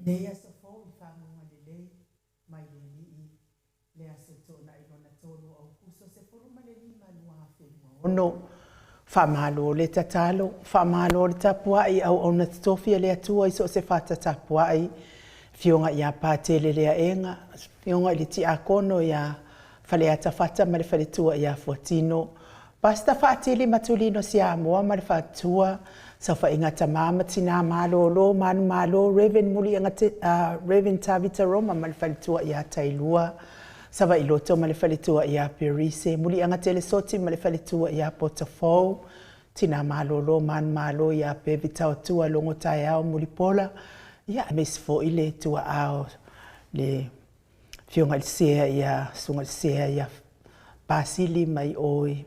Nei aso fo I whangonga le lei, mai le lii, le aso tōna I rona tōru au kuso se poruma le lima lua hawhenua. Ono, whamalo le tatalo, whamalo le tapuai au ona tofia le atua iso se whata tapuai, fionga ia pātele lea enga, fionga I le ti akono ia whale ata whata ma le whale tua ia fuatino, Pasta whaatili matulino si a moa ma le whaatua, sa whaingata mama tina malo lo manu malo Reven muli angate Reven Tavita Roma ma le whalitua ia tailua, sa wa iloto ma le whalitua ia Perise, muli angate le soti ma le whalitua ia Potafou, tina malo lo manu malo ia Pevita otua longo tai au muli pola, ia mesfo ile tua au le fionga le sea ia sunga le sea ia pasili mai oi.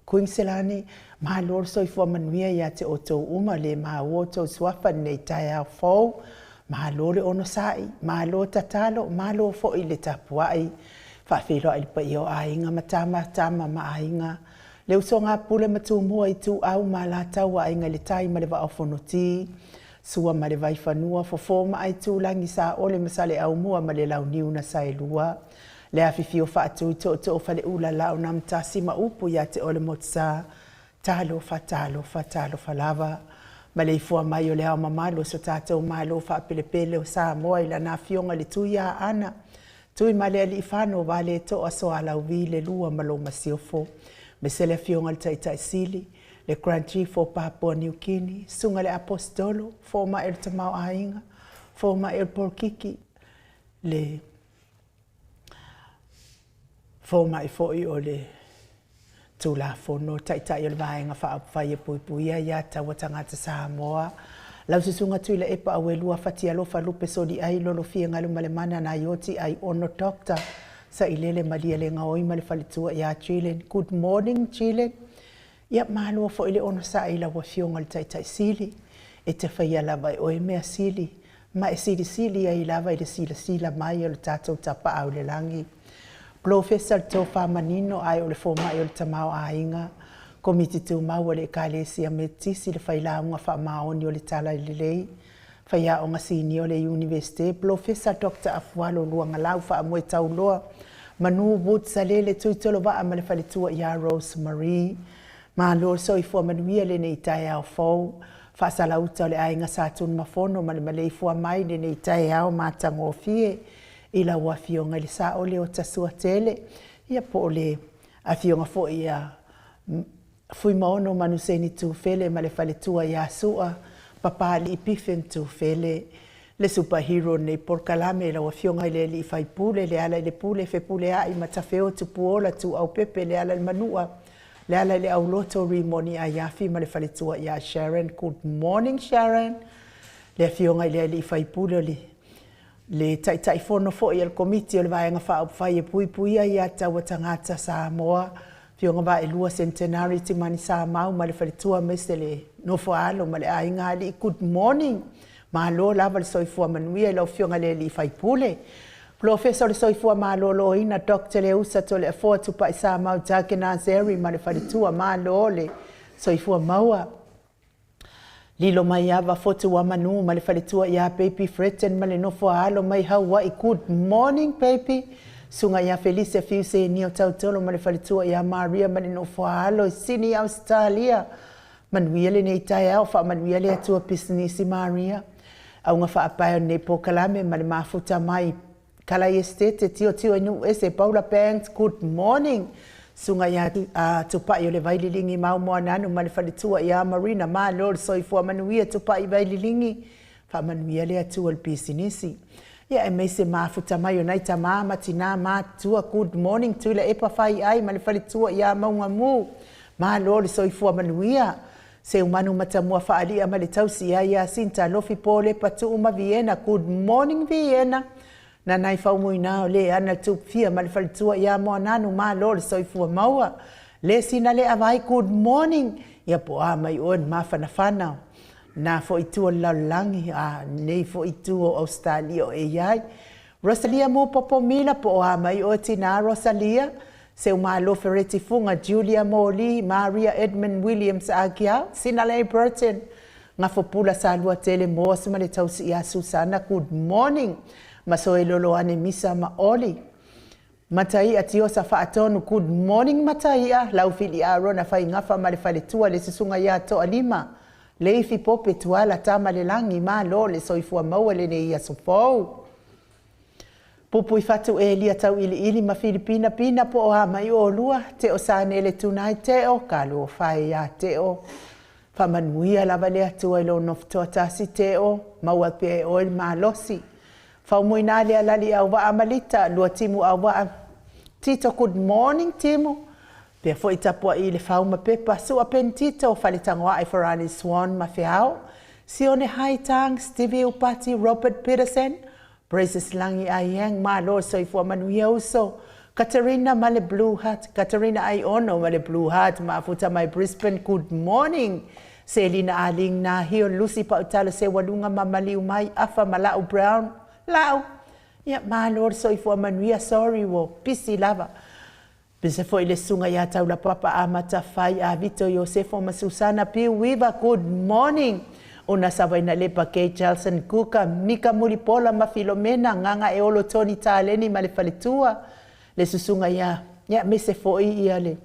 Kuingselani, mahalor so ifua manuia ia te oto uma le mahawoto swafa nei tai au fau, mahalore ono sai, mahalo tatalo, mahalo fo I le tapuai, whawhelo ai lipa I o ainga matama ma ainga, leu so ngā pule matumua I tu au ma la tau ainga le tai ma le wa awhanoti, sua ma le vai whanua, fofoma ai tu langi sa ole masale au mua ma le lau niuna sa e lua, le awhiwhi o whaatu I to whale ula lau na mtasi ma upu ia te ole motsa, talo whalawa, ma le ifua mai o le au mamalo so tātou malo whapelepele o sa moa ila na fionga le tui a ana, tui ma le ali whano wale to aso ala uvi le lua malo masiofo, me se le fionga le taitai sili, le Grand Chief o Papua New Guinea, sunga le apostolo, fōma el tamau ainga, fōma el porkiki, le Fōma I fōi o le tūla whono, taitai o le vaenga whaapwhai e puipuia ia taua tangata Samoa. Lau susunga tui le epa awe lua whati alofa lupe sodi ai lolo fia ngalu male mana na ioti ai ono dokta sa ilele malia le ngaoi male whalitua ia Chilen. Good morning Chilen. Ia mālua fo ile ono sa ila wa fionga le taitai sili. E te whaia lava e oe mea sili. Ma e sili ai lava I le sila mai o le tātou tapa au le langi. Professor Tofa Manino ai o le fōma I o le tamau ainga, komiti tu mau o le Kalesia Metisi le whailaunga whaamaoni o le tala I le lei, whaia o ngasini o le Universite, Professor Dr. Afualo luanga lau whaamue tau loa, Manu Wood Salele tuitolo wa ama le whalitua ia Rosemary, ma lor so I fua manuia le nei tai au fau, whaasala uta o le ainga sātun mafono ma le malei fua mai le nei tai au mātango fie, ila wa fionga le sa ole o tasua tele ia po le a fionga fo ia fui maono manuseni tu fele ma le faletua ia sua papa li pifen tu fele le superhero nei porkalame la wa fionga le li fai pule le ala le pule fe pule ai matafeo tu puola tu au pepe le ala le manua le ala le au loto rimoni a yafi ma le faletua ia Sharon. Good morning Sharon. Le fionga le li fai pule le taitai fono fo I al komiti o le vaenga whaapwhai e puipuia ia taua tangata Samoa, fionga wa e lua centenary ti mani Samoa, ma le whalitua mese le nofo alo, ma le ainga ali, good morning, ma lo lava le soifua manuia, lau fionga le li whaipule. Professor le soifua ma lo lo ina, Dr. le usa to le afoa tupa I Samoa, Jake Nazeri, ma le whalitua ma lo le soifua maua. Lilo mai ava fotu wa manu ma le whaletua ia Baby Fretten ma le nofo alo mai Hawaii. Good morning baby. Sunga ia Felicia Fiuse ni o tautolo ma le whaletua ia Maria ma le nofo alo Sydney Australia. Manuia le nei tai au wha manuia le atua business Maria. Au nga whaapaio nei pokalame ma le mafuta mai Kalai Estate tio inu ese Paula Banks. Good morning. Sunga ia tupa I o le vaililingi mau moa nanu ma le whalitua ia Marina ma lor soifua manuia tupa I vaililingi wha manuia le atua le pisinisi. Ia e meise mafuta mai o naita maa tina maa tua good morning tuila epa whai ai ma le whalitua ia maunga mu ma lor soifua manuia. Se umanu matamua whaalia ma le tausi ia Sinta lofi po le patu uma Vienna. Good morning Vienna. Na nai whaumui nao le ana tupfia ma le whalitua ia moa nanu ma lor soifua maua. Le sina le avai good morning. Ia po a mai oen ma whanawhanau. Na fo itu o laulangi nei fo itu o Australia o e iai. Rosalia mo popo mila po a mai o tina Rosalia. Se umalo fereti funga Julia Moli, Maria Edmund Williams agia. Sina le Burton. Ngā whapula sa lua tele moa se male tau si ia Susana. Good morning. Maso e lolo ane misa ma oli. Matai atio sa whaatonu. Good morning matai a. Lau fili a rona whai ngafa male whale tua le sisunga ia to alima. Le ifi pope tuala tama le langi ma lo le soifua maua le ne ia sofou. Pupu i fatu e lia tau ili ma Filipina pina po o ha mai o lua. Te o sa nele tunai te o kalo whai a te o. Whamanuia lava lea tua ilo noftoa tasi te o. Maua pe o il malosi. Whaumuina lea lali au waa malita. Lua timu au waa. Tito, good morning timu. Pea fo i tapua i le whauma pepa. Sua pen tito. Whalitangoa i Ferrari Swan ma whiao. Sione Haitang, Stevie Upati, Robert Peterson. Praises langi ayang malo soifua manuia uso. Katerina male blue hat. Katerina Aiono male blue hat. Maafuta mai Brisbane. Good morning. Selina Aling na hio Lucy Pautala se walunga mamaliu mai afa malau Brown. Lau. Ya malo soifua manuia sorry wo. Pisi lava. Pise foi le sunga ya taula papa amata fai a Vito Yosefo Masusana Piu Wiva. Good morning. Una sawaina lepa Kay Charlson Kuka, Mika Muripola ma Filomena, nganga e olo Tony Taleni ma le faletua. Le susunga ya mese foi ia le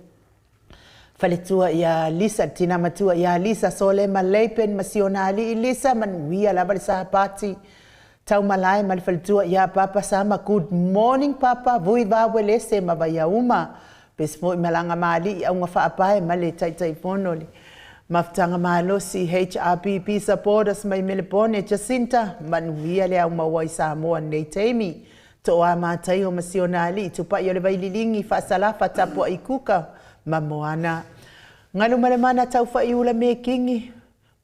faletua ia Lisa, tina matua ia Lisa Sole ma Leipen ma Sionali, Lisa manuia lava le sahapati. Tau malai ma le faletua ia Papa Sama, good morning Papa, vui vawe lese ma vaya uma. Pesmo i malanga mali, au nga whaapae ma le taitai ponoli. Maftanga malosi HRPP supporters mai Melbourne Jacinta manuia le au mawai Samoa nei teimi to a matai o masionali tupa i le vaililingi fasalafa tapua i kuka mamoana ngalu malemana tau fa iula me kingi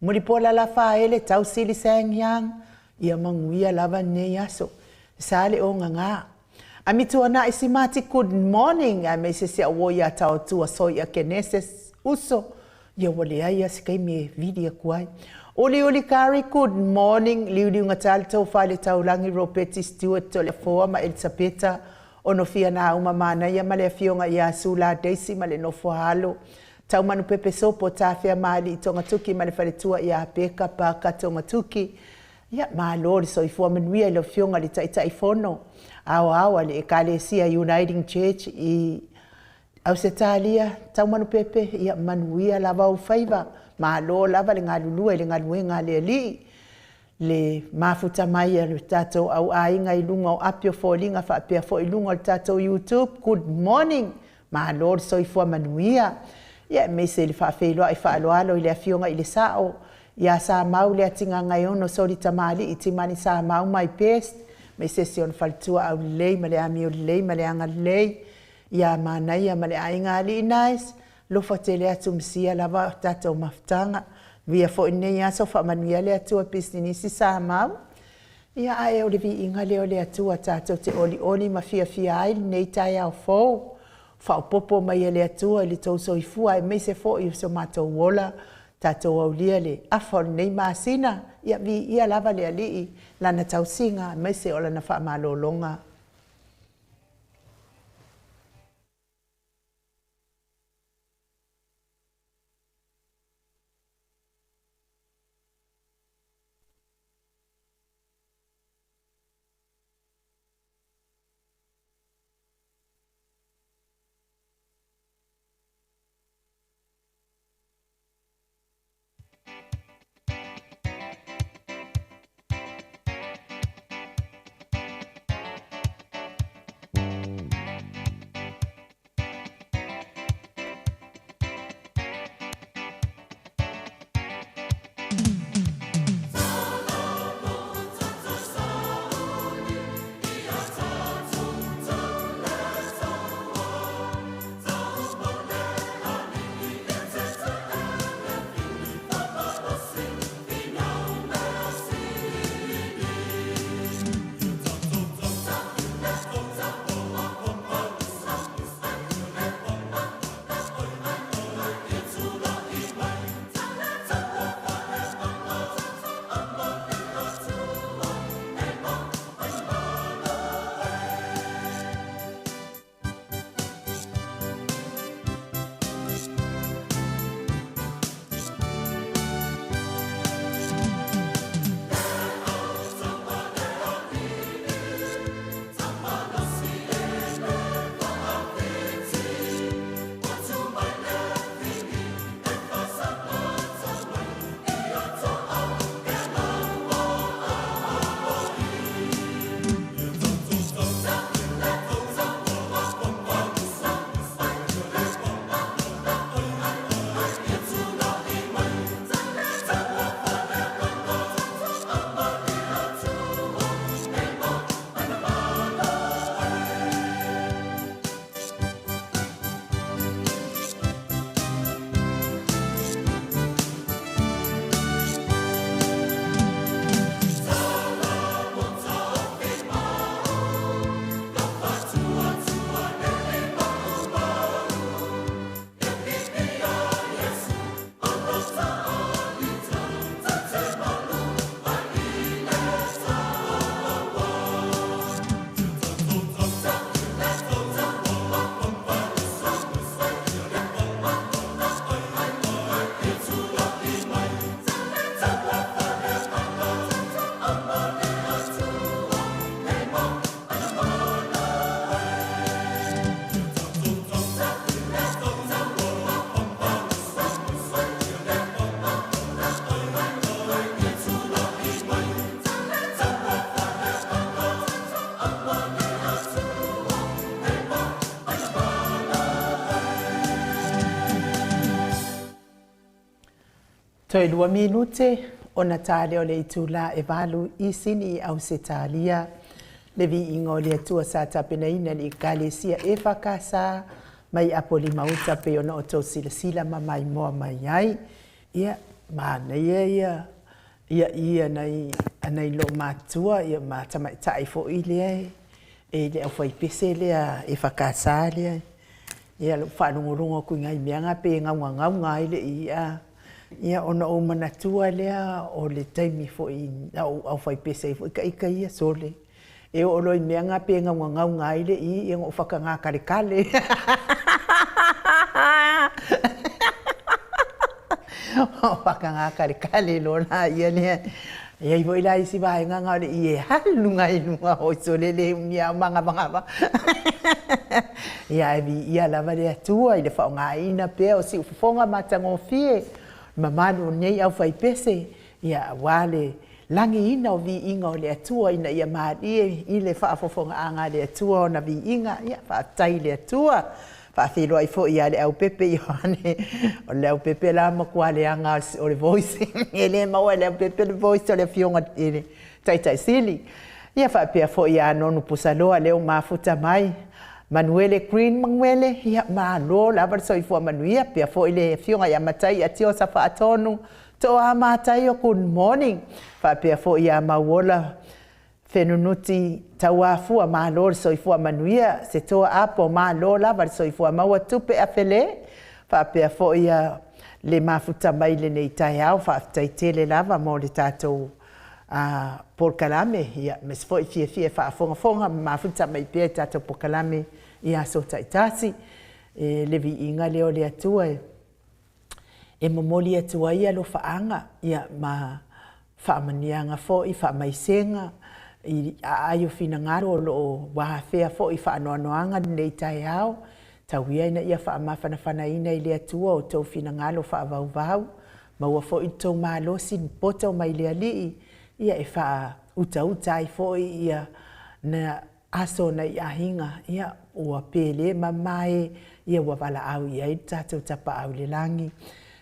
mulipola la fa ele tau sili sangyang ia manguia lava nei aso sale o nganga amitu ana isimati good morning a mesesi awo ya tau tua soia keneses uso ia wale ai si kai me video kuai. Oli kari, good morning. Liu ngatali tau whale tau langi Ropeti Stewart to le foa ma Elisabeta. Ono fia na uma mana ia male fionga ia Sula Daisy male no halo. Tau manu pepe sopo tafia mali i tonga tuki male whale tua ia peka paka tonga tuki. Ia maa lori so ifua manuia ilo fionga li taitai fono. Awa le Ekalesia Uniting Church i au se talia, tau manu pepe, ia manuia lava u faiva, maa lo lava le ngā lulua, le ngā luenga le li, le mafuta mai le tatou au ainga i lunga o apio fōlinga, whaapea fo i lunga o tatou YouTube, good morning, maa lo so i fua manuia, ia me se le whaafeiloa i whaaloalo i le afionga i le sao, ia sa mau le atinga ngai ono sori tamali i timani sa mau mai pest, me se sion faltua au lei, ma le ami o lei, ma le anga lei, ia mana ia male ainga ali nice lo fatele atu msia lava tato maftanga via fo nei aso fa manuia le atu pisini si sa mau ia ai o le vi inga le atu tato te oli mafia ai nei tai au fo fa popo mai le atu le to so ifua e me se fo i so mato wola tato au le afo nei masina ia vi ia lava le ali lana tausinga me se ola na fa malolonga. Toi 2 minute ona tale o le itula e valu I sini au se talia le vi ingo le tua sa tapena ina li kalesia e fakasa mai apoli mauta pe ona o tau sila mai moa mai ai ia mana ia nei lo matua ia mata mai tai fo ile e le foi pese le e fakasa le ia lo fa lungo ku ngai mianga pe ngau ile ia ona o manatua lea o le taimi fo I au fai pese fo ika ia sole e o loi meanga pe ngau ngai le I ngo fakanga kale o fakanga kale lo na ia le ia voi lai si vai nga le I halu ngai o sole le mia manga ia ia la varia tua ile fa ngai na pe o si fonga matango fie mamanu nei au fai pese ia wale langi ina o vi inga o le atua ina ia maadie I le whaafofonga anga le atua o na vi inga ia whaatai le atua whaafiro ai fo ia le au pepe Ioane o le au pepe la makua le anga o le voice e le maua le au pepe le voice o le fionga ele tai sili ia whaapea fo ia nonu pusaloa leo mafuta mai Manuele Green Manuele ia malo lava soifua manuia pia fo ile fionga ya matai atio sa fa atonu to a matai o good morning fa pia fo ia mawola fenunuti tawafua malo soifua manuia se to apo malo lava soifua mawa tupe afele fa pia fo ia le mafuta mai le nei tai au fa tai tele lava mo le tato por kalame ia mes foi fie fa fonga mafuta mai pia tato por kalame ia so taitasi le vi inga leo le atua e momoli atua ia lo faanga ia ma fa manianga fo I fa mai senga I ayo fina ngaro lo wa fea fo I fa no anga nei tai au tawia ina ia fa mafana ina ile atua o to fina ngalo fa vau ma wa fo I to malo sin poto mai le ali ia e fa uta fo ia na aso na ia hinga ia ua pele mamae ia ua wala au ia I tatou tapa au le langi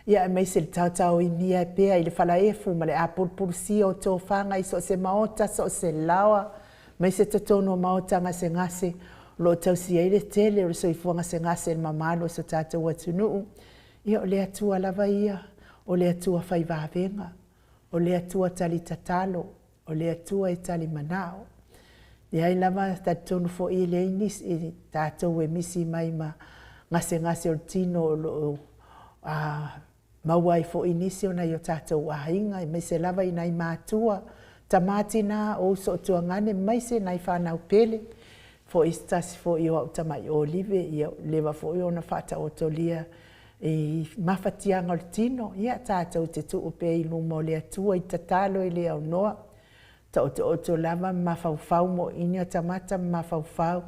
ia mai se tau I mia pea I le fala efu ma le apurpurusi o tō whanga I so se maota so se lawa mai se tatono maota ngase lo tau si ai le tele o so I fuanga se ngase mamalo so tatou atunuu ia o le atua lava ia o le atua fai vavenga o le atua tali tatalo o le atua e tali manao ia I lava tatonu fo I le inis I tatou e misi mai ma ngase o tino lo mawai fo inisi ona yo tatou ahinga I mai se lava I nai matua tamati na o so tuangane mai se nai whanau pele fo istasi fo I o au tamai olive ia lewa fo I ona whata o tolia I mawhatianga o tino ia tatou te tuu pe I lumo le atua I tatalo I le au noa o lava mafaufau mo ini o tamata mafaufau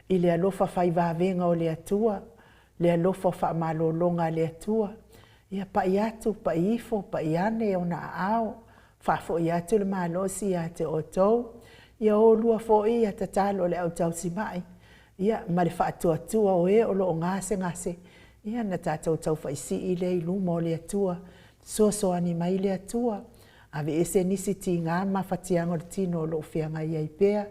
I le alofa fai vavenga o le atua le alofa fa malolonga le atua ia pa iatu pa ifo pa iane o na ao fa fo iatu le malosi ia te otou ia o lua fo ia tatalo le au tau simai ia ma le fa atua o e o lo ngase ia na tatou tau fa isi I le ilumo le atua so ani mai le atua ave ese nisi tinga mawhatianga o tino lo whianga I pea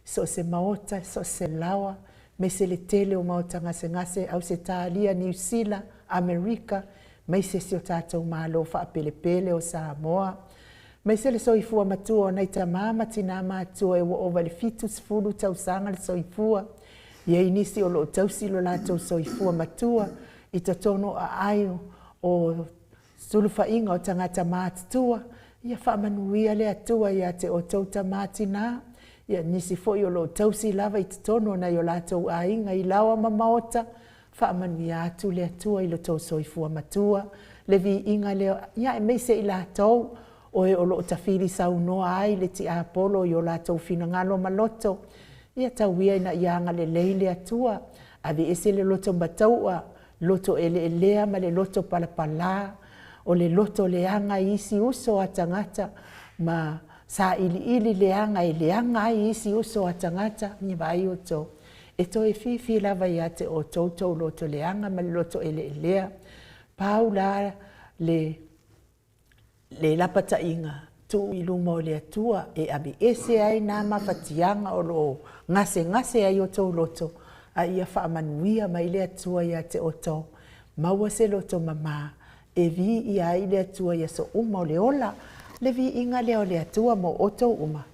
so se maota, so se lawa me se le tele o maota ngase au se talia New Zealand, Amerika me se o tatou malo whaapele o Samoa me se le soifua matua o nei tamama tina matua e wa ova le fitu sifuru tau sanga le soifua ia inisi o lo tausi lo latou soifua matua I tatono a aio o sulufa inga o tangata mātua ia whaamanuia le atua ia te o tau tamati nā. Ia nisi fo I o lo tausi lava I te tono na I o latou a inga I lawa mamaota. Whaamanuia atu le atua I lo tau soifua matua. Le vi inga leo, ia e meise I latou o e o lo tawhiri sau noa ai le ti apolo I o latou fina ngalo maloto. Ia tauia ina ianga le leile atua. Ave ese le loto bataua, loto ele lea ma le loto palapala. O le loto leanga isi uso a tangata ma sa ili leanga I leanga isi uso a tangata ni vai o to e to e fifi lava ia te o toto loto leanga ma le loto ele lea paula le le lapata inga tu ilu mo le atua e abi ese ai na mafatianga o lo ngase ai o tau loto a ia whaamanuia mai le atua ia te oto maua se loto mama e vi ia ai le atua ia so uma o le ola le vi inga leo le atua mo oto uma.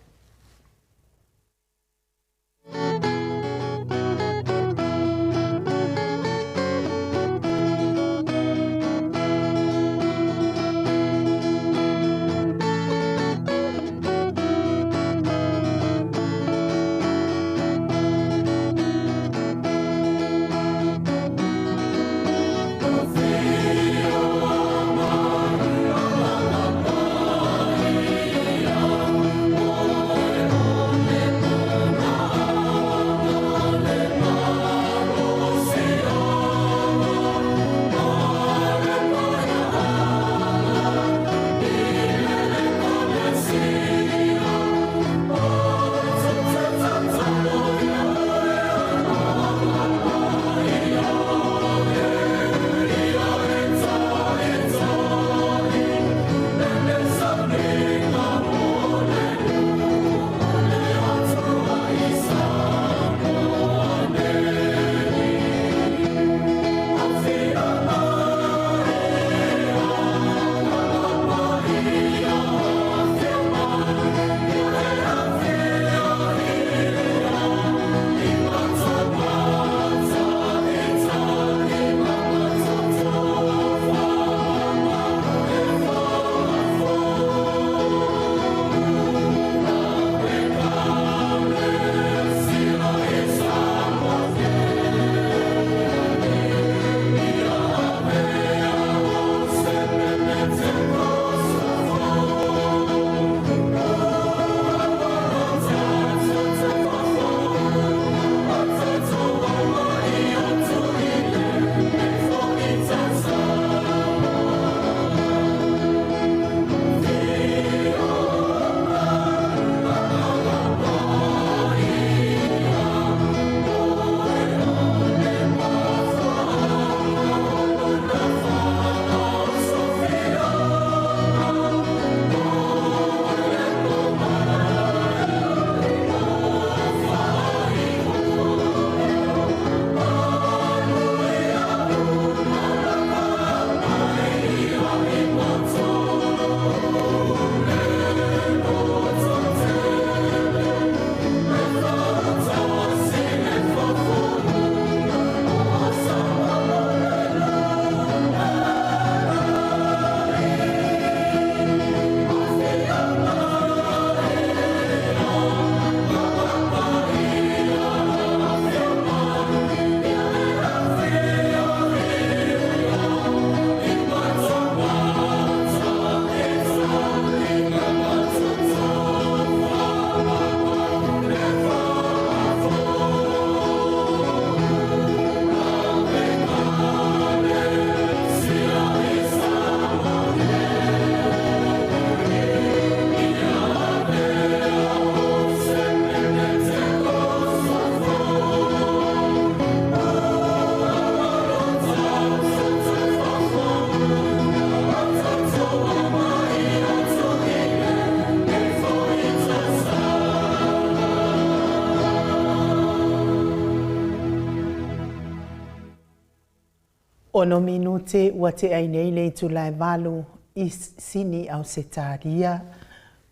Ono minute ua te ai nei le tulai valu is sini au se taria.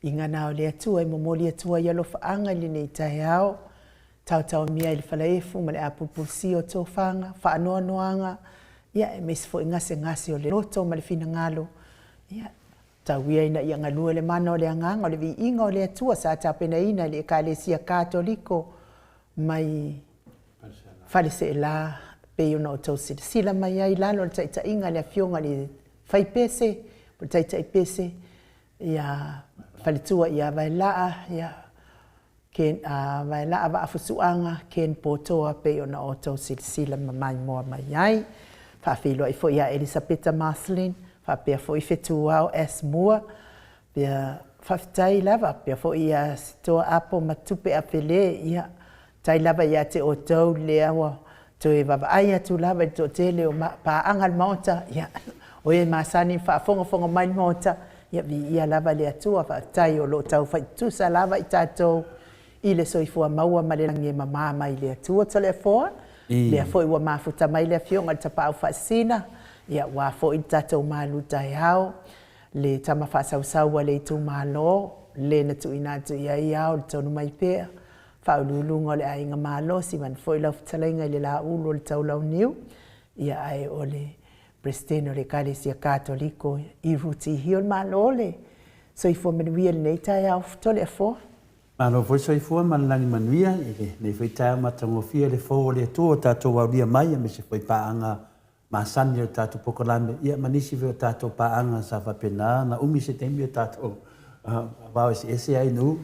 Inga nao le atua i momoli atua i alofa anga li nei tae ao. Tau mia ili falaefu ma le apupusi o tofanga, whaanoa noanga. Ia e mesifo i ngase o le roto ma le fina ngalo. Ia tau ia ina ia ngalua le mana o le anganga o le vi inga o le atua sa tapena ina le ekalesia katoliko mai fale se la pe una o tau sila mai ai lalo le taita inga le afionga le fai pese, le taita i pese ia fale tua ia vailaa ia ken vailaa va afusuanga ken potoa pe una o tau sila mai moa mai ai fa filo i fo ia Elisabetta Marcelin fa pe fo i fetu au es moa pe fa tai lava pe fo ia to apo matupe apele ia tai lava ia te o tau le awa to e vava ai atu lava to tele o pa angal mota ia o e masani fa fonga mai mota ia vi ia lava le atua fa tai o lo tau fai tu sa lava I tatou I le soifua maua ma le langi mama mai le atua to le foa le foi ua mafuta mai le fionga ta pa fa sina ia wa fo I tatou malu tai hao le tama fa sau sau le tu malo le na tu ina tu ia ia o tonu mai pe fa lulunga le ainga malo si man foi la talenga le la ulo le tau lau niu ia ai ole Presteno le Kalesia Katoliko I ruti hiol malole. So I fo menuia nei tai au tole fo. Malo foi so I fo malangi manuia nei foi tai matango fia le fo le tu tatou aulia mai me se foi paanga masani o tatou pokolame ia manisi ve tatou paanga sa fa pena na umi se tembi tatou ba ese ai nu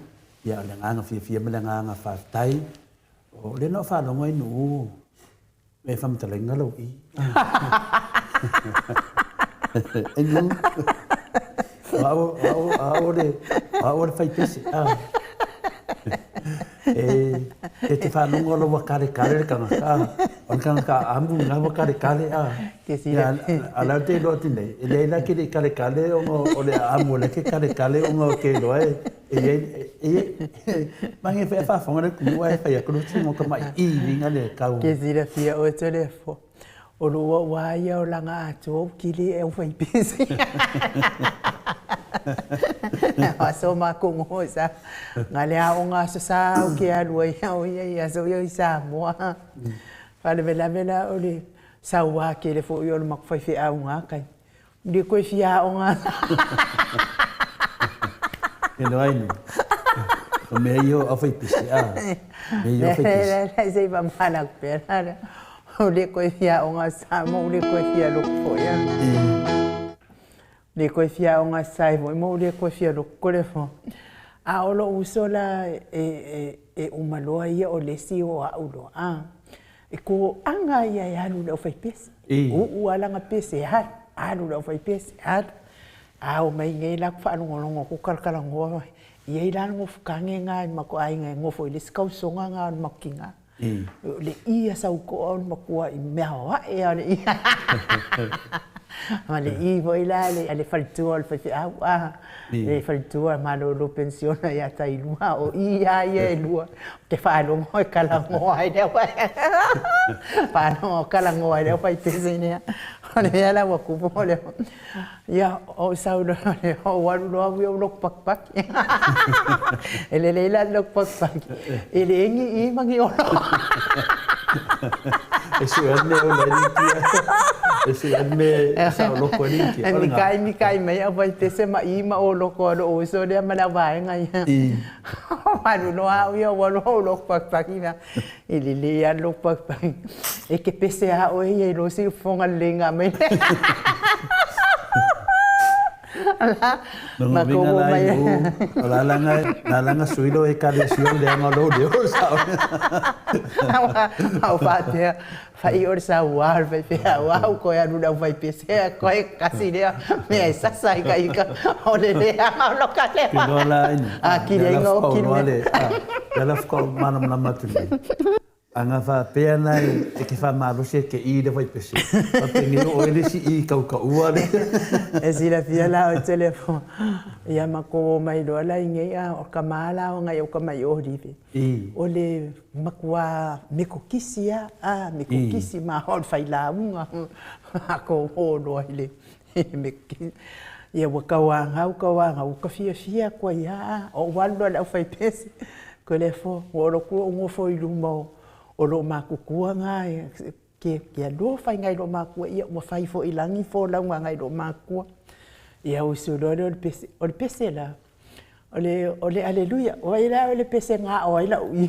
ia le nganga fia me le nganga fa tai o le no fa longo nu me fa mtalenga lo I Enu Ao fai pese te whanonga lo wa kare kare kanga on kanga ambu nga wa kare kare ala te lo tine ele la ke kare kare o le amu le ke kare kare o ke lo mangi fa fonga ku wa fa ya ku tsi mo ka mai I vinga le ka ke zira fia o telefo o lo wa ia o langa atu ki le e fai pese so ma ko ngosa ngale a onga sa o ke a lo ia o ia so ia sa mo fa le vela o le sa wa ke le fo yo ma fai fi a unga kai di ko fi a onga no ai no o me yo a fai pese me yo fai pese sei va malak pera o le ko fi a onga sa mo le ko fi a lo fo ya le ko fia o nga sai mo le ko fia lo ko le fo a o lo usola e o maloa ia o le si o a ulo e ko anga ia ya lu le fai pes o ala nga pes a lu le fai pes a o mai ngai la fa no ko kala ngo ia ila ngo fukange nga ma ko ai nga ngo fo le skau songa nga ma kinga le ia sa ko on ma ko I me wa e ale ale I voi la le faltu al fa le faltu ma lo pensiona ya tai lua o ia lua te fa lo mo kala mo ai de pa no kala mo ai de fa pesine ole la wa ku mo le ya o sa lo o wa lo lo pak ele le la lo pak ele ngi I mangi o Ese ane o la limpia. Ese ane sa o loko limpia. Ni kai mai a vai te se ma I ma o loko o so le ma la vai ngai. Ma no a o wa lo pak ina. Ele le a lo pak. E ke pese a o e lo si fonga lenga mai. Ma ko mai la langa suilo e kalesión de amalo de orsa. Au fatia fa I orsa war ve fe wa ko ya no vai pese ko e kasi le me sa sai ka o le amalo ka le. No la ki le ngo ki le. Ya la ko manam na matu. Anga fa pea nai e ke fa marose ke I le vai pese. Pa pengi o ele si I ka ua le. E si la fia la o telefon. Ia ma ko mai do la ngai a o ka mala o ngai o ka mai o rive. O le makua me ko kisia me ko kisi ma hol fai la unga ko o do ile. Me ia wa ka wa ka fia ko ia o walo la fai pese. Ko le fo o ro ko ngo fo I lumo. O lo makukua ngai ke alo fai ngai lo makua ia mo fai fo I langi fo la ngai lo makua ia o so lo o pese la o le aleluia o ila o le pese nga o ila ui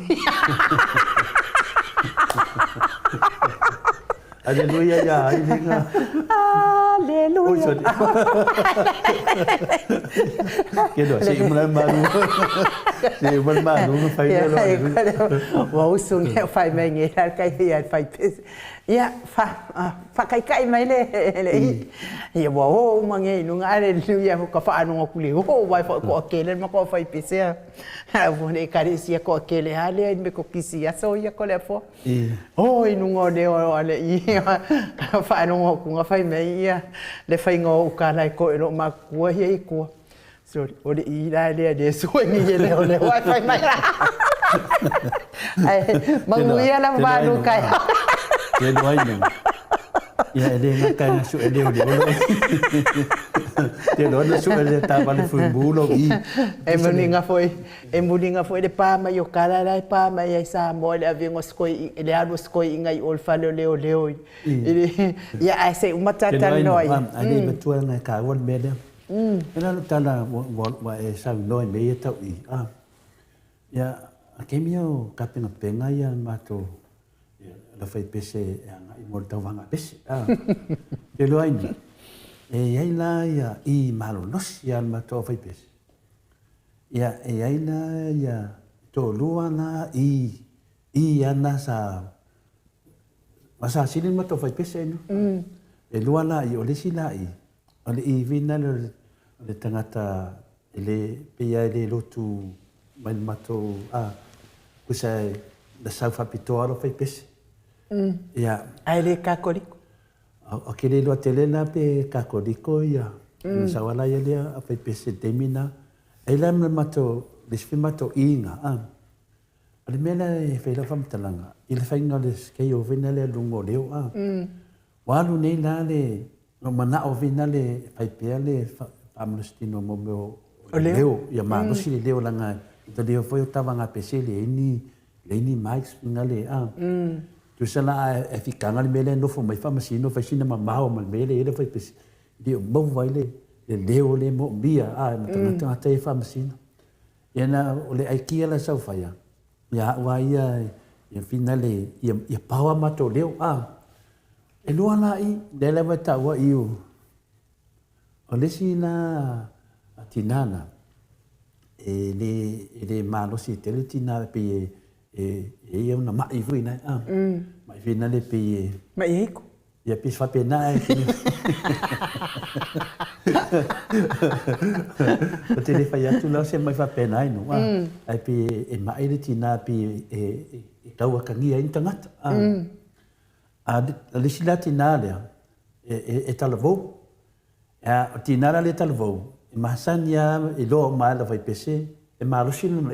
aleluia ya ina aleluia que do se malu se malu no fai lo wa usung e fai mai nge kai ia fai pese ia fa kai mai le ia wa o mangi no ngare aleluia ko fa no ku le o vai ko kele ma ko fai pese a vone carecia ko kele ale me ko kisia so ia ko le fo o I no ngode o ale ia fa no ku nga fai mai ia le fai ngo ka lai ko ro ma ku ia ko Sorry, o le I la le suengi le o le wifi mai la. Ai, manguia la malu kai. Ke no ai no. Ia ele nga kai su ele o le o. Te no na su ele ta vale fu bulo I. E mulinga foi le pa mai o kala la pa mai ai sa mo le avingo skoi le anu skoi ngai ol falo leo. Ia ai se uma tata noi. Ai me tua ngai ka won me le. Ena no tala wa e sa noi me e tau I. Ia a ke mio ka penga ia mato. La fai pese i mo tau vanga pese. Te lo ai ni. E ai la ia I malo nos ia mato fai pese. Ia e ai la ia to lua na I ana sa masa silin mato fai pese no. E lua la I o le sila I. O le I vina le tangata ele pia ele lotu mai mato kusa le sau fapitoa lo fai pese. Ia ai le kakoliko. O ke le loa tele na pe kakoliko ia. Sa wala ia lea a fai pese temina. E la me mato le sfi mato inga. O le mena e fai la famtalanga. I le fai nga le skei o vina le lungo leo. Walu nei la le no mana o vina le fai pea le amnestino mo o leo. Ia ma no si le leo langa. Ito leo foi o tawanga pese le ini mais nga le. Tu sala e fikanga le mele no fo mai famasino fai sina mamao mal mele ele fai pese. Dio mo vai le leo le mo bia matanga te famasino. Ia o le aikia la sau faia. Ia wa ia finale ia pawa mato leo e lua na I le le ta wa iu. O le sina tinana e le malo si tele tina pe e una mai vuina mai vina le pe mai eko ia pis fa pena o te le fai atu la se mai fa pena no ai pe e mai le tina pe e tau a kangia in tangata a le sila tina le e talavou o tina le talavou e masania e lo ma la vai pese e malo sino no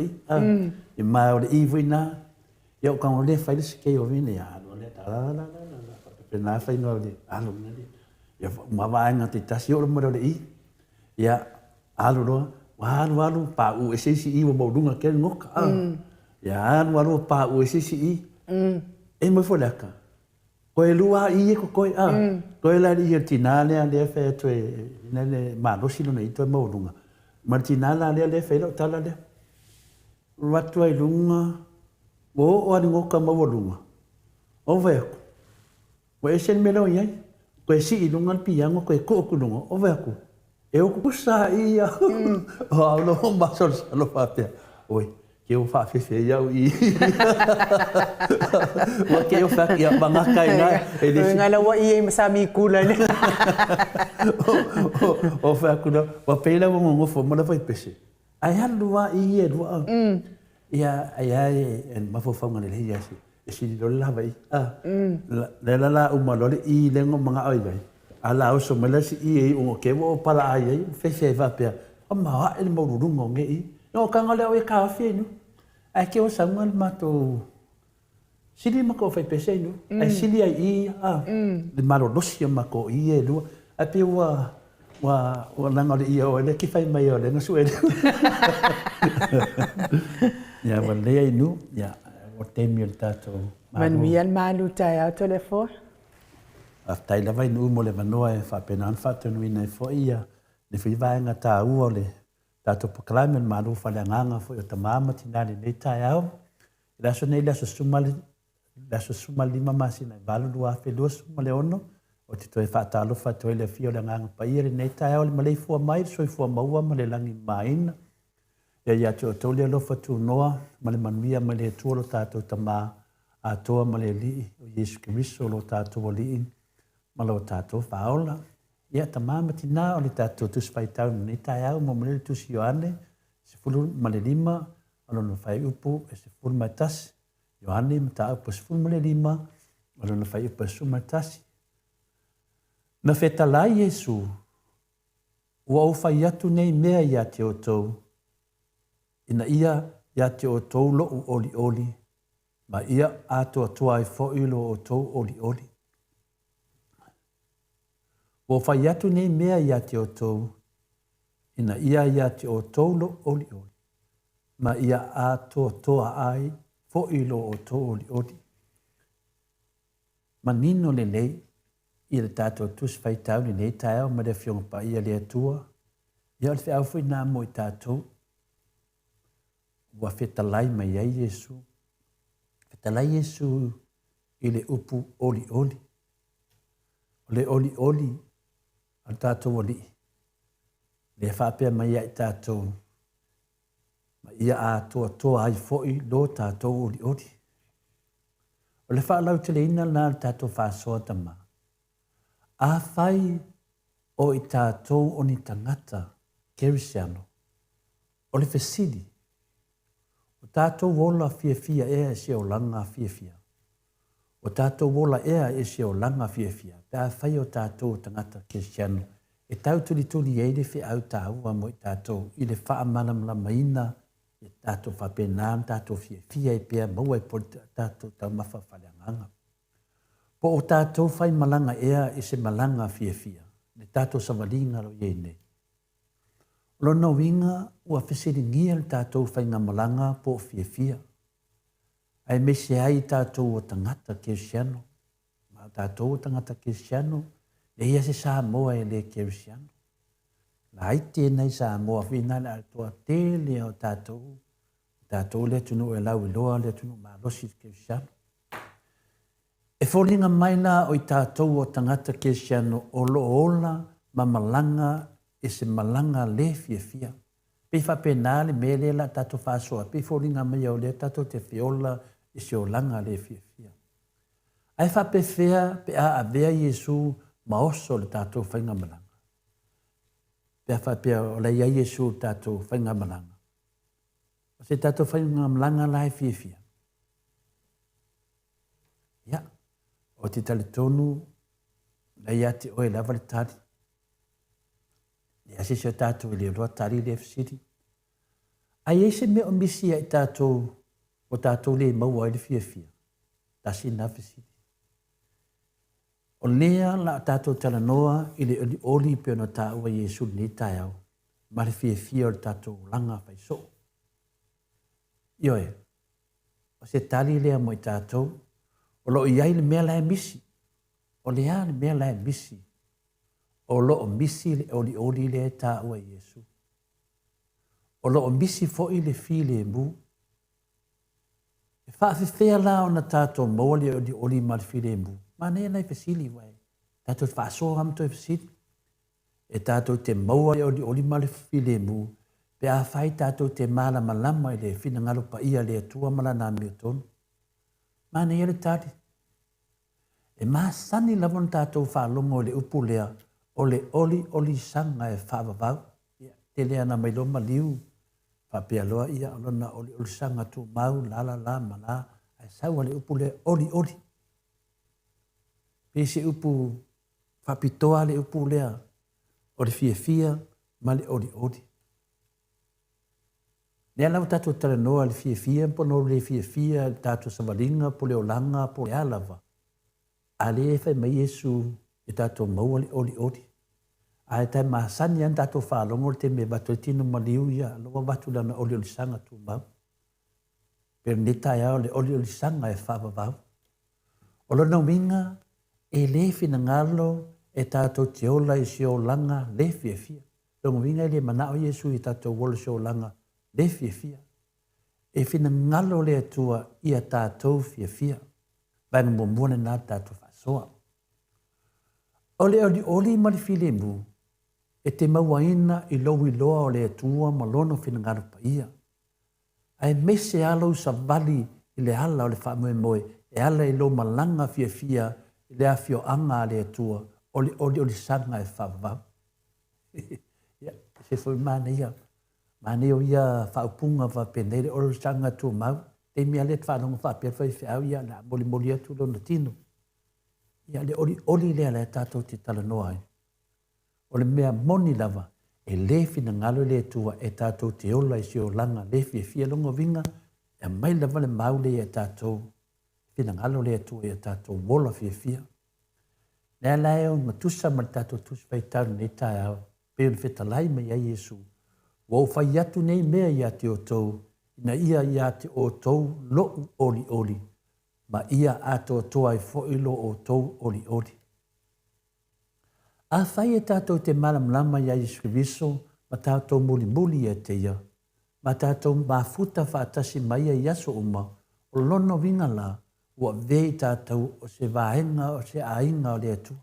e ma o le ivuina e o kan le fai le ke o vine ya no le la pena fai no le alo ne ya ma va nga te tasi o mo le I ya alo lo walu pa u e si I mo dunga ke ngoka ya walu pa u e si I e mo fo laka ko e lua I ko ko e la I tinale le fe to ne ma lo sino nei to mo dunga martinala le fe lo tala le watu ai lunga o ani ngoka ma volunga o ve ko e sen melo ia ko e si lunga piango ko e ko lunga o ve ko e o ku sa ia o lo ma so lo fa pe oi que eu fa fe ia I o que eu fa ia banga kai na e ngala wa I masami kula ne o fa ku o pela mo ngo fo mo la fa pese ai halua I e lua ia en ma fo fa ngale ia si e si lo la vai la o ma lo I le ngo manga ai vai ala o so mala si I o ke o pala ai fe va pe o ma e mo ru ngo nge I no ka ngale o ka fe no ai ke o sa ngal ma to sili ma ko fai pese no ai sili ai de malo dosia ma ko I e lu a pe wa nanga le I o le ki fai mai o le ngasu e ya wale ai nu ya o temio tato man mian malu tai au telefon aftai la vai nu mo le manoa e fa penan fa tonu ina fo ia le fi vai nga ta u le tato proclame malu fa le nganga fo ta mama tinali nei tai au la so nei la so sumali mama sina valu dua fe do sumale ono o ti toi fa ta lo fa toi le fio le nganga pa ire nei tai au le malei fo mai so fo maua male langi maina ia to le lo fa tu noa male manuia male tu lo tato tama a to male li o Yesu Kristo lo tato li malo tato faola ia tama matina o le tato tu spai tau nei tai au mo male tu Ioane se fulu male lima alo no fai upu e se fulu matas Ioane mta upu se fulu male lima alo no fai upu su matas na feta la Yesu ua ufai atu nei mea ia te o tau. Ina ia te o tau loo oli oli, ma ia atua tua ai fo ilo o tau oli oli. Ua ufai atu nei mea ia te o tau, ina ia te o tau lo oli oli, ma ia atua tua ai fo ilo o tau oli oli. Ma nino le nei, ia le tātou tus fai tau ni nei tae ma le fionga pa ia le atua, ia le au fai nā mo i tātou, ua fetalai mai ai Yesu, fetalai Yesu i le upu oli oli, o le oli oli, al tātou oli, le whapea mai ai tātou, ma ia a toa ai foi lo tātou oli oli. O le whaalau te le ina nā tātou whaasoa tama. A whai o i tātou o ni tangata kerisiano. O le whesidi. O tātou wola fia fia ea e se o langa fia fia. O tātou wola ea e se o langa fia fia. Pea whai o tātou tangata kerisiano. E tau tuli tuli e le whi au tāua mo i tātou. I le wha manam la maina. E tātou whapenām, tātou fia e pia maua e poli tātou tau mawha whaleanganga. Po o tātou whai malanga ea e se malanga fia. Le tātou savalinga lo iei nei. Lona winga ua whesiri ngia le tātou whai ngā malanga po fia. Ai me se ai tātou o tangata kerisiano. Ma tātou o tangata kerisiano, le ia se sā moa e le kerisiano. Na ai tēnei sa moa whina le alatoa tēle o tātou. Tātou le tunu e lau i loa, le tunu maa losi kerisiano. E wholinga maina o i tātou o tangata kerisiano o lo ola ma malanga e se malanga le fia. Pe whapena le mele la tātou whaasoa. Pe wholinga mai o le tātou te whiola e se o langa le fia. Ai whapewhea pe a avea Yesu ma oso le tātou whainga malanga. Pea whapea o la ia Yesu tātou whainga malanga. O se tātou whainga malanga lai fia. Ia, o te tali tonu, la ia te oe lava le tari. Le asese o tātou e le roa tari le fsiri. Ai ese me o misi ai tātou, o tātou le maua e le fia. Tasi na fsiri. O lea la tātou tala noa i le oli pe ona tā ua Yesu ni tai au. Ma le fia o le tātou langa fai so. Ioe, o se tali lea mo i tātou, o lo iai le mea lae misi. O lea le mea lae misi. O lo o misi le oli lea tā ua Yesu. O lo o misi fo i le fi le mu. E whaafifea la o na tātou maua le oli ma le fi le mu. Ma nea nei fesili wai. Tātou whaasoa amto e fesili. E tātou te maua o li male file mu. Pe a whai tātou te mala malama i le whina ngalo pa ia le atua mala nā mea tonu. Ma nea le tāti. E maa sani lavon tātou whaalongo le upu lea o le oli sanga e whaavavau. Te lea na mai loma liu. Whapea loa ia alona oli sanga tu mau la mala. Ai saua le upu lea oli. Pese upu whapitoa le upu lea o le fia ma le oli. Nea lau tātou tala noa le fia, pono le fia, tātou savalinga, po le olanga, po le alava. A le e whai mai Yesu e tātou maua le oli. A e tai mahasani an tātou whaalongo te me batu tino maliu ia, loa batu lana oli sanga tu mau. Pero ne tai au le oli sanga e whaavavau. O lona winga, e le fina ngalo e tātou te ola i se o langa le fia. Tonga winga le manao Yesu i tātou wola se o langa le fia. E fina ngalo le atua i a tātou fia. Vainga mōmone nā tātou whasoa. Oli ma le file mu, e te mauaina i loa o le atua ma lono fina ngalo pa ia. Ai mese alo sa vali i le ala o le wha e ala i lo malanga fia, le afio anga le atua, oli sanga e whawau. Se foi mana ia. Mana ia whaupunga wa penere, oli sanga tu mau. Te mea le whanonga whapea whai ia na moli atu lo na tino. Ia le oli lea le tātou te tala noa ai. O le mea moni lava, e le fina ngalo le tua e tātou te ola i si o langa le fia longo vinga e mai la vale maule e tātou fina ngalo le tua e tātou wola fia. Nea lae o matusa ma tātou tusi pai tau nei tae au pe un feta lai mai a Yesu. Wau fai atu nei mea ia te o tau ina ia te o tau lo oli ma ia ato toa i fo ilo o tau oli. A fai e tātou te malamlama ia Yesu Kristo ma tātou muli e te ia. Ma tātou mafuta whaatasi mai a Yaso uma o lono vinga la ua vei tātou o se vaenga o se ainga o le atu.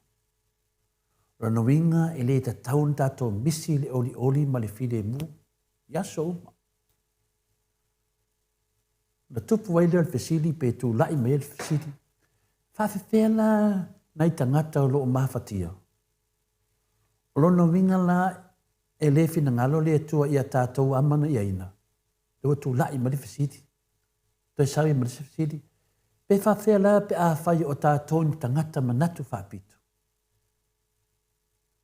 Lono vinga e le ta taun tātou misi le oli ma le fide mu. Yaso uma. Na tupu waile al fesili pe tu lai me al fesili. Whawhewhela nai tangata o loo mawhatia. O lono winga la e le fina ngalo le atua ia tātou amana i aina. Lewa tu lai ma le fesili. Toi sawi ma le fesili. Pe whawhewela pe a whai o tātou ni tangata manatu whapito.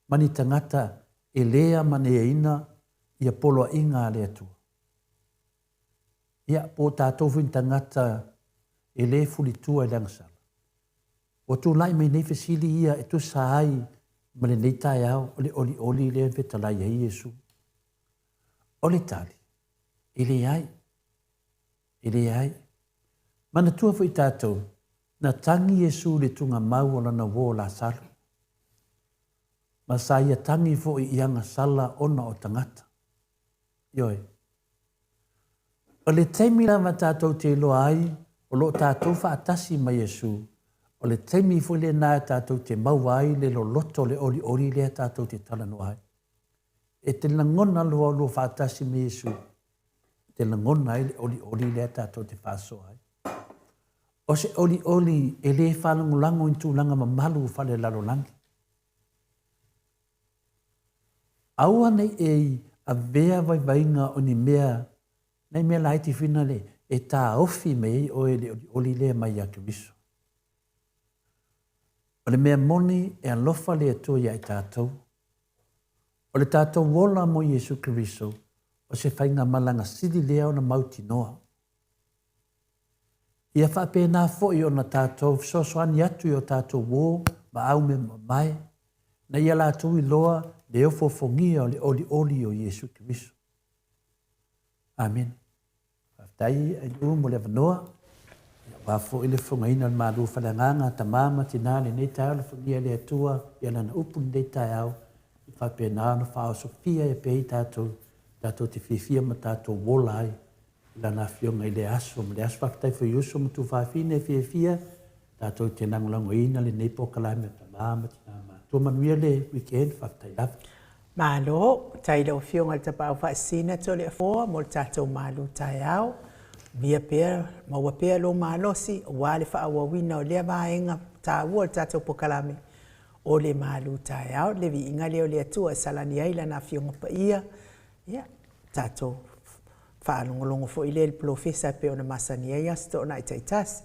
Mani tangata e lea mane e ina ia polo inga le atua. Ia po tātou fin tangata e le fulitua i langasala. O tu lai mai nei fesili ia e tu saai ma le nei tae au o le oli le vetalai ai Yesu. O le tali. I le ai. Mana tua fo i tātou na tangi Yesu le tunga mau o lana wō la salu. Ma sa ia tangi fo i ianga sala ona o tangata. Ioi. O le teimi lama tātou te loa ai, o lo tātou whaatasi ma Yesu. O le teimi fo le nā tātou te mau ai, le lo loto le oli le tātou te talano ai. E te langona loa lo whaatasi ma Yesu. Te langona ai le oli le tātou te whaaso ai. O se oli e le whalangulango intu langa ma malu whale lalo langi. Aua nei a vea vai vainga o ni mea nei mea laiti whina le e tā ofi mei o e le oli le mai a Kristo. O le mea moni e alofa le atua ia i tātou. O le tātou wola mo Yesu Kristo o se whainga malanga sidi lea o na mauti noa. Ia whapena foi o na tātou sosoani atu i o tātou wō ma au me mai. Na ia lātou i loa le ofofongia o le oli o Yesu Kristo. Amen. Whaftai ai ua mo le wanoa. Wafo i le whungaina le malu whalanganga ta mama tina le nei tau le whungia le atua i ana upu nei tai au. I whapena na whao Sofia e pei tātou te whiwhia ma tātou wolai. Lana fionga i le aso, ma le aso whakatai whi uso ma tu whawhine whiwhia. Tātou te nangulango ina le nei pokalai me ta mama tina ma. Tua manuia le weekend whakatai lafi. Malo, tai leo fionga le tapau whaasina to le afoa, mo le tātou malu tai au. Via pēr, maua pēr lo malosi, o wale whaawawina o lea vaenga tā ua le tātou pokalame. O le malu tai au, le vi inga leo le atua salani aila na fionga pa ia. Ia, tātou whaalongolongo fo i le profesa pe o na masani aia, sto na i taitasi.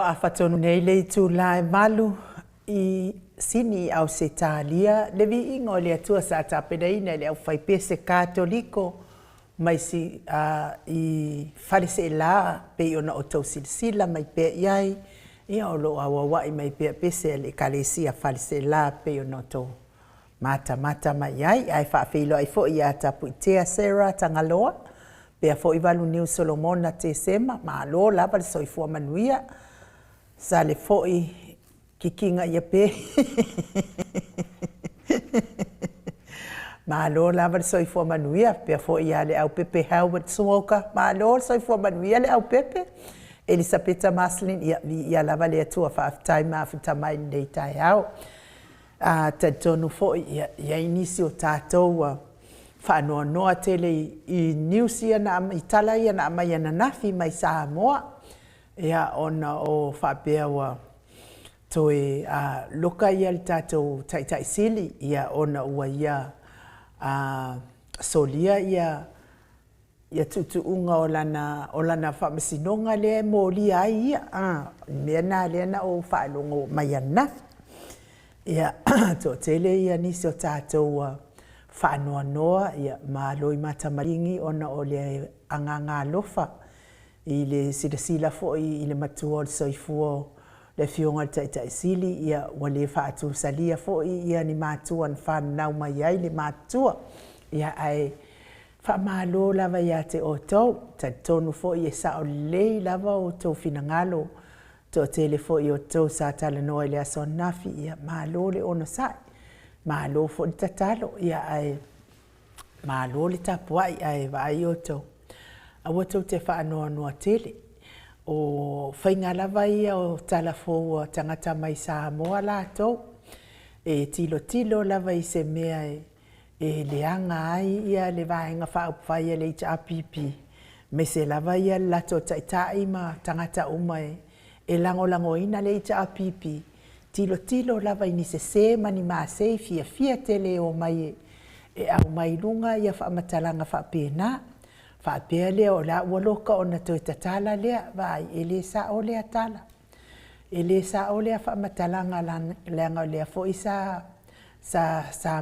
a whatonu nei le tu lai malu I sini au se talia le vi ingo le atua sa tapereina le au fai pese katoliko mai si I farise la pe ona o tau silsila mai pe iai ia o lo awawai mai pe pese le kalesia farise la pe ona o tau mata mai iai ai whaafilo ai fo ia tapu Tea Sarah tangaloa pe a fo I walu Niu Solomona te sema ma alo lava le soifua manuia sa le fo I kikinga ia pe ma lo lava le soifua manuia pe fo ia le au pepe Howard Smoker ma lo soifua manuia le au pepe Elisabetta Maslin ia lava le atua whaaftai mawhita mai nei tai au ta tonu fo ia inisi o tātou whaanoa noa tele I Niusia na I tala ia na mai ana nafi mai Samoa ia ona o whaapea wa toe loka ia le tātou tai sili ia ona ua ia solia ia tutuunga o lana whamasinonga le molia ai ia mea nā lea na o whaelongo mai ana ia to tele ia nisi o tātou whaanoa noa ia māloi matamaringi ona o le anganga lofa I le sila fo I le matua o le soifua le fionga tai sili ia wale whaatu salia fo ia ni mātua na whanau mai ai le mātua ia ai whamalo lava ia te o tau ta tonu fo I sa o lei lava o tau finangalo to tele fo I o tau sa tala noa le aso nafi ia malo le ono sai malo fo I tatalo ia ai malo le tapuai ai vai o tau awa tau te whaanoa noa tele o whainga lava ia o talafo tangata mai Samoa lātou tilo lava I se mea leanga ai ia le vaenga whaupwhaia le HRPP me se lava ia lato taitai ma tangata uma lango ina le HRPP tilo lava ini se mani maasei fia tele o mai au mai lunga ia whaamatalanga whaapena whaapea lea o la waloka o na toi tatala lea vai ele sa o lea tala ele sa o lea whaamatalanga leanga lea fo isa sa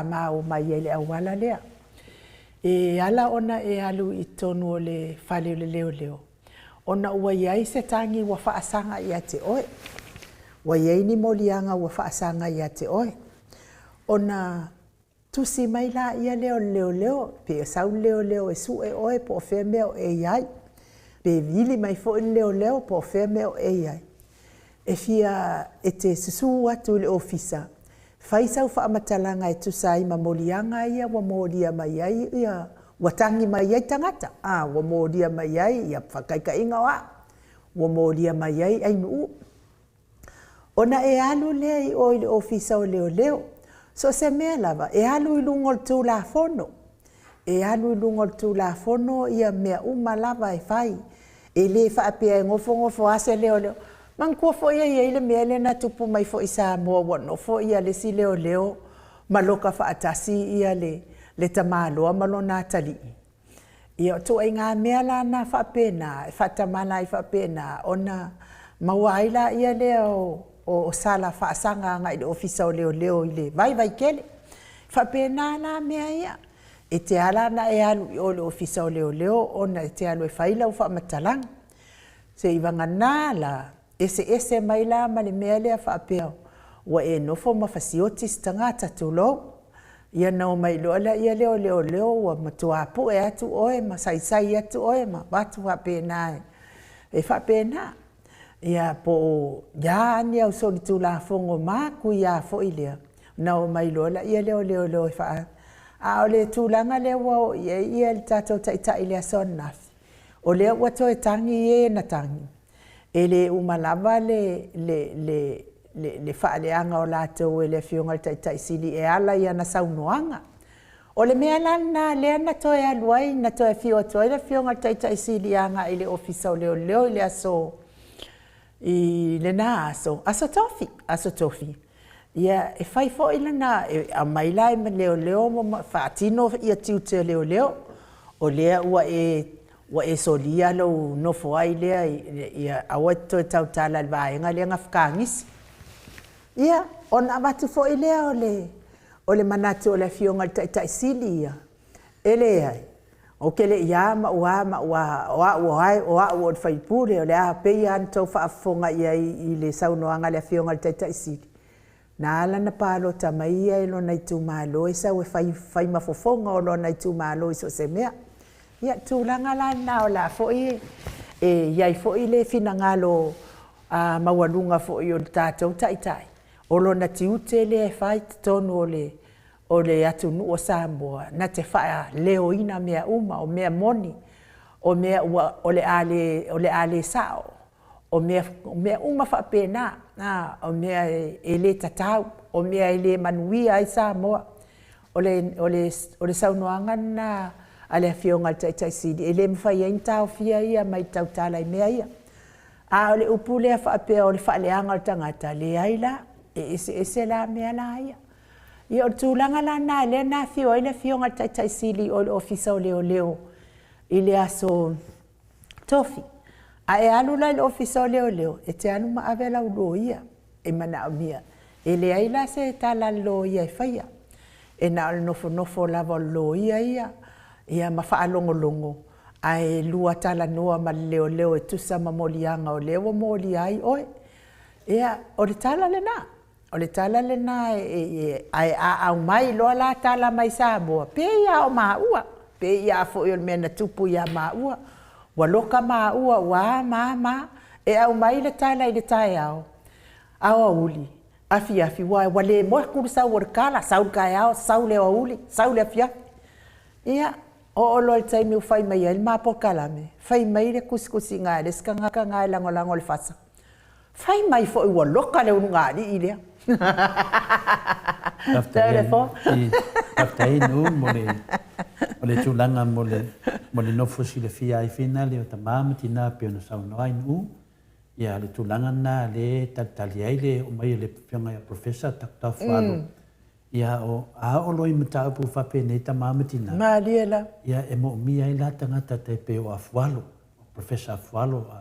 ma o mai ele awala lea ala ona alu I tonu o le whale o le leo ona ua iai se tangi wa whaasanga ia te oe wa iai ni molianga wa whaasanga ia te oe ona tusi mai la ia leo pe sau leo su oe po fe meo ai pe vili mai fo leo po fe meo ai fia te susu atu le ofisa fai sau fa matalanga tu sai ma molianga ia wa molia mai ai ia watangi mai ai tangata wa molia mai ai ia whakaika inga wa molia mai ai nu ona alu le o le ofisa o leo so se mea lava, alu I lungo le tū la fono. Alu I lungo le tū la fono ia mea uma lava whai. Le whaapea ngofo ase leo. Mangkua fo ia le mea le na tupu mai fo isa mua wano. Fo ia le si leo. Maloka whaatasi ia le tamaloa malo nā tali. Ia tu ai ngā mea la na whaapena. Whaatamana I whaapena. Ona mawaila ia leo. O sala whaasanga ngai le ofisa o leo I le vai kele. Whapena la mea ia. Te ala na alu I o le ofisa o leo ona te alu whaila u whaamatalanga. Se iwanga nā la ese mai la ma le mea lea whaapea. Wa nofo mawhasiotis tangata tulou. Ia nao mai loa la ia leo wa matuapu atu oe ma saisai atu oe ma watu whapena whapena. Ia po ya ni au soli tu la fongo ma ku ya fo ilea na o mai lola ia leo fa o le tu langa le wo ia le tato ta ile sonna o le wa to tangi na tangi ele umalava le fa le anga o la to le fionga ta sili ala ia na saunoanga o le mea na le na to ya luai na to fio to le fionga ta sili anga ile ofisa o leo le aso I le na aso tofi ia fai fo ile na a mai lai me leo mo fatino ia tiute leo o lea ua wa e solia lo no fo ai lea ia awa to tau tala le vaenga le ngafkangisi ia ona matu fo i lea ole manatu ole fionga tai sili ia ele ai o kele ia ma o fai pure ole a pe ia to fa fonga ia i le saunoanga le fionga tai sili na ala na palo tamai ai lo nai tu malo isa we fai mafofonga o lo nai tu malo iso se mea ia tūlanga la nao la fo i iai fo i le fina ngalo mawalunga fo i o tātou taitai o lo na tiute le fai tonu o le atu nu o Samoa na te whaia leo ina mea uma o mea moni o mea o le ale sao o mea uma wha pēnā o mea e le tatau o mea e le manuia ai Samoa o le saunoanga na ale fionga tai sidi ele mfai ai tau fia ia mai tau tala i mea ia a ole upule a whaapea ole whaaleanga o tangata le ai la ese la mea la ia ia o tūlanga la na le na fio ele fionga tai sidi o le ofisa o leo i le aso tofi a e alu la le ofisa o leo e te anu ma avela ulo ia e mana o mia e le ai la se tala lo ia i whaia e na ole nofo lava lo ia ia mawhaalongolongo ai lua tala noa ma leo e tusa ma molianga o leo moli ai oe ia o le tala le na ai au mai loa la tala mai Samoa pe ia o maua pe ia fo i mena tupu ia maua waloka maua wa mama e au mai le tala i le tai au uli afi wale mo kursa workala saul kai au saul le uli saul le afia ia o lo tai mi fai mai el mapo kalame fai mai le kuskusi nga le skanga ka nga lango le fasa fai mai fo i loka le unga di ile telefon aftai no mole tulanga mole no fosi le fia i finale o tamama tina pe no sa no ai no ia le tulanga na le tatali ai le o mai le pionga ya professor takta falo ia o loi mata pu fa pe nei tamama tina maliela ia e mo mi ai la tangata te pe o afualo professor afualo a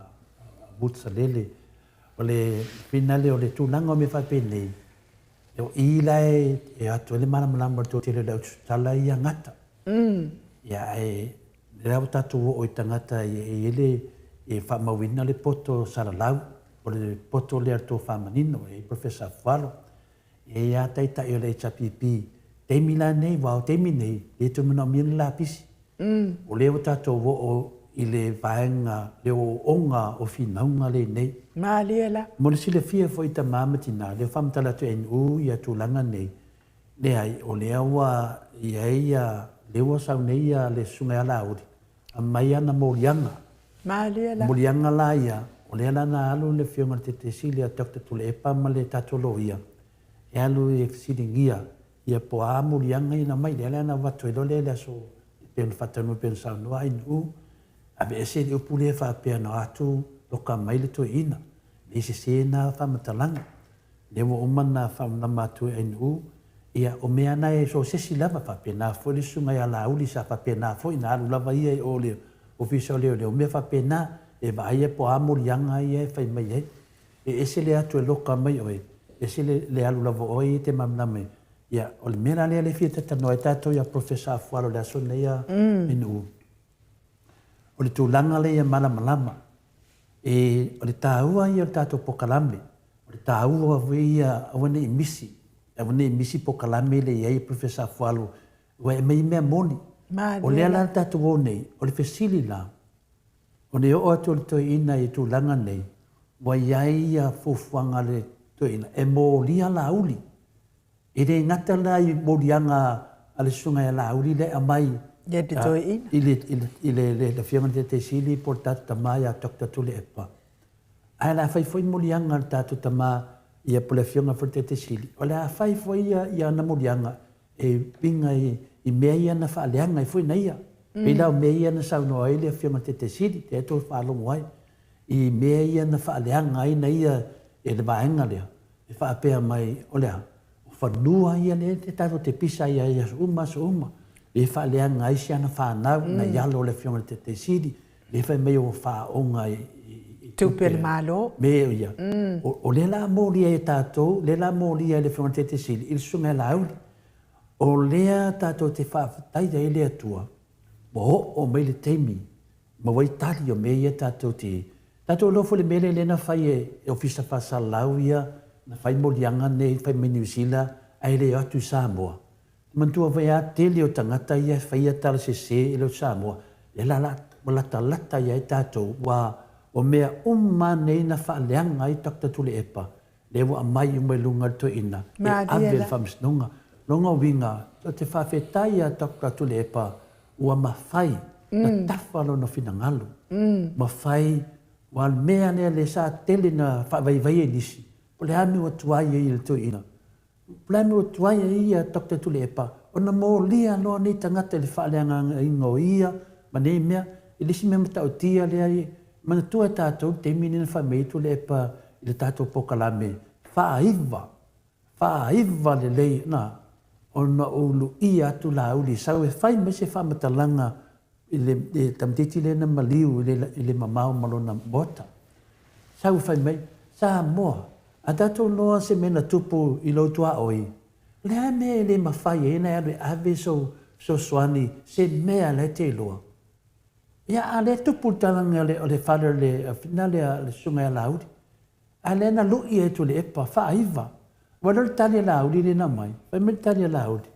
butsalele o le finale o le tulanga o me fa pe nei o ila e atu le mana malama to te le tala ia ngata ia e le au tatu o tangata e ele e fa mawina le poto saralau o le poto le arto fa manino e professor afualo e ia taita i o le HPP te mila nei wao te minei e tu mana mina la pisi o leo tato o i le vaenga leo onga o finaunga le nei maliela mo le sile fia fo i ta mamatina leo whamtala tu NU ia tu langa nei le ai o lea wa ia leo sau nei ia le sunga ala uri a mai ana morianga maliela morianga la ia o lea lana alu le fionga te silia takta tu le epa ma le tato lo ia e alu e silingia ia po a morianga ina mai le ana watu e lole le aso pen fatanu pen sa no ai nu ave ese le upule fa pe na atu loka mai le to ina le se na fa matalanga le mo umana fa na matu ai nu ia o mea na e so se silava fa pe na fo le sunga ya la uli sa fa pe na fo ina alu lava ia e o le official le o me fa pe na e va ia po a morianga ia fa mai e ese le atu e loka mai oi ese le alu lava oi te mamna me ia o le mera le fia tano e tato ia professor afualo le aso nei a inu o le tūlanga le ia malama e o le tāua ia o tato pokalame o le tāua ia awane i misi pokalame le ia professor afualo ua e mei mea moni o le ala tato o nei o le fesili la o le o atu le toi ina i tūlanga nei ua ia fufuanga le toi ina e mo lia la uli e re ngata la i morianga ale sunga ya la uri le amai ia te toi ina ile fianga te sili portat tama ya tokta tule epa ai la fai foi morianga tatu tama ia pole fianga for te sili o la fai foi ia na morianga e pinga i meia na fa leanga i foi na ia e la meia na sa no ile fianga te sili te to fa lo mai i meia na fa leanga ai na ia e le baenga le e fa pe mai o le fanua ia le te taro te pisa ia so uma e fa le nga isia na fa na na ia lo le fiona te sidi le fai mai o wha o ngai tupe le malo. Me o ia. O le la mōria e tātou, le la mōria le whanga te sili, il sunga la auri. O lea tātou te whaafatai da ele atua, o mai le teimi, ma wai tali o mea tātou te. Tātou lofo le mele lena whai e ofisa whasalau ia, na whai molianga nei, whai mai New Zealand, ai le atu Samoa. Mantua vai a tele o tangata ia, whai a tala se e leo Samoa, le lata ia e tātou, wa o mea nei na whaaleanga i takta tule epa, le wa mai umai lunga to ina, e ave le whamsnunga, longa winga, o te whawhetai a takta tule epa, ua mawhai, na tawhalo na whinangalo, mawhai, wa mea nea le sa tele na whawaiwai e nisi, o le ame o tuai e il to ina, le ame o tuai e ia takta tule epa, o na mō lia loa nei tangata le whaaleanga ingo ia, ma nei mea, i lisi mea mata o tia lea i, mana tua tātou, te mini na whameitu le epa, i le tātou pokalame, whaaiva le lei, na, o na ulu i atu la uli, sau e whai me se whamatalanga, i le tamtiti le na maliu, i le mamau malona mota. Sau whai mei, sa moa, a tātou noa se mena tupu i lotua oi, le a mea le mawhai e na ave ave so soani, se mea le te loa. Ia a le tupu talanga o le whare le finale le sunga e lauri. A le na lui e tu le epa, whaaiva. Wala le tali lauri le na mai, whai me tali lauri.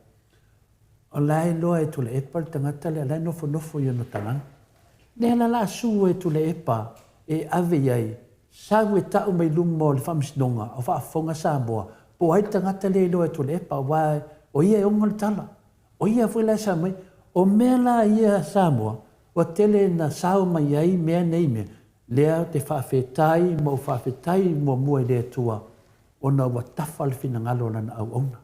O lai loa e tu le epa, le tangata le alai nofo i ono talanga. Ne la su e tu le epa, e ave iai, sau e tau mai lumo le whamsinonga, o whaafonga Samoa, po ai tangata le loa e tu le epa, wai, o ia e onga le tala. O ia fwela sa mai, o mea la ia Samoa, o tele na sao mai ai mea nei mea, lea te whawhetai, mo whawhetai mo mua lea tua, o na wa tawhal whinangalo na au ona.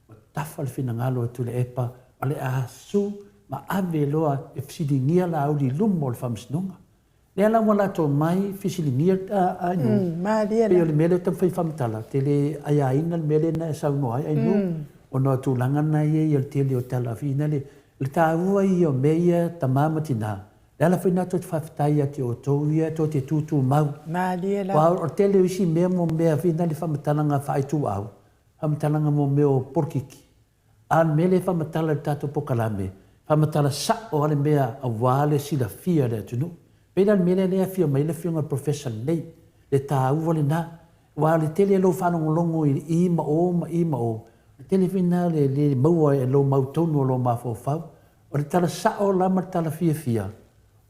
Wa tawhal whinangalo tu le epa, a le asu, ma ave loa e fisilingia la au li lumo le whamsinunga. Lea la wala to mai fisilingia a inu. Peo le mele tam whai whamitala, tele aya ina le mele na e sau noai, inu, o na tūlanga na ie i al tele o tala whina le, le tāua i o meia ta mamatina. Le ala whaina to te whawhitai ati o tōu ia, to te tūtū mau. Wa o tele uisi mea mo mea whina le whamatalanga whaitū au. Whamatalanga mo mea o porkiki. An mele whamatala le tātou pokalame. Whamatala sa o ale mea a wale sila fia le atunu. Pena mele lea fia mai le fionga professor nei. Le tāua le na. Wa le tele lo whanongolongo i ima o. Tele whina le maua e lo mautonu o lo mawhawhau. O le tala sao lama tala fia.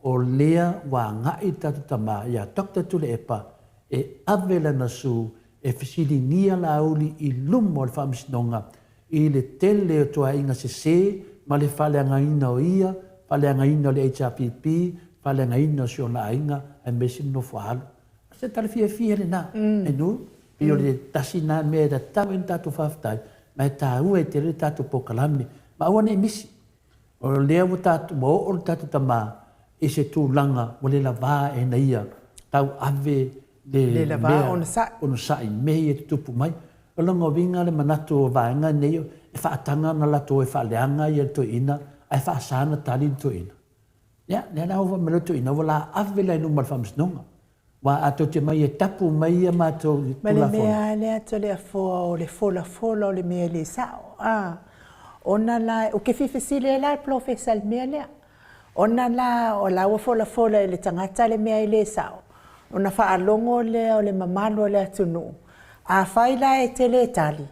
O lea wa ngai tatu tama ia Dr. Tule Epa e avela na su e fisili nia la auli i lumo le whamsinonga i le tele o tua inga se ma le whaleanga ina o ia, whaleanga ina o le HRPP, whaleanga ina o sio na inga e mesin no whaalo. Se tala fia le na, e nu, i o le tasina mea da tau in tatu whaftai, ma e tā ua e te re tatu pokalame, ma awane e misi. O lea o tatu, mo o tatu tama, e se tūlanga, o le lava e na ia, tau ave le lava ono sai, mei e tupu mai. O longa winga le manatu o vaenga nei, e whaatanga na lato e whaaleanga i to ina, e whaasana tali to ina. Ia, nea hova me to ina, wala ave la inu mal whamsnonga. Wa ato te mai e tapu mai e mato tula fola. Ma le mea le ato le afoa o le fola o le mea le sao. Ona la, o ke fifisile la profesal mea lea. Ona la o la fola e le tangata le mea i le sao. Ona whaalongo le o le mamalo le atunu. A whaila e tele tali.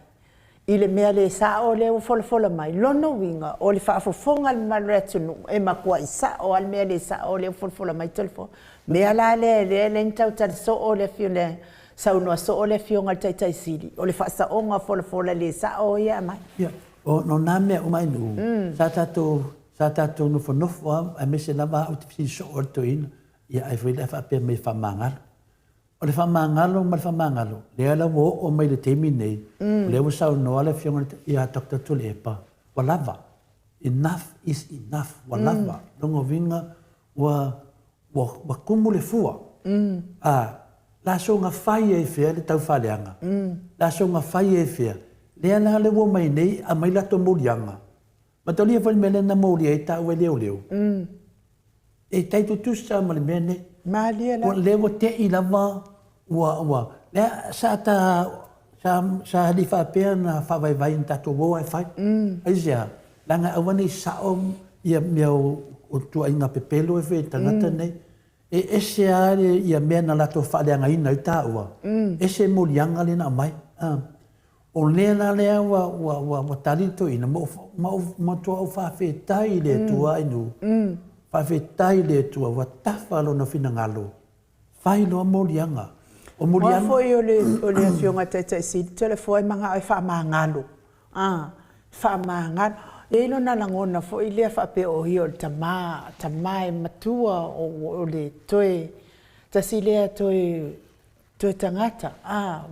I le mea le sao le fola mai. Lono winga o le whaafofonga le mamalo le atunu. E makua i sao al mea le sao le fola mai telefo. Mea la le ntau tali so o le fio le saunua so o le fio ngal taitai sili. O le whaasaonga fola le sao ia mai. O no nā mea umai nu. Sa tātou nofo a me se lava au te fisi so o to ina. Ia ai fwile whapea me whamangalo. O le whamangalo ma le whamangalo. Le ala wo o mai le temi nei. Le o sau noa le fionga ia Dr. Tule Epa. Wa lava. Enough is enough. Wa lava. Longo vinga wa kumu le fua. La so nga whai e fea le tau whaleanga. La so nga whai e fea. Le ala le wo mai nei a mai lato morianga. Ma tolia whai mele na mori e tau e leo. e tai tu sa ma le mene Malia la. o le wo te i lava wa le sa ta sa li fa pena fa vai ta to wo ai fai ai sia langa awani sa ia meu o tu ainga pepelo e fe tangata nei e ese are ia mena la to fa le anga ina ta ua ese molianga le na mai o lena lea wa talito ina mo to o fa fe tai le tua inu fa fe tai le tua wa tafa lo na fina ngalo fai lo molianga o molianga foi o le fionga tete si telefone manga ai fa mangalo fa mangalo e no na langona foi le fa pe o hio tamai matua o le toe tasi le toe tangata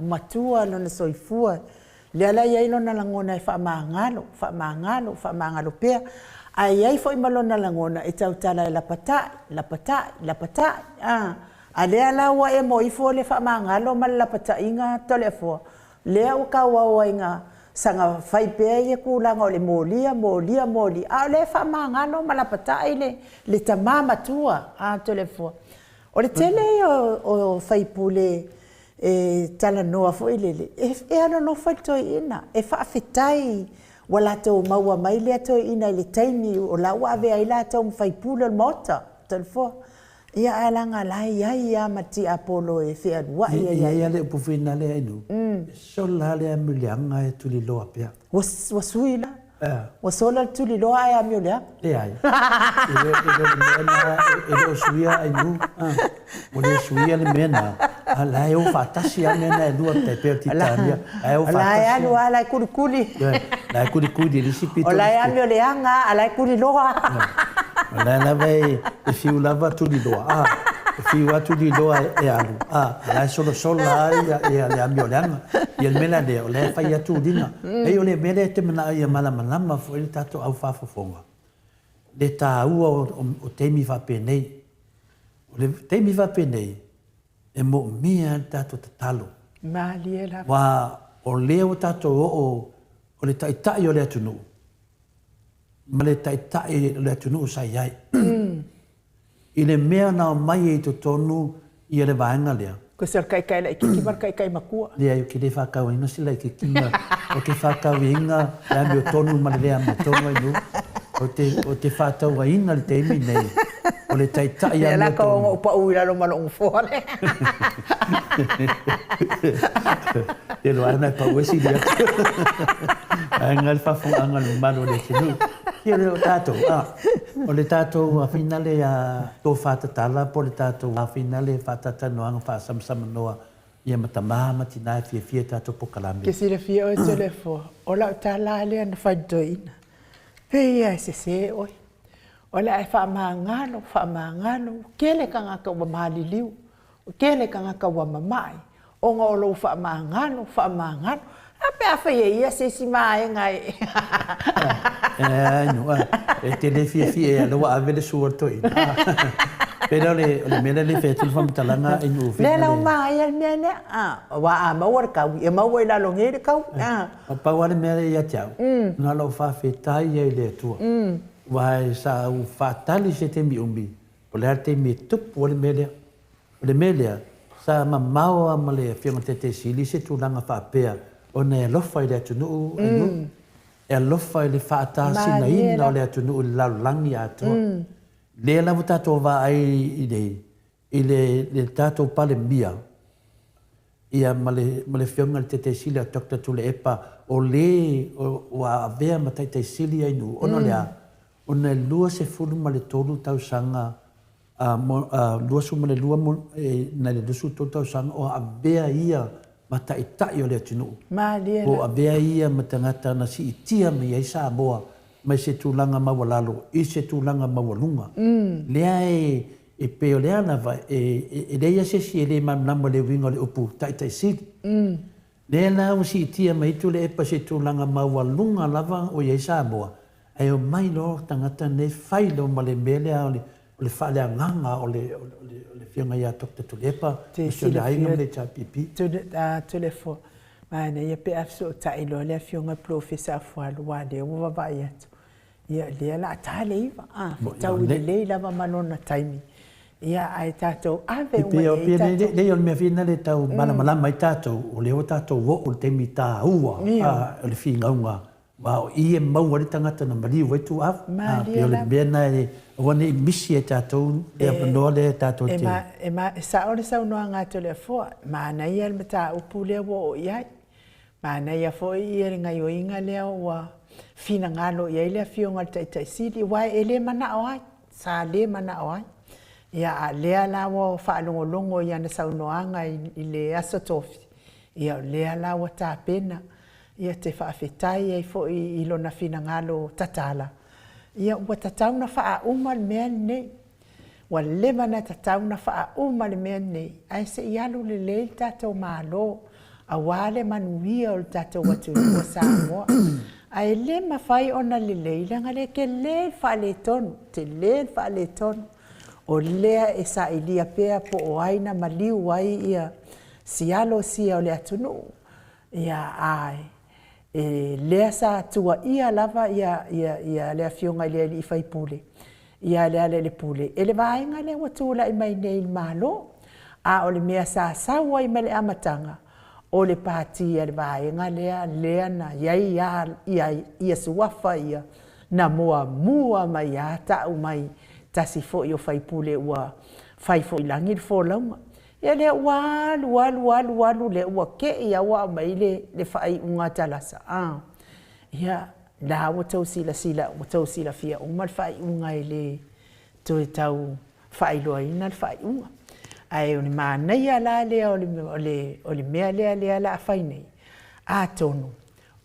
matua no na soifua le ala ia ilo na langona e fa mangalo pe ai foi malona langona e tau tala la pata ale ala wa e mo ifo le fa mangalo mal la pata inga telefo le o ka wa inga sanga fai pe e kulanga o le molia le fa mangalo mal la pata ile le tamama tua telefo o le tele o fai pule e tala noa fo ile e ana no fa to ina e fa fitai wala to maua mai le to ina le taimi o la wa ve ai la to fai pule mota telefo ia alanga la ia mati apolo e fe wa ia le pufina le inu so la le milianga e tuli loa pia wasuila wasola tuli loa ai amiola e ai e suia inu o le suia le mena ala eu fatasi a mena e lua te pe titania eu fatasi ala kurikuri la kurikuri le sipito ala amioleanga ala kuri loa la vai e fiu lava tuli loa e fiu tuli loa e alu la solo ia le amioleanga ia le mena de le fai atu dina e o le mele te mena ia malama fo il tato au fa fofonga le ta o temi fa penei o le temi fa penei e mo mia tato tatalo maliela wa o leo tato o le tai o le atunu ma le tai le atunu sai ai i le mea na mai e to tonu i le vaenga lea ko ser kai la ki mar kai makua lea yo ki le fa ka winga sila ki kinga o ke fa ka winga la mi tonu ma le mo tonu ai no o te fa ta winga le temi nei o le tai ya la ko o pa u la lo malo fore e lo ana pa wesi dia angal fa fu angal malo le tinu io le tato o le tato a finale a to fata tala po le tato a finale fata tano ang fa sam noa ia matama matina fie tato po kalami ke si le fie o telefo o la tala le an fa doina pe ia se oi o la fa mangalo kele kanga ka wa maliliu kele kanga ka wa mamai o ngolo fa mangalo ape a fa ia se si mai ngai no te le fie lo ave le suoto pero le mele le fetu fam talanga in u le la mai al mene wa ma war ka e ma wa la lo ngere ka pa wa le mele ya tau na lo fa fetai e le tu vai sa u fatali se te mi umbi o le arte mi tup o le mele sa mamao ma le fia te sili se tu langa fa pea o ne lofa ile tu no e lofa ile fa ta sina ina le tu no la langi atu le la vuta to va ai ile tato pale mia ia male fia te sili a dokta tu le epa o le o a vea matai te sili ai nu ono le ona lua se fulu ma le tolu tau sanga lua su ma le lua na le dusu tau sanga o a vea ia mata itai o le atunu. O a vea ia matangata na si itia me ia sa boa mai se tūlanga mawalalo, i se tūlanga mawalunga. Lea e peo lea na vai, e leia se si e le mamnama le winga le upu tai sidi. Lea na o si itia mai tu le epa se tūlanga mawalunga lava o ia sa boa. Ai o mai lo tangata ne whailo ma le melea o le whalea nganga o le whianga ia tokta tu lepa. Te si le ainga le cha pipi. Tu le fo. Mana ia pe afso ta ilo le whianga profesa fualu wade o wawai atu. ia lea la tale iva tau le lava malona taimi ia ai tatou ave uma e tatou le on me fina le tau malama mai tatou o le o tatou vo o te mita ua o le fingaunga wa i e mau le tangata na mali o tu af pe o le bena e wane i misi e tatou e apanoa le tatou te e sa o le sau noa ngātou le fua ma na ia le mata upu le o iai ma na ia fo i e ngai o inga le o fina ngalo ia le fionga tai tai sili wa ele mana o ai sa le mana o ai ia le la wo fa longo longo ia na sau noanga i le aso tofi ia le la wo ta pena ia te fa fetai ai fo i lona fina ngalo tatala ia wa tatau na fa uma me ne wa le mana tatau na fa uma me ne ai se ia lu le tatou malo a wale manuia o tatou watu o Samoa ai le mafai ona le langa le ke le fa le ton te le fa le ton o lea e sa ilia pea po o aina maliu wai ia sialo sia o le atunu ia ai e lea sa tua ia lava ia lea fionga lea li fai pule ia lea le pule ele vaenga le watula i mai nei malo a o le mea sa wai mele amatanga o le pati ia le vaenga lea na ia suafa ia na mua mai ata o mai tasi fo yo fai pule ua fai fo ilangi fo launga ia le walu le ua ke ia wa mai le fai unga talasa ia la wa tau sila fia uma fai unga ile to tau fai loina fai unga ai o ni mana ia la le o le mea le la fai nei a tonu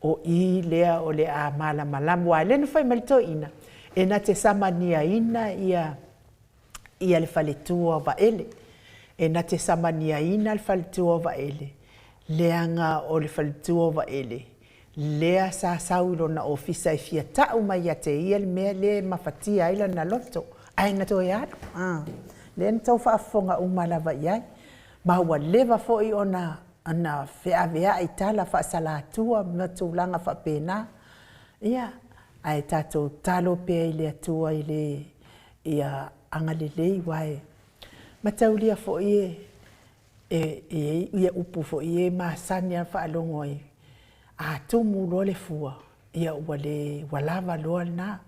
o i lea o le a malamu wa le no fai malto ina e na te samania ina ia le faletua va ele e na te samania ina le faletua va ele leanga o le faletua va ele lea sa saulo na ofisa i fia tau mai te ia le mea le mafatia ila na loto ai na to ia le nto fa fonga umala va ia ma wa leva fo i ona ana fe avea itala fa salatua na tulanga fa pena ia ai tatou talo pea i le atua i le ia angalelei wae. Mataulia fo ia upu fo i masani a whaalongo i. A tumu lo le fua. Ia ua le walava loa na.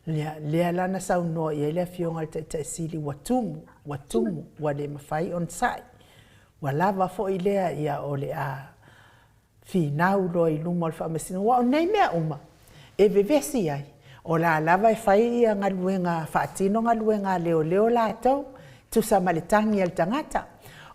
Lea lana sau noa ia le fionga te sili watumu wa le mawhai on sai. Walava fo i lea ia o le a finau lo i lumo al whamasino. Wa o nei mea uma. E vevesi ai. O la lava e whai ia ngaluenga whaatino ngaluenga leo la tau. Tu sa malitangi al tangata.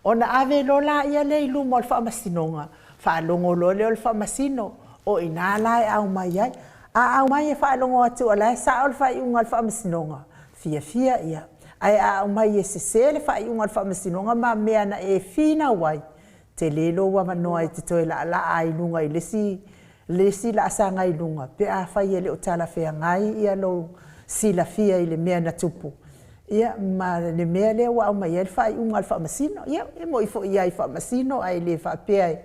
O na ave lo la ia le ilumo al whamasinonga. Whaalongo lo leo al whamasino. O ina lai au mai ai. Au mai e whaalongo atu o lai sa al whaiunga al whamasinonga. Fia ia. Ai au mai e sesele whaiunga al whamasinonga ma mea na e fina wai. Te lelo wa manoa e te toe la ainunga i lesi la asanga i lunga. Pe a whai ele o tala whea ngai ia lo sila fia i le mea na tupu. Ia ma le mea lea wa au mai ele whaiunga al whamasino. Ia e mo i fo ia i whamasino ai le whapea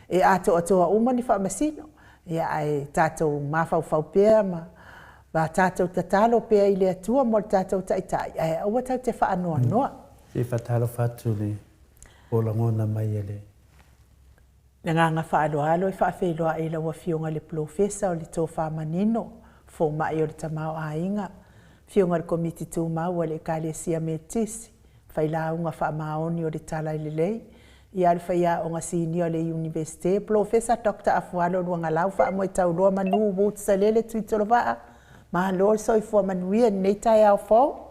e ato atoa uma ni whamasino. Ia ai tātou mawhau pea ma ba tātou tatalo pea i le atua mo tātou taitai. Ai aua tau te whaanoa noa. Se whatalo whatu le o langona mai ele. Nganga whaaloalo i whaawheloa e la fionga le profesa o le tō whamanino fo mai o le tamao a inga. Fionga le komiti tū mau le Kalesia Metisi. Whailaunga whaamaoni o le tala i le lei. I alwhaia o ngā sini o le universite. Profesa Dr. Afualo luanga lau wha mo i tau loa manu wot sa lele tuitolo waa. Maha lor so i fua manuia nei tai au fau.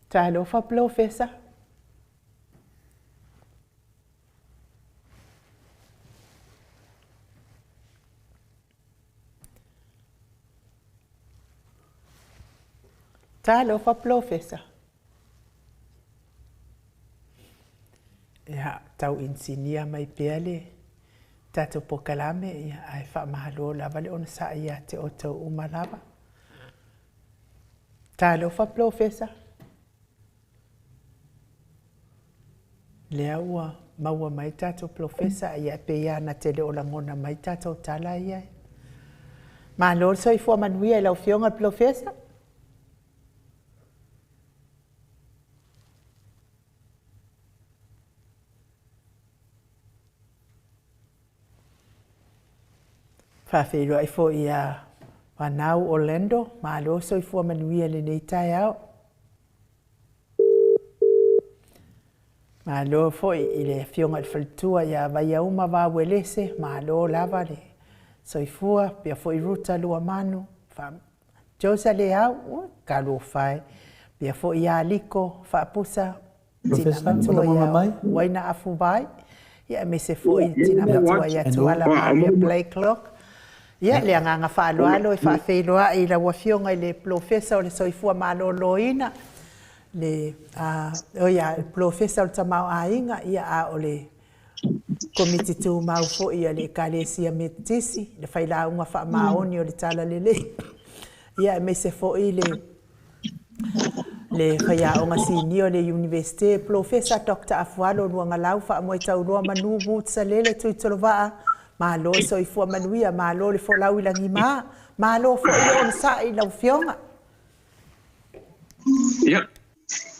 Talo fa profesa. Talo fa profesa. Ya tau insinia mai peale. Tato pokalame ya ai fa mahalo lava le on sa ia te o tau umalava. Talo fa profesa. Lea ua maua mai tatou profesa ia pe ia na tele o langona mai tatou tala ia. Ma lo soifua manuia i lau fionga profesa. Whawhiru ai fo ia Wanau Orlando, ma lo soifua manuia le nei tai au. Ma lo foi i le fionga whaltua ia vai au ma wa welese, ma lo lava le soifua, pia foi ruta lua manu, Josa le au, ka lo fai, pia foi ia liko, whaapusa, tina matua ia waina afu vai, ia me se foi tina matua ia tuala Maria Play Clock. Ia le nganga whaaloalo e whaawhiloa i la wafionga i le profesa o le soifua maloloina. Le oia profesa o le tamau ainga ia a o le komiti tu mau fo ia le kalesia metisi le whaila unga wha maoni o le tala lele. Ia me se fo i le whaia onga sinio le universite profesa Dr. Afualo luanga lau wha moe tau roa manu vutsa lele tui tolowaa. Malo soifua manuia, malo le folau i langi maa, malo fo i on sa i lau fionga. Ia,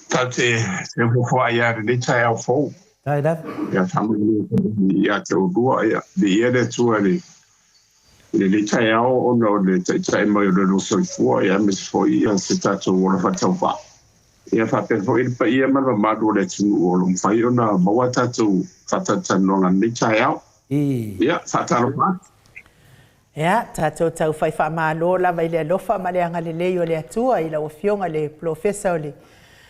tate se fufua ia le tai au fou. Tai da. Ia tamu ia te udua ia, le ia le tua le tai au ono le tai mai o le soifua ia me se fo ia se tatu o la fatau fa. Ia fape fo i pa ia mana madu le tunu o lo mwhai ona maua tatu fatatanonga le tai au. Ia, whataro pa. Ia, tātou tau whai wha mālo lawa i le alofa ma le anga le leo le atua i la ofionga le profesa o le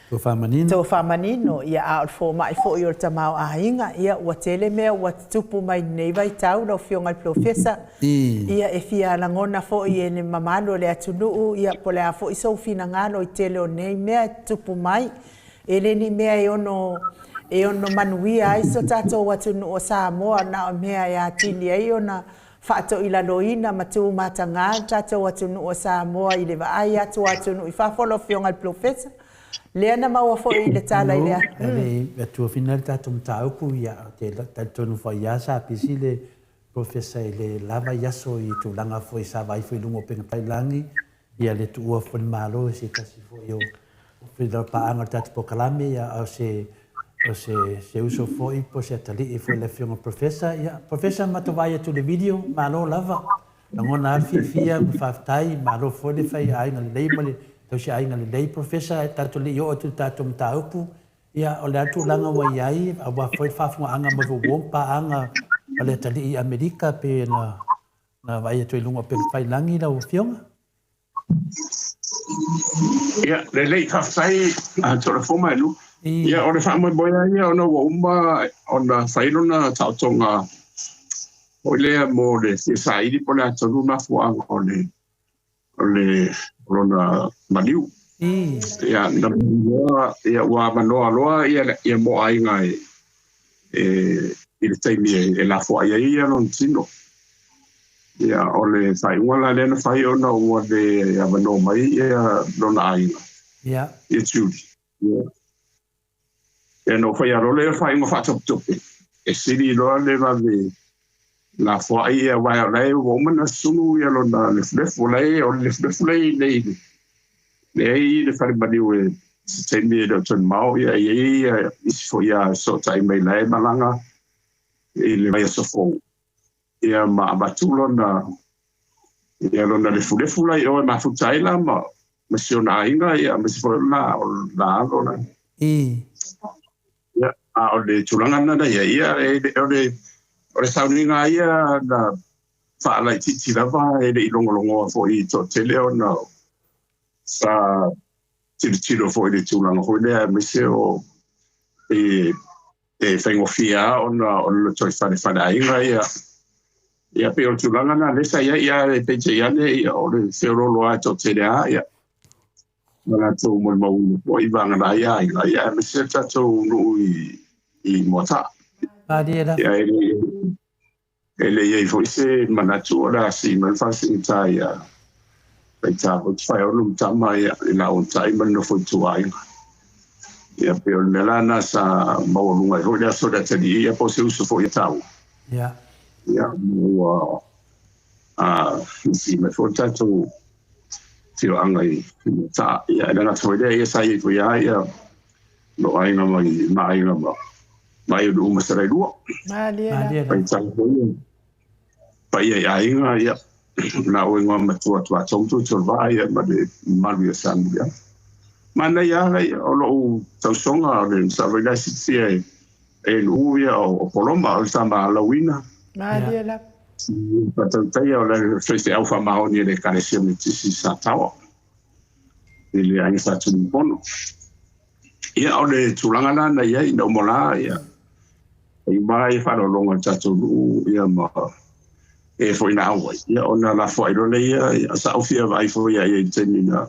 Tau whamanino. Ia a olfo mai fo i o le tamau a inga. Ia ua tele mea ua tupu mai nei vai tau la ofionga le profesa. Ia e fia langona fo i ene mamalo le atunuu. Ia po le a fo i sau fina ngalo i tele o nei mea tupu mai. Ele ni mea e ono manuia ai so tātou watu no o Samoa na o mea ia tili ai ona whaato i laloina matu matanga tātou watu no o Samoa i le vaai atu watu no i whawholo fionga le profesa. Lea na maua fo i le tala i lea. Ele atua fina le tātou mtaupu ia te tonu whai asa pisi le profesa i le lava yaso i tu langa fo i sa vai fo i lungo penga pailangi ia le tu ua fo ni malo se kasi fo i o whidra paanga tātou pokalame ia au se uso foi po se tali e foi le fionga profesa ia profesa mato vai tu le video malo lava ngona fia faftai malo foi le fai ai na le mali to se ai na le profesa tanto le yo tu tato mtaupu ia o le atu langa wa ai a foi fafunga anga mo bompa anga ale tali Amerika pe na vai tu lunga pe fai langi la fionga ia le faftai a to foma lu. Ia o le whaamai boia ia ona wa umba ona whairona tautonga o lea mo le sairi po le atonu na fuanga o le rona maniu. Ia na mua ia ua manoa loa ia mo ainga i le taimi e la fua ia non tino. Ia o le whainga la lena whai ona ua le manoa mai ia rona ainga. Ia. Ia tūri. Ia. E no fai aro le fai ngo fatop tope. E siri loa le vave la fai e vai ale woman sunu ia lo na le flefu le o le flefu le le le fai badi we se me do ton mau ia ia is fo ia so tai mai le malanga e le vai so fo ia ma batulo na ia lo na le flefu le o ma fu tai la ma siona inga ia ma se fo na lo na o le tulanga na ia o le sauninga ia na whaala i titi lava e le ilongolongo fo i to te leo na sa tiro fo i le tulanga hoi lea mise o e whaingofia o le toi whane ainga ia pe o tulanga na lesa ia e peche iane ia o le whioroloa to te lea ia Mana tō mo mau o i vanga na ia mise tatou nui i mota. Padera. Ya ele ia foi se manatu ora si man fasi tai ya. Pai ta o fai o lum tama ia la o tai man no foi tuai. Ia pe o melana sa maulunga ho ia so da tadi ia po se uso fo ia tau. Ia. Ia mo si me fo tatu tio angai ta ia na so ia sai fo ia no ai na mai na mai do uma sera do. Malia. Pai tau ho ia. Pai ai ia na o ngwa matua tua tonto to vai ma de malu san dia. Mana ia o lo tau songa le sa vela si e uia o poloma o sama lawina. Malia la. Patau tai o le fese au fa maoni le kalesio mi tisi sa tawa. Ile ai sa tu pono. Ia o le tulanga na ia ina mola ia. Ai mai fa lo longa tatu ia ma e foi na au ia ona la foi lo le ia sa ofia vai foi ia tenina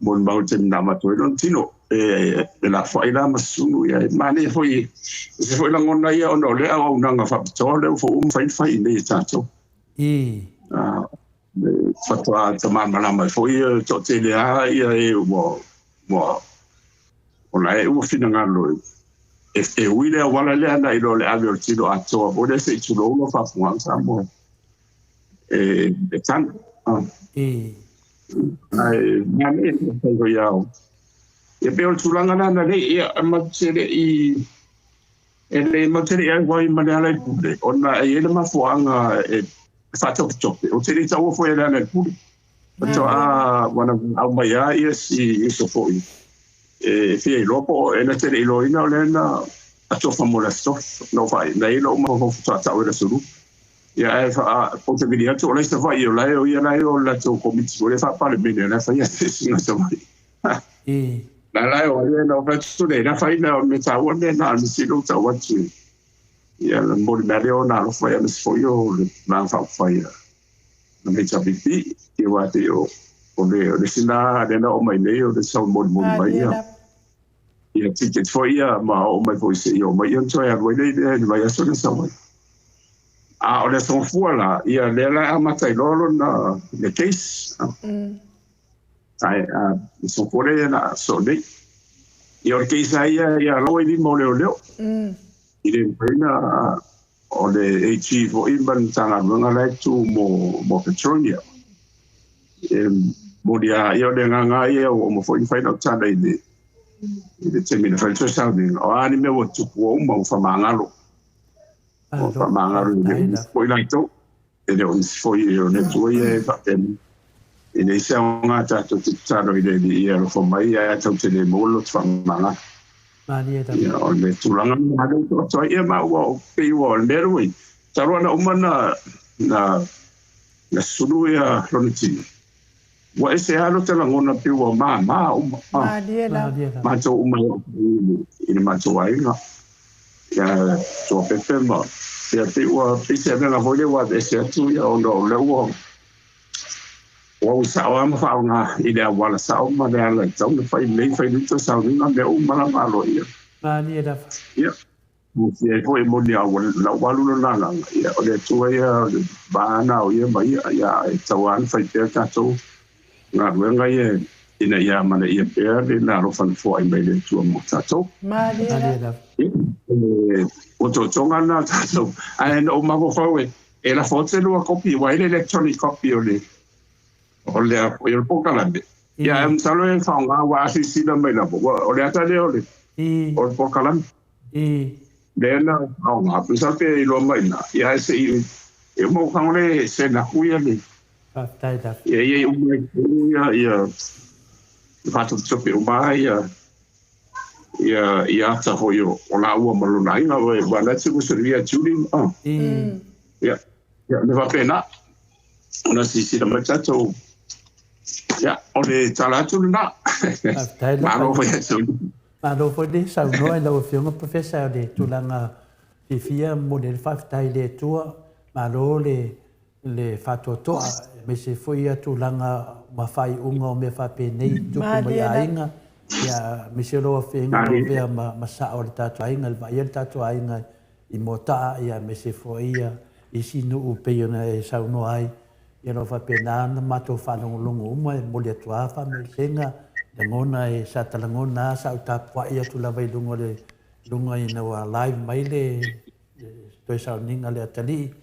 mon mountain na mato non tino e la foi la masunu ia mane foi se foi la ngona ia ona le au nanga fa tole fo fai nei tato fatwa tama mala foi to te le ia e mo ona e u fina ngalo e uile wala le ana ilo le ave tino ato o le se tulo lo fa fuan samo e tan ai mane ko yao e pe o tulanga na le e matere I ele matere ai wai manala kude ona e ele mafuanga e fato chope o tiri tawo fo ele na kude to wana au mai ai si so foi e fie lopo e na tere ilo ina le na ato famola sto no vai nei lo mo fo tata o le suru ia e fa po te vidia to le sta vai o la la to komiti o le fa pa le bene na fa ia si no so mai la o le no fa tu le na fa ina me ta o le na si lo ta wa tu ia le mo le o na lo fa ia so yo le na fa ia na me ta bipi e wa te o le sina le na o mai nei o le so mo mai ia ticket for ia ma o mai foi se o mai on toia o le vai so le so o le so fuala ia le la amata lolo na le case ai so pore na so le ia o case ia lo i mo le ile pena o le HE for imban tanga nga le tu mo petronia mo dia ia le nga ia o mo foi fai na tanda ile te mina fai so sounding o ani me o tu o mo fa mangalo o fa mangalo foi like to e le on foi o ne tu ia pa tem ine se nga ta to tsaro ile ia ro fa mai ia ta te le mo lo fa mangalo Malia ta ia o le tulanga na to ia ma o pe o le roi taro na umana na sulu ia roniti wa ese alo te la ngona pe o ma to uma ina ma to ai na ya to pepe ma ya pe o pe se na vole wa ese tu ya o no le o sa o ma fa nga ida wala sa o ma da la tau na fai nei fai to sa ni na de o ma ma lo ia Malia ta ya mo se foi mo dia la walu na la ya o le tu ya ba na o ya ba ya tawan fai te ta to nga wenga ye ina ia mana ia perde na ro fan fo ai mai le tu mo tato Malia ta o to tonga na tato ai no ma ko foi e la foto lo copy wa ile electronic copy o le o le pokalande ia am salo e fa nga wa si na mai na o le ata le o le o pokalande dena au nga pisa pe lo mai na ia se e mo ka le se na kuia le ta ia ia fato chope o mai ia ta hoyo o la ua malona ina wa la tsu servia chuli ia ne va pena ona si la machato ia o le talatu na ma no foi eso ma do foi de sa no la opción professeur de tulanga fifia model 5 tai de tua ma lo le fato to me se foi a tulanga ma fai unga o me fa pe nei tu ko mai ainga ya me se lo fenga o ve ma sa o tatu ainga va ia tatu ainga I mota ya me se foi ia I sino o pe na e sa no ai ia no fa pe na ma to fa no longo uma mo le tua fa me senga le ngona e sa talangona sa uta pa ia tu lava i lunga i na wa live mai le toi sa ninga le atali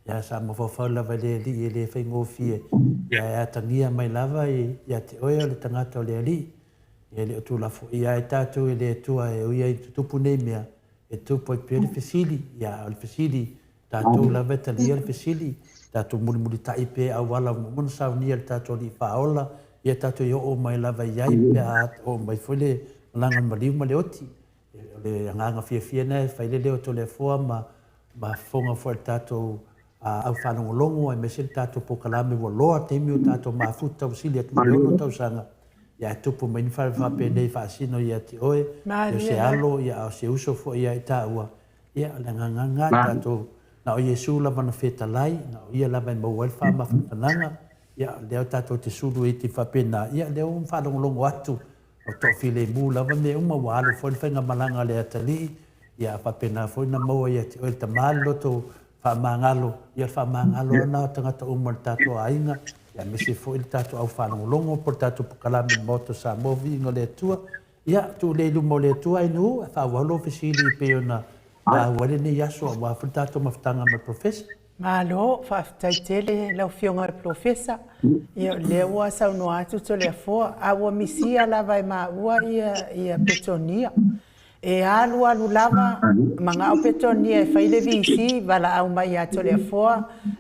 ya sa mo fa lava le fai ngofie ya tangia mai lava ya te oia le tangata o le ali ia le tu la fo ia e tatu le tua e ia i tupu nei mea e tupu i pere fesili ia le fesili tatu lava talia le fesili tatu muli tai pe au wala mo sa ni le tatu li faola ia tatu yo o mai lava iai pe o mai fole langa maliu ma le oti le nganga fia na fai le o to le foa ma fonga fo tatu au whanongo longo e mesel tatu po kalame wa loa te miu tatu ma futa usili atu leono tau sanga ia tupu mai ni wha pe nei wha asino ia te oe ia se alo ia se uso fo ia i taua ia le nganga tatu na o Yesu lava na feta lai na o ia lava i mauel wha ma whananga ia leo tatu te suru e te whapena ia leo whanongo longo atu o to file mu lava me uma walo fo whenga malanga le atali ia whapena fo na maua ia te oe ta malo to whamangalo ia whamangalo na tangata uma tatu ainga ia mese fo il tatu au whanongo longo por tatu pukalame moto sa movi inga le tua ia tu le lumo le tua inu whawalo fisili pe ona wale ne yaso wa tatu maftanga ma professor Malo, whaftaitele lau fionga le profesa. Ia lewa sau no atu to le fo awa misia lava e maua ia petonia. E alu lava manga o petonia e whaile visi wala au mai atu le fo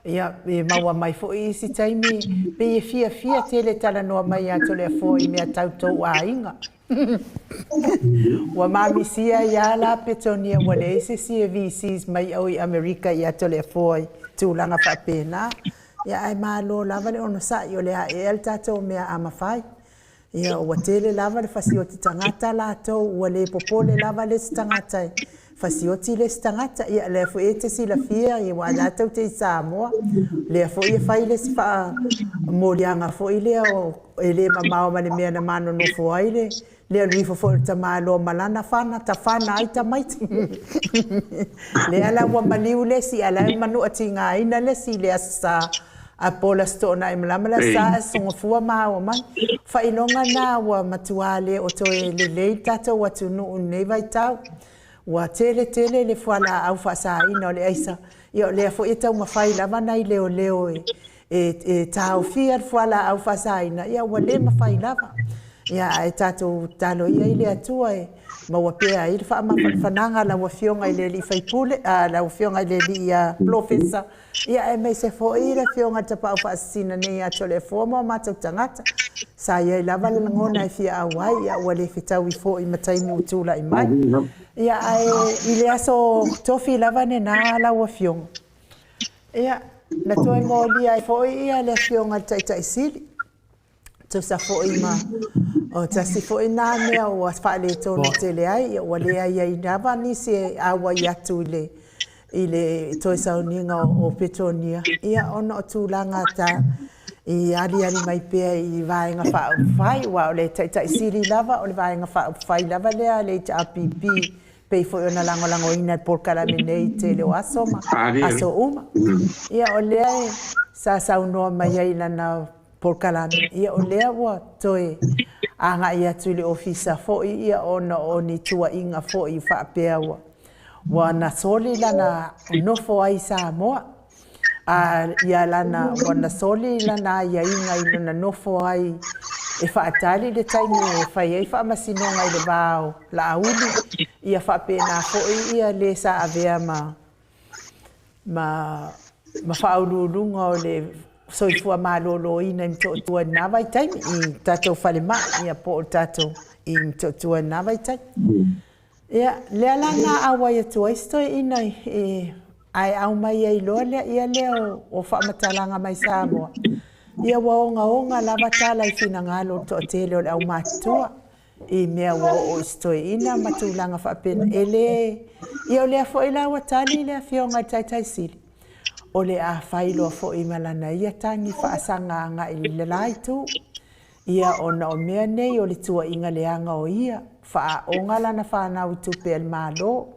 ia e maua mai fo isi taimi pe e fia tele tala noa mai atu le fo i mea tautou a inga. Wa mamisia ia la petonia wale isi si e visi mai au i Amerika i atu le fo tūlanga whapena. Ia ai malo lava le ono sa i o le hae el tatou mea amawhai. Ia ua tele lava le whasioti tangata lātou, ua le popole lava le tangata. Whasioti le tangata, ia le fu e te sila fia, ia wa lātou te Samoa. Le fu e whai le sifa morianga fu i lea o e le mamao mane mea na mano no fu aile. Le rifo fo ta malo malana fana ta fana ai ta mai. Le ala wa maliu le si ala manu atinga ina le si le asa apola stona i mala sa songo fua ma o mai. Fa ilonga na wa matuale o to le tata wa tunu ne vai tau. Wa tele le fuala au fa sa ina le aisa. Yo le fo ita uma fai lava nai leo e tau fia fuala au fa sa ina. Ya wa le ma fai lava. Ia e tatou talo ia i le atua e maua pea i le whananga la wafionga i le li whaipule, la wafionga i le li profesa. Ia e mei se fo i le fionga ta pao whaasina nei ato le fōma o mātou tangata. Sa ia i lava le ngona i fia awai, ia ua le whitau i fo i mataimi utula i mai. Ia i le aso tofi lava ne nā la wafionga. Ia na toi mo lia i fo i ia le fionga tai sili. To sa fo ima o tasi fo ina mea o asfale tonu tele ai o le ai ai nava ni se awa yatu ile to sa uninga o petonia ia ono tulanga ta i ali mai pe i vainga fa fai wa le tai siri lava o le vainga fa fai lava le APP pe fo ona lango ina por kala menei tele o asoma aso uma ia o le sa uno mai ai lana por kalame ia o lea wa toe anga ia tuli ofisa fo ia ona oni tua inga fo i whaapea wa na soli lana nofo ai Samoa ia lana wa na soli lana ia inga i lana nofo ai e whaatali le taimi e whai ei whaamasinonga i le bao la auli ia whaapea na fo ia le sa avea ma whaululunga o le so i fua malolo ina i tua na vai tai i tatou fale ma ia po tatou i tua na vai tai ia le ala na awa ia tua isto ina ai au mai ai lo le ia le o fa matalanga mai Samoa ia wa onga lava tala i fina ngalo to tele o au matua i mea o isto ina matulanga fa pena ele ia le fo ila wa tali le fionga tai sili o le a whailo fo i malana ia tangi whaasanga anga i le laitu. Ia ona o mea nei o le tua inga leanga o ia. Wha onga lana whanau tupe al malo.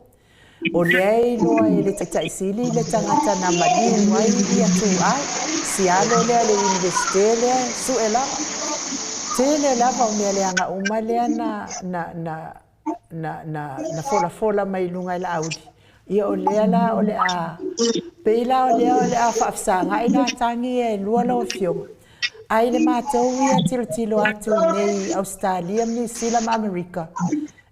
O le ei loa e le taisili le tangata na mali wai ia tu ai. Si alo lea le universite lea su e lava. Tele lava me le anga umalea na fola mai lunga la audi. Ia o lea la o le a peila o lea a whaafsanga i la tangi e lua lau fionga. Ai le mātou ia tilo atu nei Australia, New Zealand, Amerika.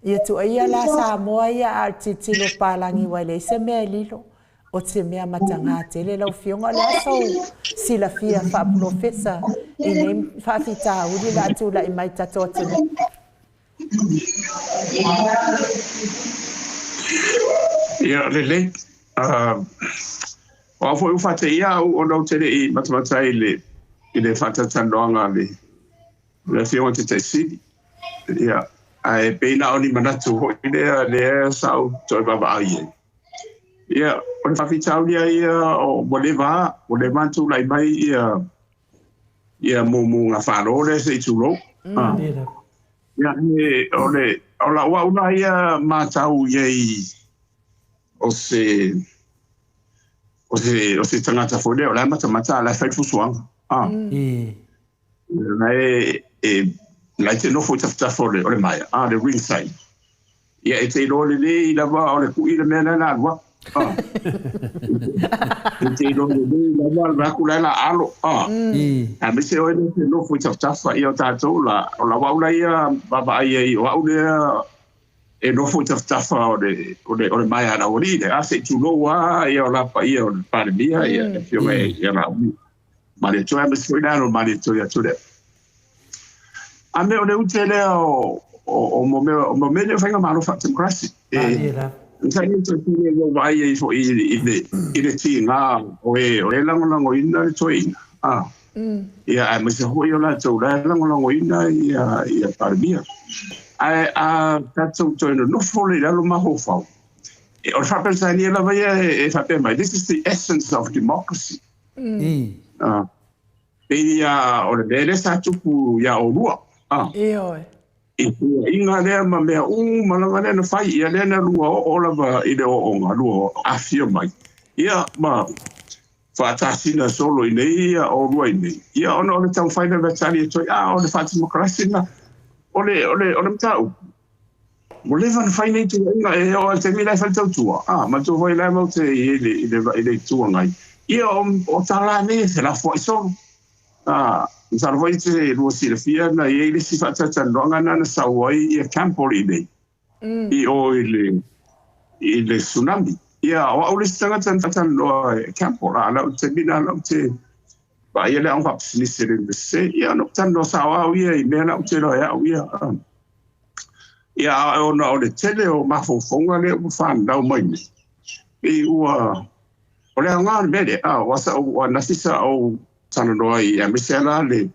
Ia tu ia la Samoa ia a tilo palangi wale se mea lilo. O te mea matanga te le lau fionga le asau sila fia wha profesa i nei whaafita uri la atu la i mai tato tene. Ia lele, o fo ufate ia o nau tere i matamata i le whatatanoanga le fionga te te sidi. Ia, ai peina o ni manatu hoi lea sau toi baba ai e. Ia, o le whawhitau ia o wale mantu lai mai ia mumu ngā whanore se i tūro. Ia, o la wauna ia mātau iei o se tangata fōne, o lai matamata lai whaitfusuanga. Lai te nofo i tafutafo o le mai, le ringside. Ia, e te ilo le i lawa o le kui le mea nana alwa. Te ilo le i lawa le raku lai la alo. A me se oe te nofo i tafutafa i o tātou la, o la waula ia baba ai ai o au lea e nofo i tafutafa o le mai ana ori. A se tulo wa ia o lapa ia o le pandemia ia e fio me ia la umi. Ma le toia me se oe nano ma le toia tule. A me o le ute lea o mo mele whainga maro whatemkrasi. Ntai ni te tine o vai e fo i le ti ngā o e langolango ina le toi ina. Ia ai me se hoi o la tau la langolango ina ia parmia. Ai a tatou toi no nofo le lalo maho whau. O le whapeltani e la vai e whape mai. This is the essence of democracy. Ia o le mele sa tupu ia o rua. Ioi. Inga lea ma mea malanga lea na whai ia lea na lua o lava i le o onga lua afia mai. Ia ma whaatasina solo i nei ia o rua i nei. Ia ona o le tau whaina le tali e toi o le whaatimakarasina o le mtau. Mo lewa na whaina i tua inga e o te milai whaitau tua. Ma tō whai lai mau te i le tua ngai. Ia o tala nei se la fwai solo. Sara vai te rua silafia na i le si whatatanoanga na sauai i a Campoli nei. I o i le tsunami. Ia o au le tangata whatanoa e Campola. Lau te mina, lau te... Ba ia le au hapsinise le se. Ia no tano sawa au ia i mea lau te loa au ia. Ia o na o le tele o mafofonga le u whanau mai ne. I ua... O le ngā mele, wasa o nasisa o... Sana noa i a misela le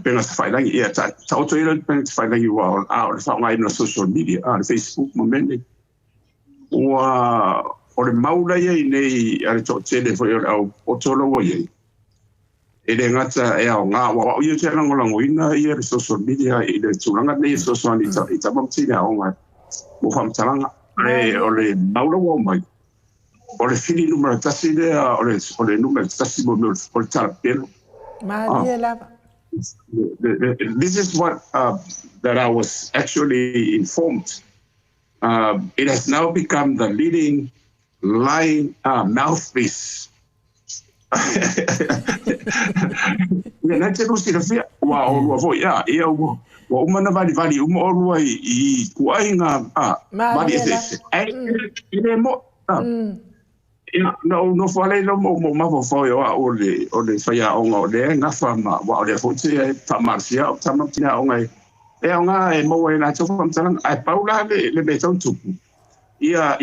penga sa whailangi. Ia, ta oto i le penga sa whailangi wa o le whaonga i na social media, le Facebook ma mene. Ua o le maula ia i nei a le tō tele fo i au o tōla wa iei. E le ngata e au ngā wa o i te langolango ina i le social media i le tūlanga nei social media i tamamtine a o ngai. Mo whamtalanga. O le maula wa mai. O le fili numero tasi lea, o le numero tasi mo o le tarapelo. This is what that I was actually informed. It has now become the leading lying mouthpiece. Ia te rusi na fia, wa o fo ia wa umana vali uma o rua i kuainga mali ese. Ai mo no fale lo mo fo o le faya onga o le ngafa ma wa o le fo te fa marcia o tama tina onga e onga e mo e na to fam tang ai paula le me ton tupu ia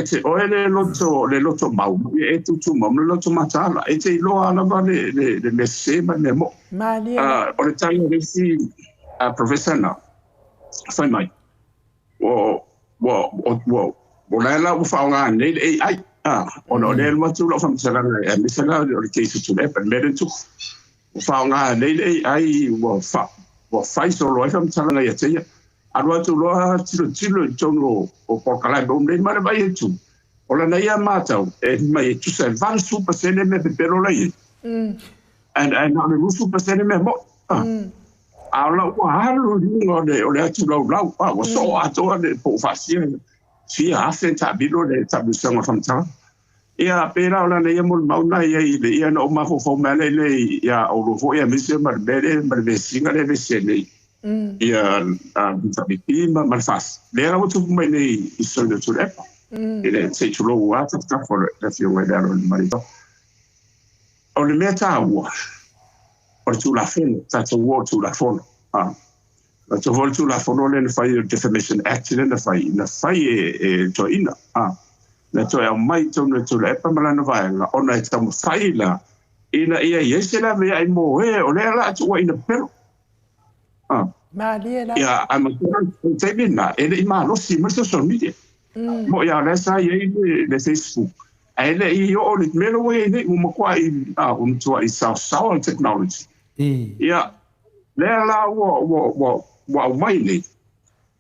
te o le loto mau e tu mo le loto matala e te lo ala va le me se ma ne mo o le tanga le si professor na fai mai o la u faunga nei ai ono le matu lo fam sala e mi sala o ke su tu le per meren tu u faunga nei ai wo fai so lo fam sala ya te alo tu lo tilo tono o por kala bo nei mare vai tu o la nei mata e mai tu se van su pa se ne me pero la and na le rusu pasene me mo a la wa halu ngode o le atu lau wa so ato le po fasia si a senta bilo le tabu sanga famta ia pera ola le mo mauna ia ia no ma fo mele le ia o lo fo ia mise mar bele singa le besene ia tabi pima mar fas le ra tu me le iso de tu lepa ele se tu lo wa ta for le fio we da lo marito o le meta wa por tu la fin ta tu wo tu la fon la tu vol tu la fon le fai defamation act le fai e to ina na to e mai to no tu le pa mala no vai la ona ta mo fai la ina ia yese la me ai mo o le la tu wa ina pero ma dia la ia ama te bina ele ma lo si ma social media mo ia la sa ye le Facebook ele i o le melo we ne mo kwa i tu i sound technology ia le la wo mai ni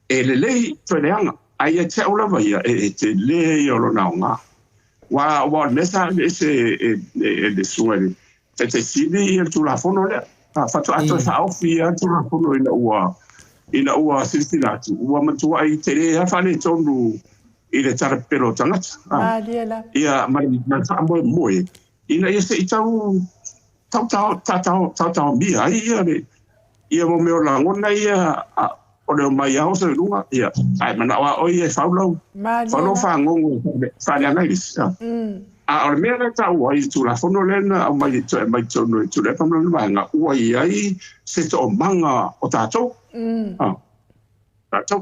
ele le to le anga ai te ola vai te le o lo na nga wa nesa ese de suele te sidi il tu la fono le fatto atto sa ofia tu la fono ina ua silsilatu ua matua ai te le fa le tonu ile tara pero tangata ia ma sa mo ina ese itau tau mi ai ia mo me la ngona ia o le mai au se lunga ia ai mana wa o ia faulo fa ngongo fa le analis a o me la tau ai tu la fono lena o mai to no tu le pamlo nga o ai se to manga o tato tato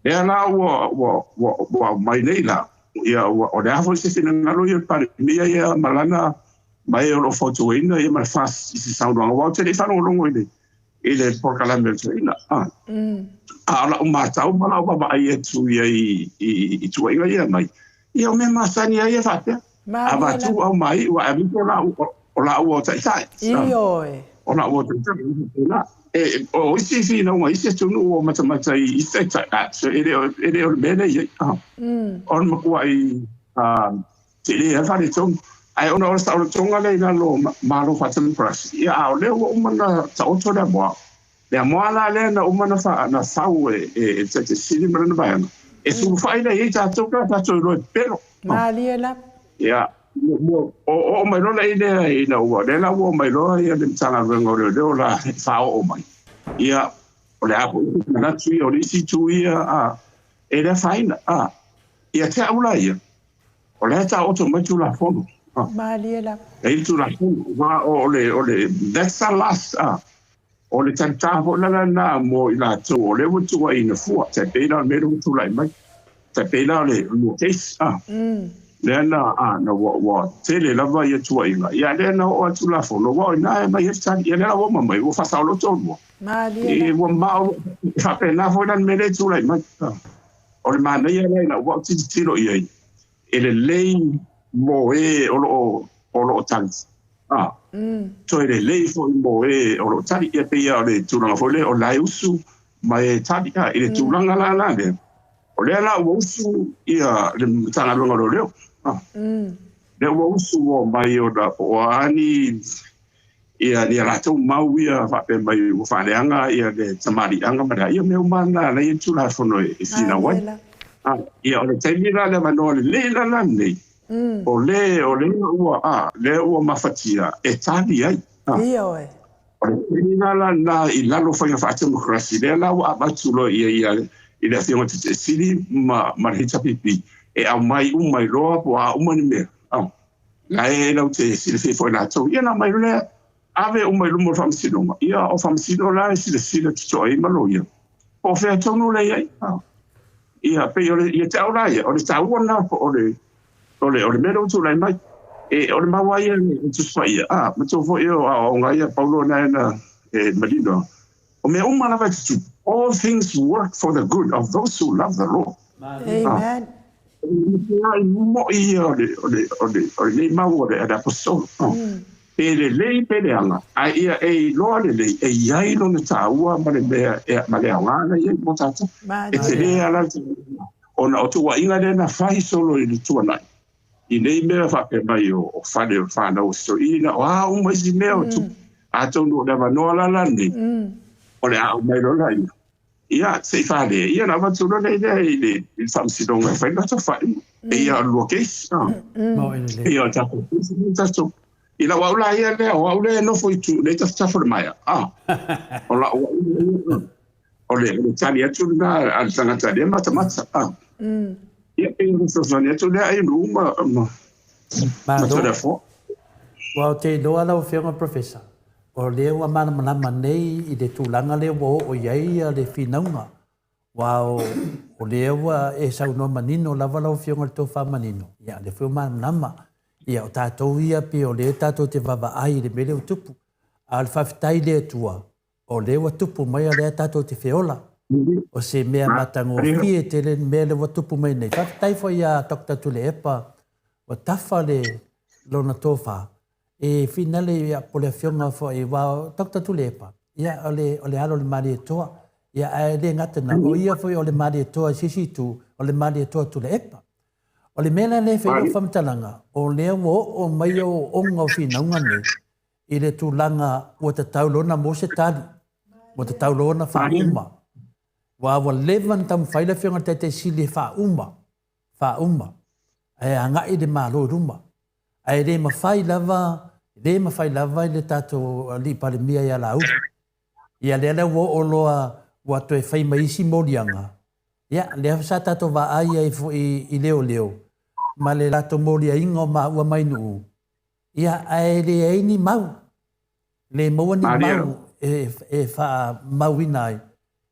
e la o mai nei la ia o le afo se fina ngalo ia pa mi ia malana mai o foto ina ia ma fast isi saundo wa te le fa no longo ile por calambre ina ala tau mala baba ai tu i tu ia mai ia me masani ia fa aba tu au mai wa abi la o tai o la o tai o isi fina o isi tu no mata i se ta so ele o bene on ma kuai te le fa le tong ai ona o sta o tonga le na lo malo fa tan pras ia o le o mana ta o to da mo le mo ala le na o mana fa na sau e te sili mana ba e su fa ina e ta to ka ta to lo pero maliela ia o mai lo le ina o le la o mai lo ia de tanga vengo le la fa o mai ia o le apo na tu o le si tu ia e le fa ina ia te aula ia o le ta o to mai tu la fono maliela e tu la va o le that's the last o le tanta ho la mo ila tu o le tu ai na fu te pe la me tu la mai te pe la le mo tes le na na wa te le la va ye tu ai ya le na o tu la fo no wa na mai ye ta ye la wa mai o fa sa lo to mo maliela e wa ma fa pe na fo dan me le tu la mai o le ma na ye na wa ti lo ye ele le mo o lo tali so ele lei fo mo o lo tali e pe ia le tulanga fo le o lai usu mai tali ele tulanga la le o le la usu ia le tanga longa lo leo le usu o mai o da o ani ia ni la tu mau ia fa pe mai o fa le anga ia le tamari anga mara ia me umana na ia tula fo no e fina wai ia o le temira le mano le la nei o le ua le ua mafatia e tali ai o le na i lalo fai fa democracy le la ua matulo ia le fionga te sili ma hita pipi e au mai umai loa po a umani me la e lau te sili fai na tau ia na mai le ave umai lumo famsino ia o famsino la sili tuto ai malo ia o fea tonu le ai ia pe ia te au la ia o le tau na o le mero tu lai mai e o le mawai e tu spai ma tu fo io o ngai Paulo na e Marino o me umana vai tu all things work for the good of those who love the Lord amen mo ia o le mau o le apostol e le pele anga ai ia e lo le e ia no na taua ma le ma le anga ia mo tata e te le ala ona o tu wa inga le na fai solo i tu na i nei mea whape mai o whane o whanau so ina o mai si mea o tu a tau no le vanoa lalani o le au mai lo lai ia se fale ia na va tula le le famsilonga fa na fa ia lo ke ia ta ko so ila wa ula ia le wa ula no foi tu le ta fa mai ola o le tali atu na al tanga tali mata ia pe no so sonia tu le ai ruma ma do fo wa te do ala o fianga professor o le wa mana nei I le tūlanga le wo o iai le finaunga. Wa o le wa e sau no manino lava lau fionga le tō wha manino. Ia le whio mana ia o tātou ia pe o le tātou te wawa ai le mele o tupu. A le whawhitai le tua. O le wa tupu mai a le tātou te whiola. O se mea matango fie te le mea le wa tupu mai nei. Whawhitai fo ia Dr. Tule Epa wa tafa le lona tō wha. E finale ia po le fionga fo e wa Dr. Tule Epa. Ia o le alo le mari e toa. Ia e le ngatana. O ia fo o le mari e toa sisi tu o le mari e toa Tule Epa. O le mena le whaio whamtalanga. O lea wo o mai o onga o whinaunga ne. I le tūlanga o te taulona mo se tali. O te taulona whauma. Wa levan tam whaile fionga te sili whauma. Whauma. E anga I le malo ruma. E le mawhai lava. Le mawhai lava I le tato li pare mia ia lau. Ia lea wo o loa wa to e whai maisi morianga. Ia lea sa tato wa aia I leo leo. Ma le lato moria ingo ma ua mai nuu. Ia e le eini mau. Le maua ni mau e wha mau inai.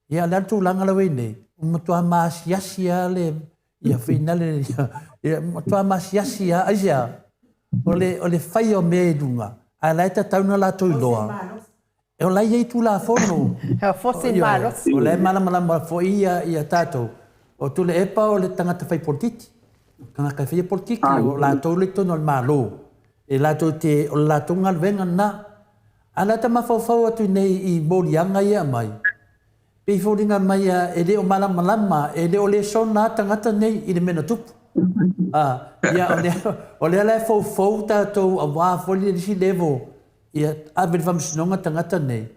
Ia le atu langa la wene. Matua maasiasia le. Ia whinale. Ia matua maasiasia aisia. O le whai o mea dunga. A laita tauna la toi loa. E o lai eitu la fono. E o fosi malos. O lai malama fo ia tātou. O tule epa o le tangata whai polititi. Kanga kai whai politiki o la tau le tono al malo. E la tau te o la tau ngal venga na. Ala ta mawhau atu nei I morianga ia mai. Pei fōringa mai e leo malama e leo le sona tangata nei I le mena tupu. Ia o le ala fau tātou a wā foli le si levo. Ia awe whamsinonga tangata nei.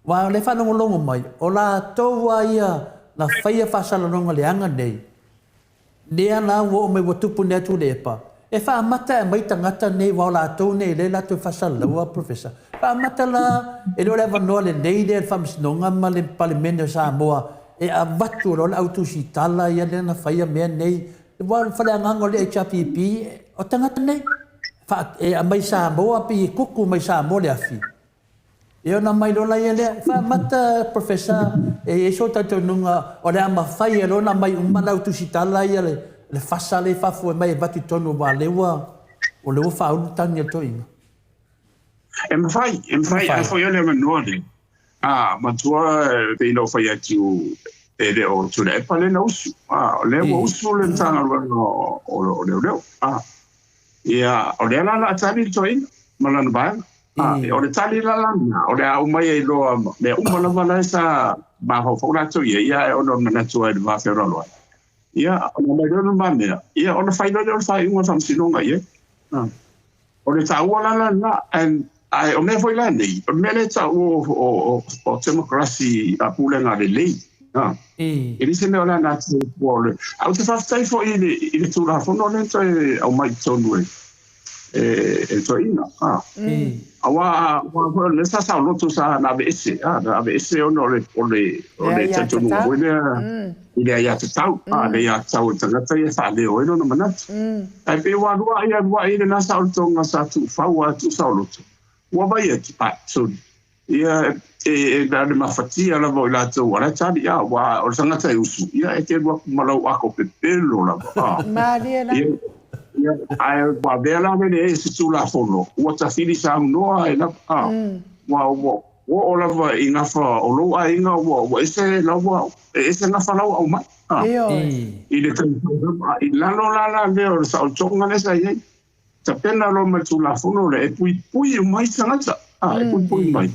Wa le whanongolongo mai. O la tau a ia na whaia whasalanonga le anga nei. Nea la wo me wo tupu nea tu le epa. E wha amata e mai tangata nei wa la tau nei le la tu whasalaua professor. Wha amata la e leo le wanoa le nei le whamsinonga ma le palimene sa moa. E a watu lo le autu si tala ia le na whaia mea nei. E wa whale angango le HRPP o tangata nei. E a mai sa moa pi kuku mai sa moa le afi. E ona mai lola ia lea. Wha amata professor e so tato nunga o le ama whai e lona mai umana autu si tala ia le whasa le whafu e mai e batu tonu wa lewa o lewa whaunu tangi a toinga. E mwhai, a whai ole manua le. Matua pe ino whai atu e le o tula e pale na usu. Le o usu le tanga ruanga o leo. Ia, o le ala atari toinga, malana bae. O le tali la lana, o le au mai e loa, le umana wala e sa maho whaurato ia e ono manatua e le whawhera loa. Ia, o le mai rona mamea, ia o le whainore o le whai unga whamsinonga ia. O le taua la lana, o mea foi la nei, o mea le tau o democracy a pulenga le lei. E lise mea o le anati o le, au te whaftai fo I le tūra whono le toi au mai tonu e toina. Awa le sa sa lotu sa na ese ono le tonu o le ia te tau le ia tau tangata ia sa le o no manat ai pe wa rua ia na sa tonga sa tu fa wa tu sa lotu wa vai e so ia e da le mafatia la vo la tu wa ta ia wa o tangata usu ia e te wa malau ako pe pelo la Mariela ai wa bela me e se tu la fono o ta fili sa no ai la wa o la va ina fa o lo ai na wa ese la wa ese na fa la o ma I le I la le o sa o tonga le sa ai ta pena lo me tu la fono le pui mai sangata pui mai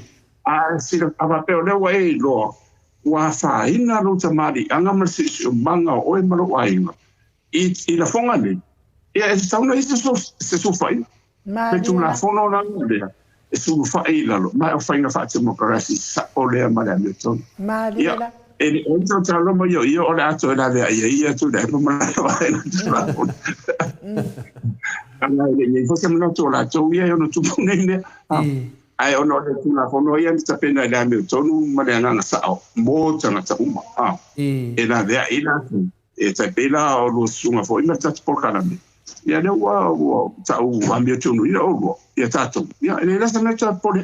si la va pe o le wa e lo wa fa ina lo ta mari anga ma si manga o e malo ai I la fonga le ia e tauna se so fai pe tu la fono la le su fai lalo ma o fai na fa democracy sa o le ma le ton Maria. e o tra lo mo io o la to la de ia tu de ma vai na ana le fosse mo to la to ia no tu ne ai ono le tu na fono ia sta pena le Hamilton ma le na sa mo tanga ta uma e na de ina e ta pela o lo sunga fo ina ta por kana ia le wa ta u Hamilton ina o ia ta to ia le la sa me ta por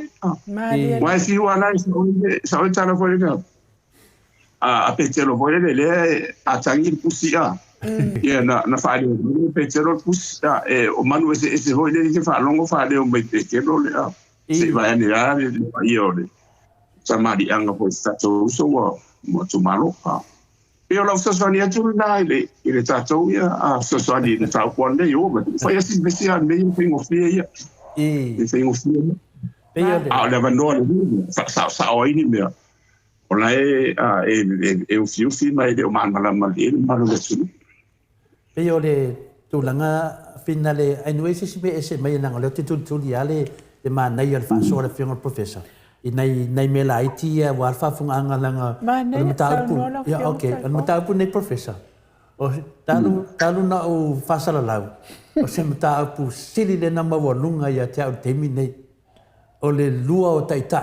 wa si wa na sa o ta na fo ina a petero voi le a tangi pusia ia na fa le petero pusia e o manu ese voi le che fa longo fa le o petero le se vai ne la io le samari anga po stato so mo tu malo io la sto sonia tu dai le tato ia a sto sonia le tau quando io ma fai assim special meio primo fia e primo fia le vanno sa o ini me ona e o fiu mai de o mana mali malo le sulu Peo le tulanga finale ai no ese sibe ese mai na le tu diale de mana ia fa so le finger professor i nei me la itia wa fa funga langa le matapu ya okay le matapu nei professor o talu na o fa sala lau o se matapu sili le na mawalunga ia te au temi nei o le lua o taita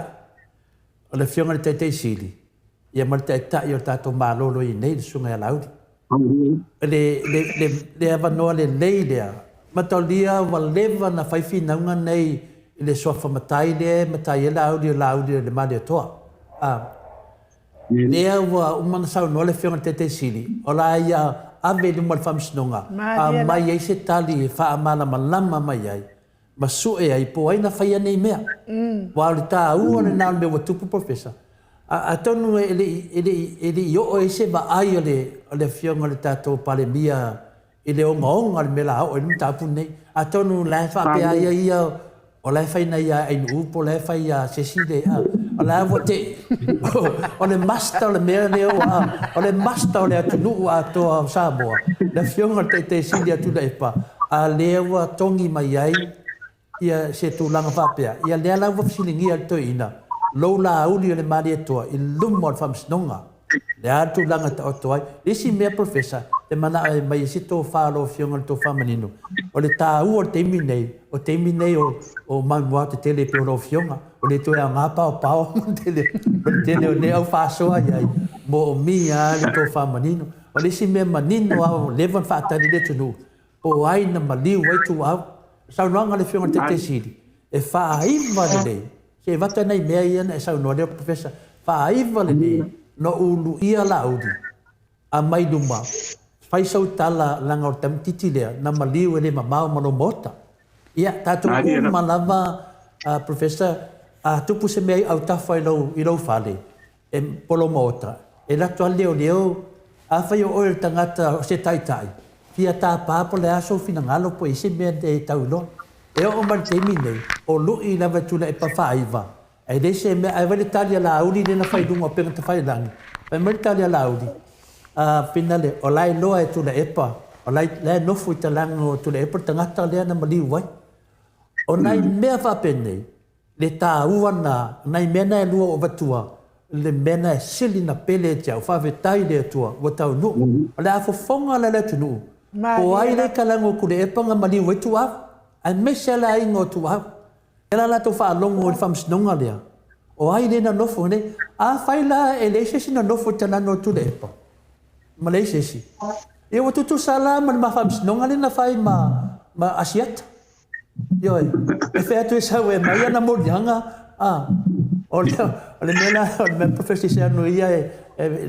o le fianga le taita sili ia mal taita ia tato malolo i nei sunga laudi le avanoa le lei lea matalia wa leva na faifinauga nei i le soafa matai le matai e laudi le male atoa lea ua umana saunoa le feoga tete sili o la ia ave le ma le faamasinoga a mai ai se tali faamalamalama mai ai ma suʻe ai po ai na faia nei mea ua o le tāua lenā o le mea ua tupu professor a tonu ele i o ese vaai o le fionga le tatou palemia i le ongaonga le mela o le mtapu nei a tonu la whapea ia o la whaina ia ai nuupo la whaia sesile o la vote o le masta o le mea leo o le masta o le atunu a toa Samoa le fionga te sili atu la epa a lewa tongi mai ai ia se tūlanga whapea ia lea la wafsilingi al toina lo la uli le mali toa i lumo al famsnonga le atu langa ta otoai isi mea professor te mana ai mai si to falo fionga to famanino o le ta u o te minei o manwa te tele pe o fionga o le to nga pa o tele o le au faso ai mo mia le to famanino o le si mea manino au levan fa ta le tunu o ai na mali wai tu au sa nanga le fionga te sili e fa ai va le se vata nei mea ia na sa no le professor fa aiva le no ulu ia laudi a mai duma fai sau tala langa o tamtiti lea na maliu ele mamau malo mota ia tatu malava professor tupu se mea au tafa i lau fale e polo mota e lato al leo a fai o el tangata o se taitai fia ta papo le aso fina ngalo po ise mea de taulo e o man temi nei o lui lava tula e pafaiva e dese me ai vale talia la audi na fai dunga pe ta fai lang pe me talia la audi finale o lai loa e tula epa o lai le no fu ta lang o tula epa tanga ta le na mali wai o nai me fa pene le ta uana nai mena e lua o batua le mena sili na pele ja fa vetai le tua o tau nu o la fo fonga le tunu o ai le kalango ku le epa nga mali wai tua ai mesela ai ngo tua ela la to fa longo o fam snonga lea o ai le na nofo ne a faila ele se na nofo tana no tu le pa malaysia si e o tu sala ma fam snonga le na fai ma asiat yo e fe tu sa we ma na mo yanga o le mena o le professor no ia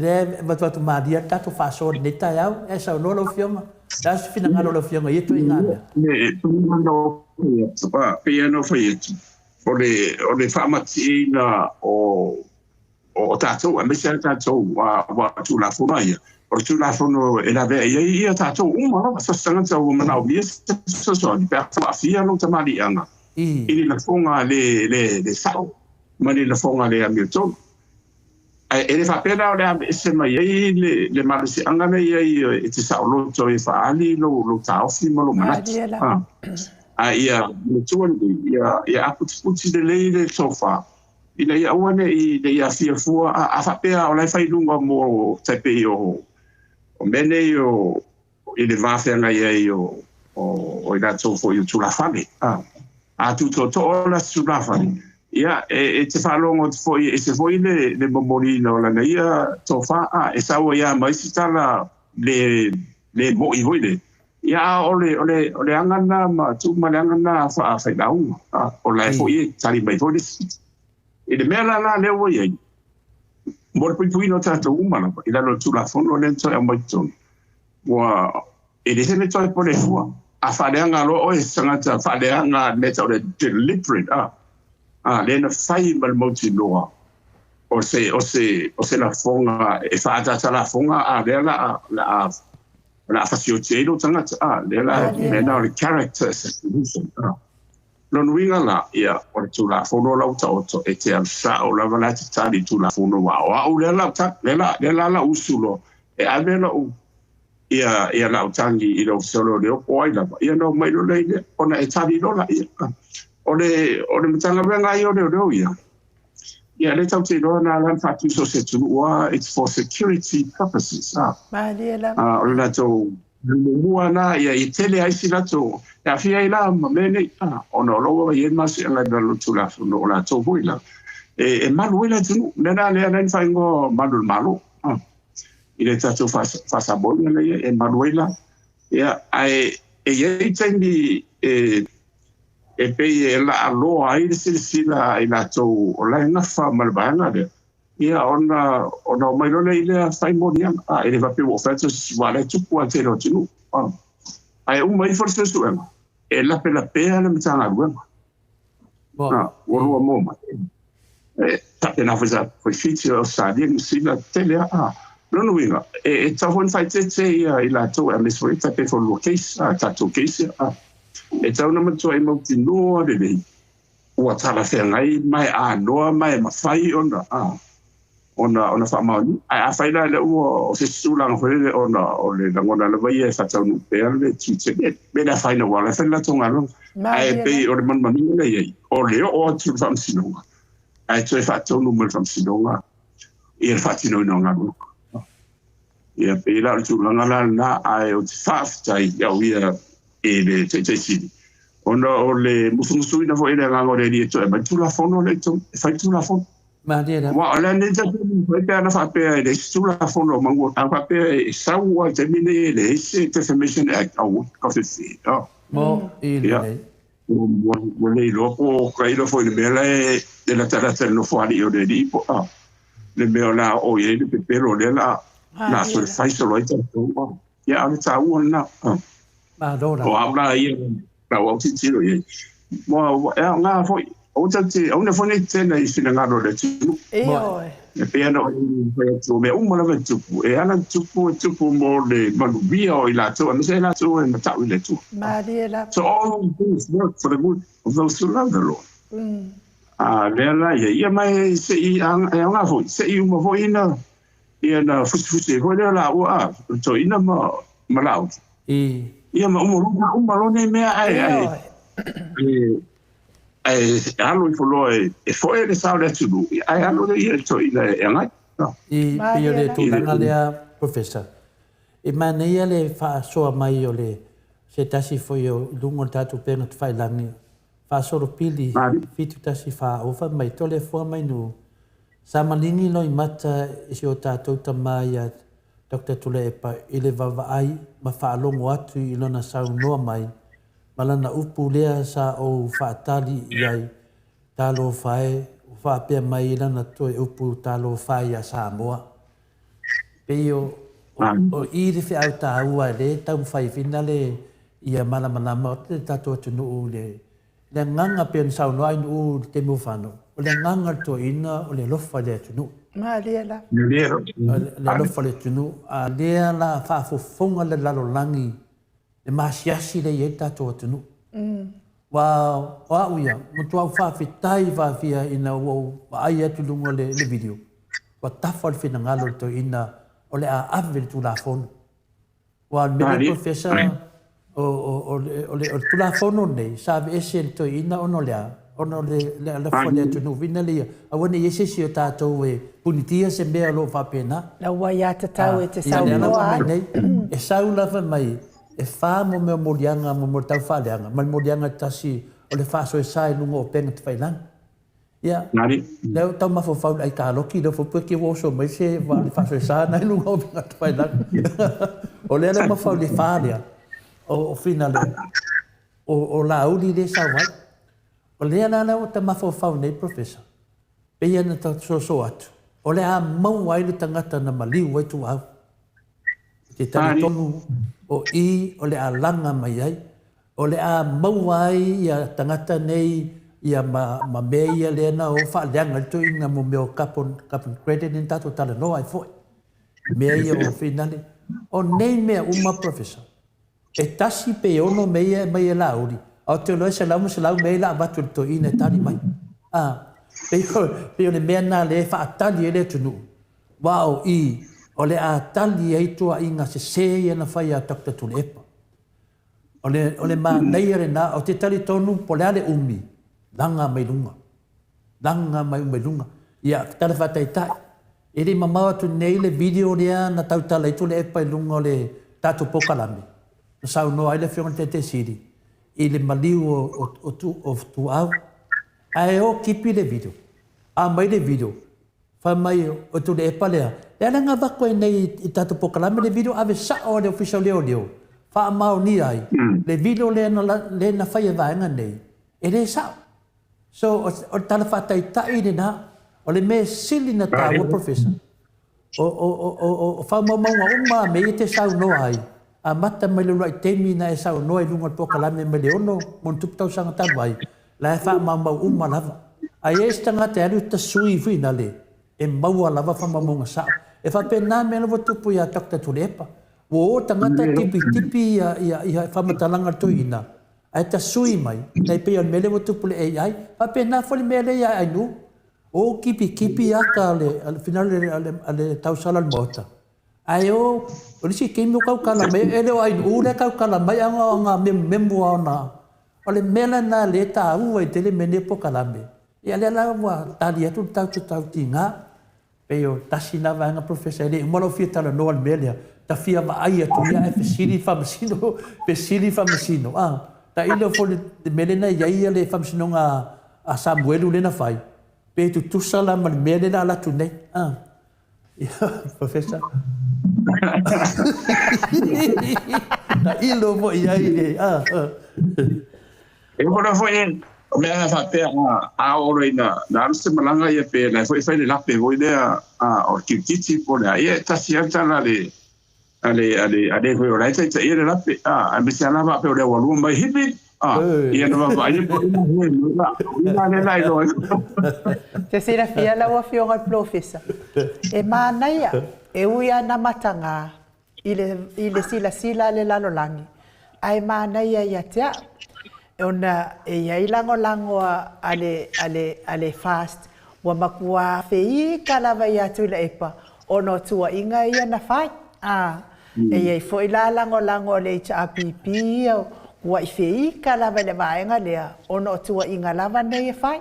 le va tu ma dia ta to fa so ne ta ya e sa no lo fioma da se fina ngalo lo fioma e tu ingana tu no piano foi o le farmatina o tatou a mesa tatou wa tu la fonaia o tu la fono e la ve ia tatou uma sa sanga o mana o bia so di per fia no tamali anga ili la fonga le sao mani la fonga le Hamilton e le fa pena o le se mai le malisi anga nei e te sao lo to e fa ali lo tau fi mo lo mana ia tuan ia aputi de le sofa ina ia wane ia fia fua a fapea o lai fai lunga mo tepe o mene o ile vafea ngai ai o ina tofo i tula fane a tu to la tula fane ia te falongo fo e se foi le momori no la ia tofa e sa o ia mai sitala le mo i voile ia ole angana ma tu malangana fa fa dau o la foi tali mai foi e de mela la le o ia mo pui no ta tu umana ila no tula fono le to mai to wa e de se me to por le fua a fa le anga lo o sanga ta fa le anga le to le deliberate le na fai mal moti loa o se la fonga e fa ta la fonga la fasio chelo tanga le na le character solution non winga la ia o tu la fono la uto e te al sa o la vala ta di tu la fono wa o le la usulo e avela ia la utangi i lo solo le o ila ia no mai lo le ona e tadi lo la ia ole mtanga venga yo le ia ia le tau te lo na lan fatu so se tu wa it's for security purposes Mariela ole la to mua na ia i tele ai si la to ya fia ila mene ono lo wa yen mas nga lo tu la no la to boila e maluela tu na le na fa ngo malu il est à tout face à bon et manuela et il tengi e pe la lo ai si la ina to la na fa malbana de ia ona mai lo le fai monian ele va pe offerto si vale tu può te lo tu ai mai forse su e la pe la le mtanga ruema o mo ta na fa feature sa di si la tele no winga e tawon fai te i la to a misoi ta pe for case ta to case e tawon ma to e mo tino de le o ta la fe ngai mai no mai ma fai ona fa ma ni a fai la le o se sulang fere ona o le ngona le vai e fa tawon pe le tite be la fai no wala fe la to ngalo ai pe o le man man ni le o le o tu fam sinonga ai to fa to no mo fam sinonga e fa tino no ngalo ia pe la tu langa na ai o fast tai ia e te si ona o le musu na foi le ngalo le to e tu la fono le to fai tu la fono ma dia wa la ne ta foi pe na fa pe le tu la fono mango ta fa pe sa wa te mine le se defamation act au ko se si mo ile mo le lo ko kai lo foi le mele de la terra no fuori o de tipo le mele o ye le pero le la na so fai so lo ita to ya ana ta na ma do la o habla ia la o ti ti lo ye mo nga foi o ta ti o na foi te na i fina nga lo le tu e pe no to me un mo la tu e ana tu mo le malubia o ila to na se la to na ta le tu Mariela so all things work for the good of those who love the Lord la ia mai se i nga foi se i mo foi na ia na fusi ko la wa to ina ma lau ia ma umalo ne me ai alo i folo e foi le sa le tu ai alo le ia to ina ngai io le tu na le professor e mania le fa so mai o le se tasi foi o lungo tatu pena fai langi fa solo pili fitu tasi fa o fa mai to le fo mai no sa malingi no mata isi o tātou tamai a Dr. Tulepa i le vavaai ma whaalongo atu i lona sau noa mai ma lana upu lea sa o whaatali iai tālo whae o whaapea mai i lana toe upu tālo whae a Samoa. Peo o iri whi au tā ua le tau whai whina le ia malamanama o te tātou atunu u le nganga pia ni sau noa inu te muwhano. O le nganga to ina o le lofa le tunu. Mariela Le lofa le tunu. A lea la whaafofonga le lalolangi. Le masiasi le ie tātou tunu. Wa uia, mutu au whaafitai whaafia ina o ai atu lunga le video. Wa tafa le whina ngalo to ina o le a awe tu la fono. Wa mele professor o le tulafono nei sa ese to ina ono le fone tu no vina le awone yese si o tatou e punitia se mea lo fa pena la waia te tau e te sau no noa e sau lava mai e fa mo me morianga mo tau faleanga mal morianga tasi o le fa so e sai lungo o penga te failan ya leo tau mafo fau ai ka loki do fo porque wo so mai se va le fa so e sai na lungo o penga te failan o le ma fau le falia o final o la uli le sa wa o le ana o te mafo fau nei professor pe ia na so atu o le a mau ai le tangata na maliu ai tu au te tani tonu o i o le a langa mai ai o le a mau ai ia tangata nei ia ma meia le na o fa leanga tu inga mo meo kapon credit in tato tala no ai foi meia o finale o nei mea uma professor e tasi pe ono meia mai la uri o te lo se lau mei la batu to ina tani mai pe le mea na le fa tali ele tunu wow i o le a tali ai tua inga se ia na fai a Dr. Tulepa o le ma nei re na o te tali tonu po le ale umi langa mai lunga ia tala fa tai tai e le mamawa tu nei le video lea na tau tala i Tulepa i lunga le tatu pokalami na sau no ai le fiona te siri i le maliu o tu au ai o kipi le video a mai le video fa mai o Tulepa lea e nga va ko nei i tatu pokalami le video ave sa o le official leo fa mau ni ai le video le na fa ia nga nei e le sa so o tala fa tai tai ni na o le me sili na ta o professor o fa mau uma me te sa no ai a mata mai lo ai temi na e sa no ai lunga pokalami me le ono mon tup tau sanga ta vai la fa mau uma lava ai esta nga te alu ta sui finale e mau lava fa mau sa e fa pena me no tupu ia Dr. Tulepa wo tangata tipi ia fa matalanga to ina ai ta sui mai nei pe on mele tupu le ai fa pena fo le mele ai nu o kipi aka le al final le tau sala al mota ai o si ke mo kau kala me ele ai u le kau kala mai anga membo ona o le mele na le ta u ai tele mene po kala me ia le la wa talia tu tau tinga peo tasina va nga professor ele mo lo fieta no al melia ta fia ma ai tu ia e pesili famsino ta ile fo de melena ia le famsino nga a Samuel le na fai pe tu sala mal melena la tu nei professor ta ilo mo ia ile e mo na foi o me ha fa pe a ora ina na se malanga ia pe na foi le la pe voi a o kititi po na ia ta sianta na le ale foi ora ita ia le la pe a me se na va pe o lu mai hipi ia no va ia po ina le lai do te sira fia la wa fio al professor e mana ia e uia na matanga ile sila le lalolangi ai mana ia tia ona e ia lango ale fast wa makua fei kala vai atu le epa ono tua inga ia na fai e ia foi lango le HRPP wa fei kala vai le vaenga lea ono tua inga lava nei fai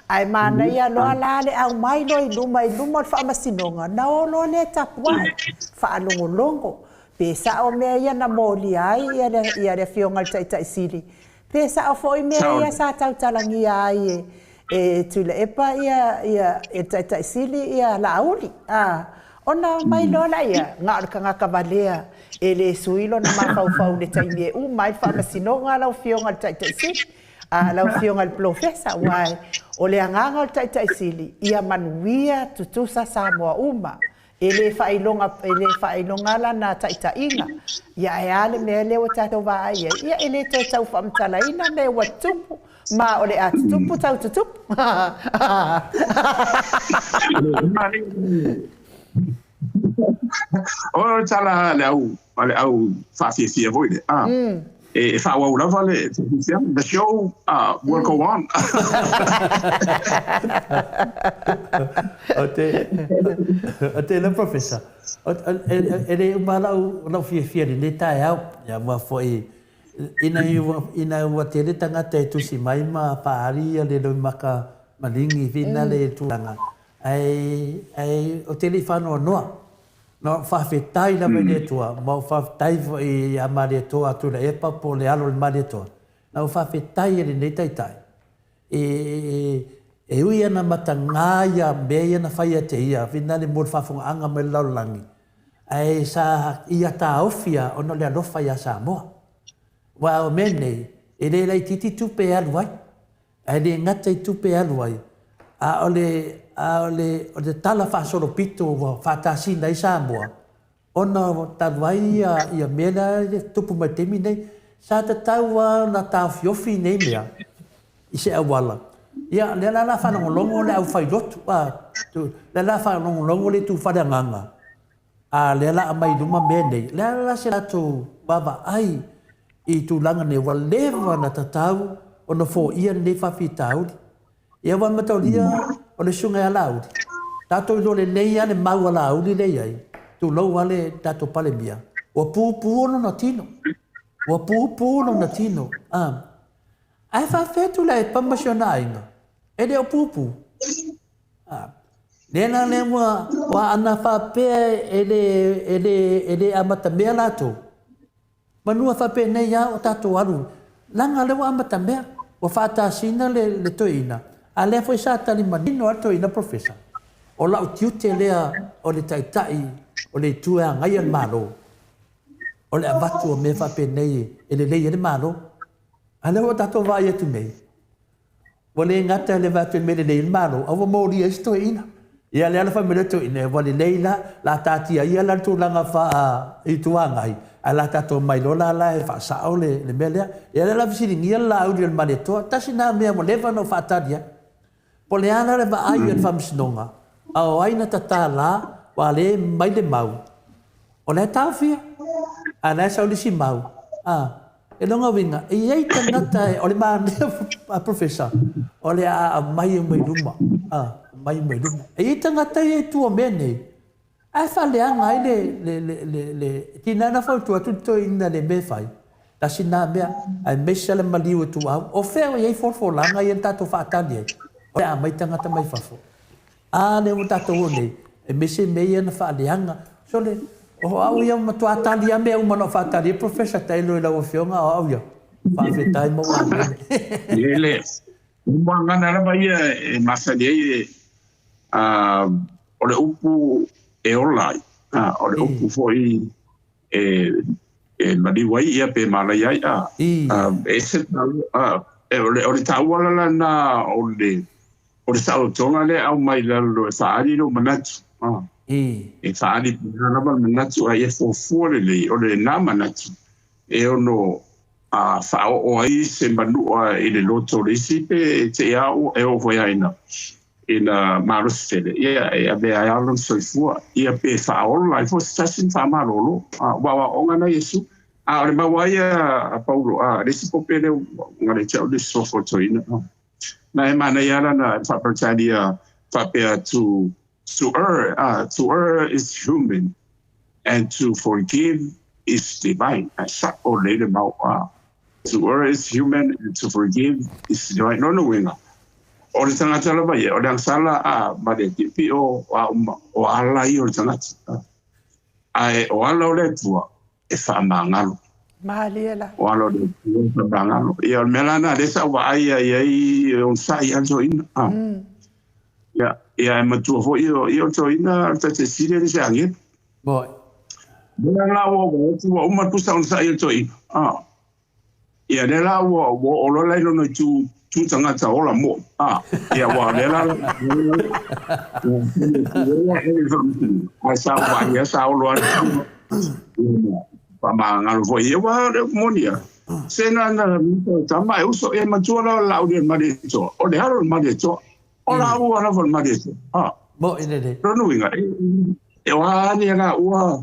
ai mana ia lo ala le au mai luma fa masinonga na lo le tapwai fa longo pesa o me ia na moli ai ia le fionga tai sili pesa o foi me ia sa tau talangi ai e tule epa ia e tai sili ia la auli ona mai lo la ia nga kavalea ele suilo na mafau le tai me mai fa masinonga la fionga tai sili la fionga al professor wai o le anganga o tai sili ia manuia tutusa Samoa uma ele failonga la na taitainga ia e ale me le o tato va ia ele to tau famtala ina me watupu ma o le atupu tau tutupu o tala le au fa fia voi e fa wa ula vale the show will go on Ote le professor ele malau fia ni tai au ya ma foi ina ua te re tangata e tusi mai ma paaria le loi maka malingi vina le tūlanga. Ai o te li whanua noa. No whawhetai na mai le tua. Ma o whawhetai i a ma le toa atu le epa po le alo le ma le toa. Na o whawhetai e le nei taitai. E ui ana matanga ia mea na whaia te ia. Vina le mōr whawhunga anga mai laulangi. Ai sa ia tā ofia ono le alofa ia sa moa. Wa o menei, e le lai titi tupe aluai. E le ngata i tupe aluai. A ole tala whaasoro pito wa whātāsina i Samoa. Ona taluai ia mena tupu mai temi nei. Sa ta taua na tau fiofi nei mea. I se awala. Ia le la whanongolongo le au whairotu. Le la whanongolongo le tu whananganga. A le la amai luma menei. Le la se latu baba ai. I tu langa ne wa lewa na tatau. Ona fo ia ne whawhitauri. Ia wa mataulia o le sunga e alauri. Tato ilo le nei ane mau alauri le iai. Tu lau ale tato pale mia. Wa pupu ono na tino. Wa pupu ono na tino. Ai whawhetu la e pamasiona inga. E le o pupu. Nena le wa ana whapea e le amata mea lato. Manua whapea nei ia o tato aru. Langa le wa amata mea. Wa whātāsina le toina. A lea foi sa tali manino ato ina profesa. O lau tiute lea o le taitai, o le tua ngai an malo. O le avatu o me whape nei e le lei e le malo. A lea o tato vai atu mei. O le ngata le vatu me le lei le malo. Awa mori e sto ina. Ia le ala whamere to ina. Wa le lei la tatia ia la tūlanga wha i tua ngai. A la tato mai lola la e wha sao le melea. Ia le la visiringia la auri al mane toa. Tasi nā mea mo lewa no whaataria. Po le ana le va ai en whamsinonga. A o aina tata la, wa le mai le mau. O le tawhia. A le sa ulisi mau. E longa winga. E iei tangata e, o le maa a professor. O le a mai mai luma. Mai mai luma. E iei tangata e tua mene. Ai fa le anga ai le tinana fa tu atu ina le me fai. Ta sina mea, ai mesa le maliu tu au. O feo iei forfolanga i en tato whaatani ai. O le a mai tangata mai fafo. Le o tato o nei. E mese mea na whaaleanga. So le, o au ia matua atali a mea umano whaatali. E professor tailo i lau whionga o au ia. Whaafetai mo a mene. Ele, umangana raba ia e masani e o le upu e olai. O le upu foi e maliwai ia pe malai ai. E se o le tauala na o le sao tonga le au mai lalo e whaari no manatu. E whaari pinarama manatu ai e fōfua le o le nā manatu. E ono whao o ai se manua i le loto risi pe te au e o hoi aina. Ina marusfele. Ia e a mea alam soifua. Ia pe whao lai fo stasin whamarolo. Wawa ongana Yesu. O le mawai a Paulo. Resi popele ngare tau le sofo toina. Na e mana iara na whapatani whapea to err is human and to forgive is divine. Sa o leile mau to err is human and to forgive is divine. No winga. O le tangata la mai, o le angsala ma le tipi o ala i o le tangata. Ai o ala o le tua e whaamangalo. Mahaliela. O alo de bangalo. Ia melana desa wa ai on sai alzo ina. Ia matua fo io to ina ta te sire de sangue. Boy. Melana wo tu o ma tu sa on sai alzo ina. Ia de la wo o lo lai no tu tanga ta ola mo. Ia wa de la. Ai sa wa ia sa o lo Pamangalo foi eu monia. Sena na tama eu so e matua la o marito. O le haro marito. O la o la vol marito. Mo ine. No winga. E wa ni na ua.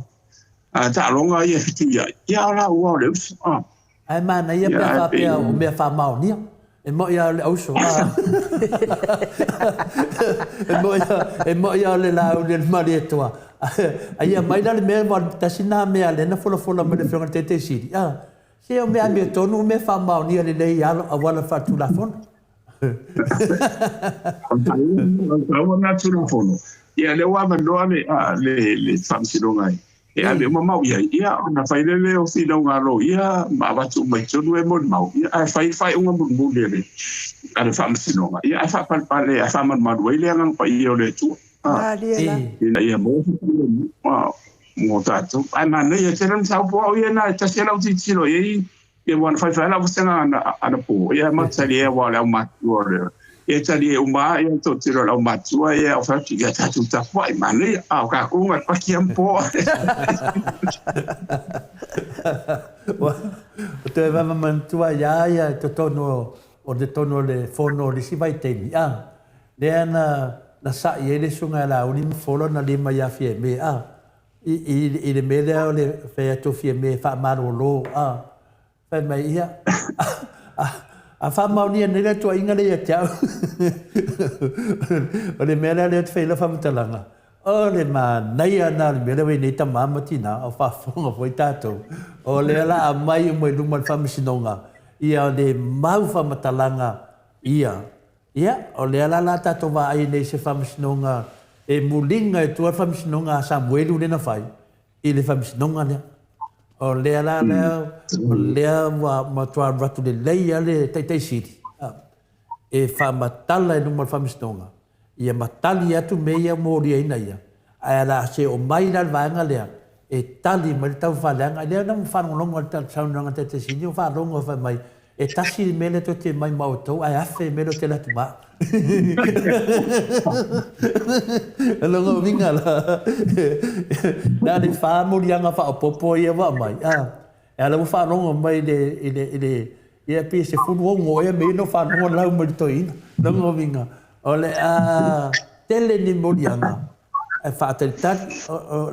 Ta longa ia tia. Ia la ua le. Ai mana ia pe pe o me fa mau ni. E mo ia le auso. E mo ia le la o le marito. Ai mai dale me tasina me ale na fola me le fionga tete siri. Se o mea me tonu me fa mau ni le nei alo a wala fa tu la fon. Ang na tu la fon. Ia le wa manoa le famsilongai. E ale mau ia na fai le o fina ngalo ia ma ba tu mai tonu e mon mau. Ia fai unga mun le. Ale famsilonga. Ia fa palpale a fa man maduai le ngang pa ia le tu. Ia mo mo tato ai mana ia teran sa po ia na ta se la utilo ia e wan fai la você ana po ia ma tsali e wala ma tuore e tsali o ma ia to tiro la ma tua ia o fa ti ga ta tu ta fai mana ia a ka ku ma pa ki ampo o te va man tua ia to tono o de tono le fono le si vai te ia le na sa ia le sunga la uni folo na le ma ia fie me I le mele o le fea tofia me wha maro lo wha mai ia a wha maunia nere tua inga le ia tiao o le mele le te whaila whamutalanga o le ma nei ana le mele wei nei ta mamatina o wha whonga fwoi tātou o le ala a mai o mai luman whamisinonga ia o le mau whamatalanga ia o le ala la tātou wa ai nei se whamisinonga e mulinga e tua whamisinonga a Samuelu nena whai, i le whamisinonga nea. O lea la o lea ma tua ratu le leia le teitai siri. E whamatala e numa whamisinonga. Ia matali atu meia mōria ina ia. Aia la se o mai la vaenga lea. E tali ma le tau whaleanga. Lea na mwhanonga le tau saunanga teitai siri. O whanonga wha mai. E tasi mele to te mai mautou. Ai afe mele te latu maa. Alonga vinga la. Na le fa morianga fa popo ia wa mai. Ala mo fa ronga mai le ia pe se fu ngo ia me no fa ngo la mo toina. Longa vinga. Ole tele ni morianga. E fa te tat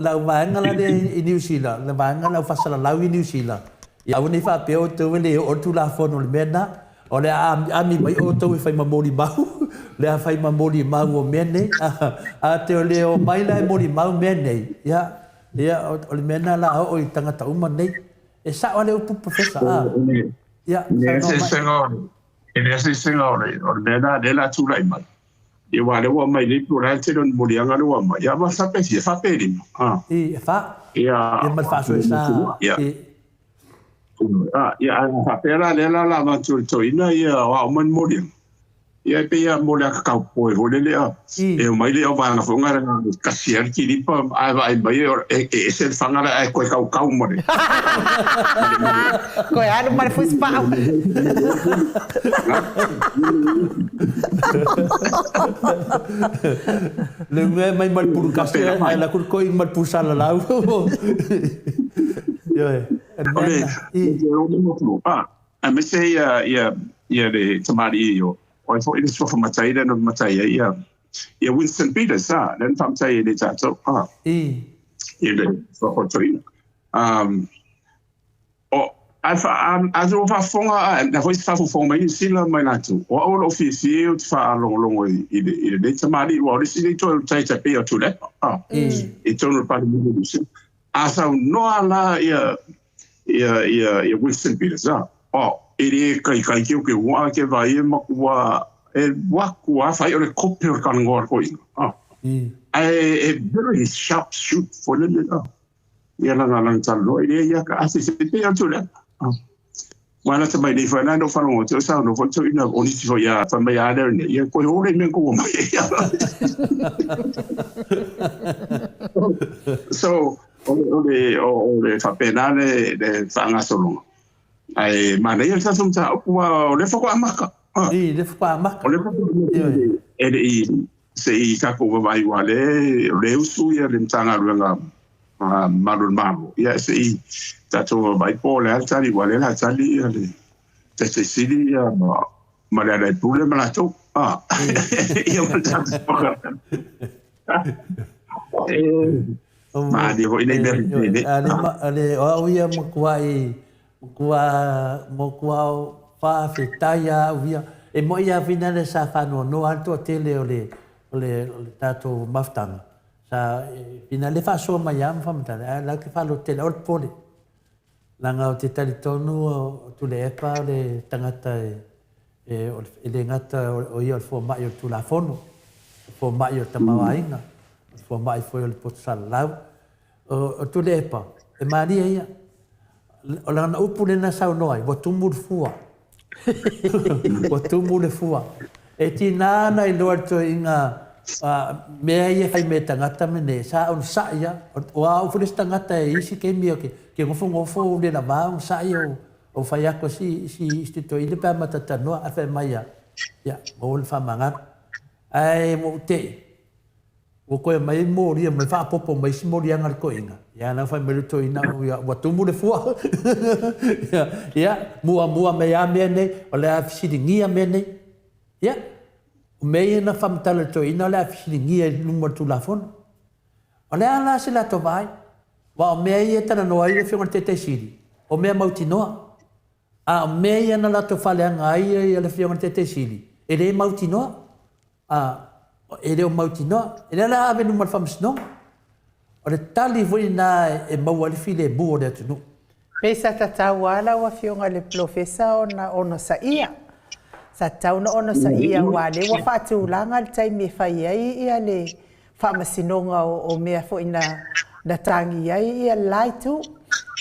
la vanga la de New Zealand. La vanga la fa sala la New Zealand. Ia uni fa pe o to le o tu la fono le mena. O le ami mai o tau e whai mamori mau. Le a whai mamori mau o mene. A te o le o mai la e mori mau mene. Ia, o le mena la o i tangata uma nei. E sa o le upu profesa. Ia, se sengore. E le se sengore. O le mena le la tūrai mai. I wa le wa mai le pura te don mori anga le wa mai. Ia ma sa pe si e fa pe rin. I e fa. Ia. Ia ma fa so e sa. Ia. Ia a pera le la ma tu ina ia wa man mori. Ia pe ia mori ka ka po ho le e mai le o ba na fonga ka sier ki di pa ai mai e se fanga ai ko ka mori. Ko ya no mar fus pa. Le mai mal pur ka se ai la kur ko mal pur sala la. Ole, a me se ia le tamari io. O fo ile so fa matai no matai ia Winston Peters then fam sai le tato ile so hotoi. O azo fa fonga na foi fa fonga mai sila mai natu. O all office fa long ile le tamari o le sile to tai tai pe o to le. E tono pa de sila. Asa no ala ia Winston Peters ele kai ke wa ke vai makua e wakua fai o le kope o kanngor ko ai very sharp shoot for the ia lang talo ia ka assistant pe atu le wala te mai ni fa na no fa no te sa no fo to ina oni si fo ia fa mai ada ne ia ko ho le men ko mai so ole fa pena le fanga solo ai mana ia sa sumta o le fo amaka le fo amaka o le fo se i ka ko vai wale le usu ia le tanga ruanga marun mamu ia se i tato vai po le altari wale la tali le te sili ia ma le problema la to ia ma ma dico in ale o ia mo kua fa fetaya via e mo ia finale sa fa no alto tele ole tato maftanga sa finale fa so mai am fa mata la ke fa lo tele or pole Langa o te tali tonu o tu le epa o le tangata e le ngata o ia o fo mai o tu la fono. Fo mai o tamawainga. Fo mai foi o le potsalau. O tu le epa. E maria ia. O langa upu le na sau noi. Wa tumu le fua. Wa tumu le fua. E tinana i loa to inga mea ia fai me tangata mene. Sa on sa ia. O au fulis tangata e isi ke mia ke ngofo le na mau sa ia o fai ako si to ile pa matata no a fai mai ya o le fa manga ai mo te o ko mai mo ria mai fa popo mai si mo ria ngal ko inga ya na fai me to ina o ya wa tumu le fua ya mua me ya mene o le afisi ngia mene ya me na fam tala to ina le afisi ngia numero telefon o le ala se la to vai wa mea ia tana noa ia whionga te siri. O mea mauti noa. A mea ia na lato whaleanga ia ia le whionga te siri. E re mauti noa. E re o mauti noa. E re la ave numar whamsinonga. O le tali vui na e maua le file bua le atunu. Pesa tatau ala wa whionga le profesa ona sa ia. Sa tau na ona sa ia wale wa whatu langa le taimi e whai ai ia le whamasinonga o mea fo ina na tangi ai ia laitu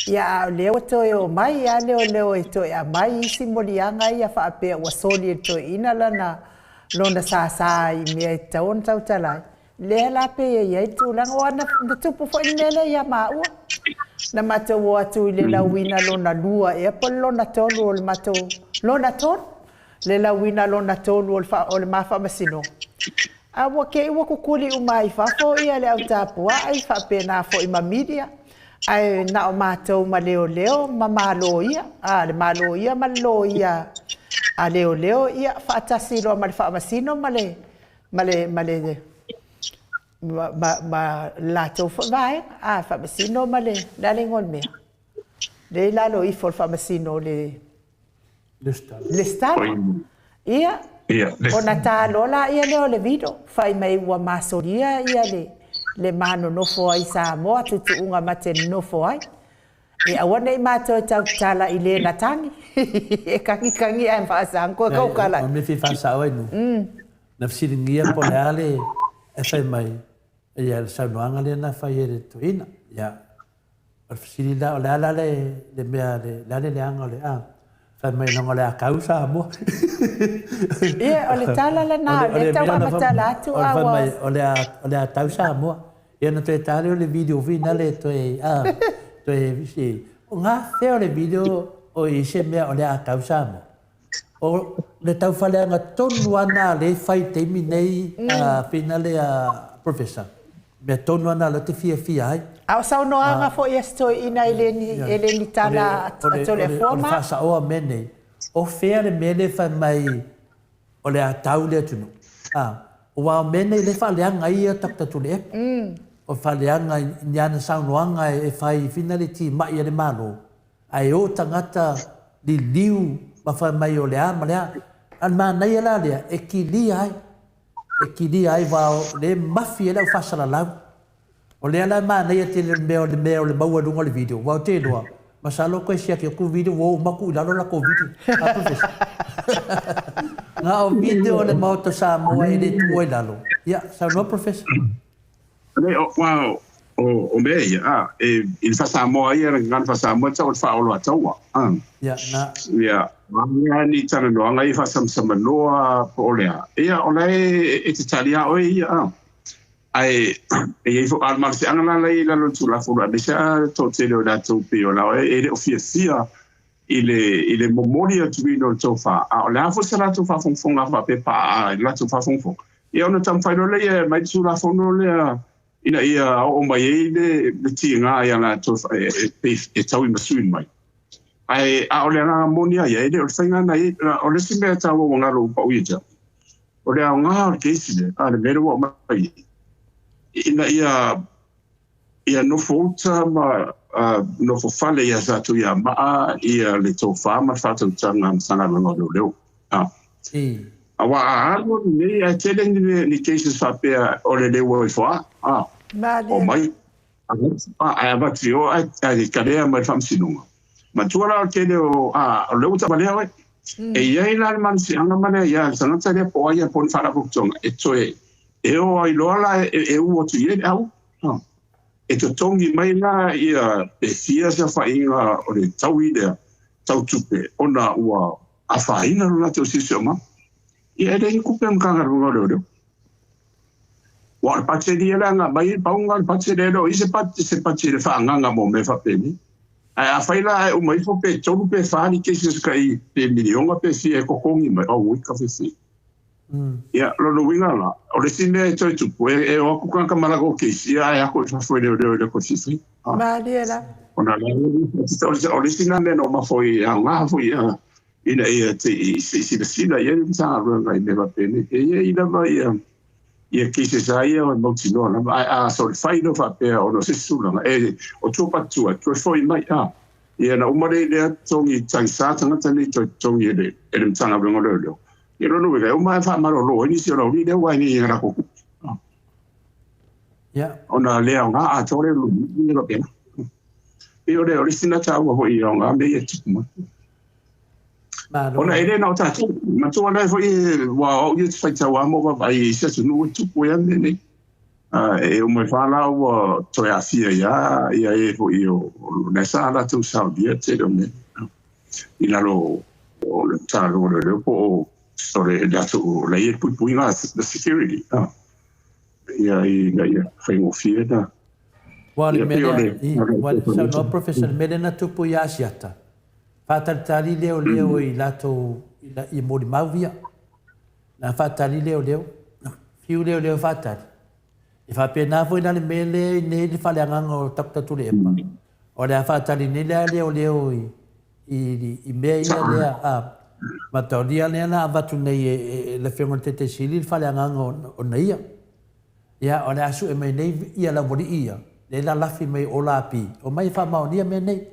ia leo to o mai ia leo e to ia mai si molianga ia fa pe wa soli to ina lana lona sa i me taon tau talai le la pe ia tu langa ona na tupu fo ina ia ma na mato wa tu le la wina lona lua e po lona tolu o mato lona ton le la wina lona tolu o le mafa masino awa ke ua kukuli umai fafo ia le au tapua ai fa pena fo i mamidia ai na o matou ma leo ma malo ia le malo ia ma lo ia a leo ia fa tasilo ma fa masino ma la to fa vai fa masino ma le ngol me le la lo i for fa masino le star ia ona talola ia le video fai mai ua masoria ia le mano no fo ai sa mo tutu unga mate no fo ai e awana i mato tau tala i le na tangi e kangi ai fa sa ko ka kala o me fi fa sa ai no na fsiringia po le e fai mai ia le sa no anga le na fai e to ina ia o fsirila o le mea le anga le fa mai no le causa mo o le tala le na le tau amatala tu awa o le causa mo e no te tale le video fina le to si nga fe le video o ise me o le causa mo o le tau fale nga tonu ana le fai te minei fina le professor me tonu ana le te fia ai au sau no anga fo esto ina eleni tala telefona fa sa o mene o fere mele fa mai o le tau le tunu o wa mene le fa le anga ia takta tu le o fa le anga nyana sau no anga e fai finality mai le malo ai o tangata di liu ma fa mai o le ama le an ma nei la le e ki ai va le mafia le fa sala la o le ala ma nei te le mau lunga le video wa te loa masalo ko sia ke ku video wo maku la la ko video nga o video le mau to sa mo e le tu e lalo ya sa no professor wow o me ya in fa sa mo ai ngan fa sa mo tsa fa o lo tsa wa ya ya ni tana no nga i fa sam no o le ya o le e te talia o ya ai e fo al mar se angala la lo tula fo la sa to te lo da to pe o la e le ofisia ile memoria tu no to fa a la fo sa to fa fon la fa pe pa la to fa fon e ona tam fa le mai tu la fo no le ina ia o mai le tinga ia la to e tau i masuin mai ai a o le na monia ia e o singa na o le simbe ta o nga ro pa uija o le nga ke sile a le mero mai ina ia no volta ma no fo fale ia sa tu ia ma ia le to fa ma fa tu tanga sana no le awa alo ni a tele ni cases fa pe o le wo fa o mai a ba tio a karea mai fam sinunga Matua ke leo le uta bale ai. E ia ila man si anga mane ia sana tele po ia pon fara tonga e toe e o ai lola e u o tu ie au. E to tongi mai la ia e fia sa fa inga o le tau idea tau tupe ona ua a fa ina la to si soma. Ia e ku pe mkanga ro ro. Wa patse dia la nga mai paunga patse de do ise patse de fa nga mo me fa peni. A faila o mai fo pe tolu pe fani ke se kai pe milionga pe si e kokongi mai o wi ka fi. Ya lo winga la o le sine to tu e o ku kan kamala ko ke si ya ko fa fo de ko si. Ma dia Ona la o le sine no ma foi a nga foi ina e te si de sina ye sa ro ngai me va pene e ina vai ia ke se sai o mo tino na a so fai no fa pe o no se sula e o tu pa tu ko foi mai ia na umare le tongi tsai sa tanga tani tongi le e le tsanga blo lo ia no ve o mai fa maro lo ni si lo ni de wa ni era ko ya ona le nga a tore lu ni lo pena e o le sina ta wa ho i nga me ye tsuma ona ele na ta ma tu ona foi wa o ye fai ta wa mo va i se nu tu po ya ne e o me fala o to ya fia ya e foi o na sala tu sa dia te do ne ina lo o le ta lo le po sore da tu le pu pu ina the security ia fai mo fia da wali me wali sa no professional medena tu po ya siata Fatali leo i lato i mori mauvia. Na fatali leo. Fiu leo fatali. E fa pena foi na mele ne le fale nganga takta tu lepa. O le fatali ne leo i me ia matoria le na avatu nei le fengo tete sili fale nganga o neia. Ia o le asu e mai nei ia la bodi ia. Le la lafi mai o la pi. O mai fa maonia me nei.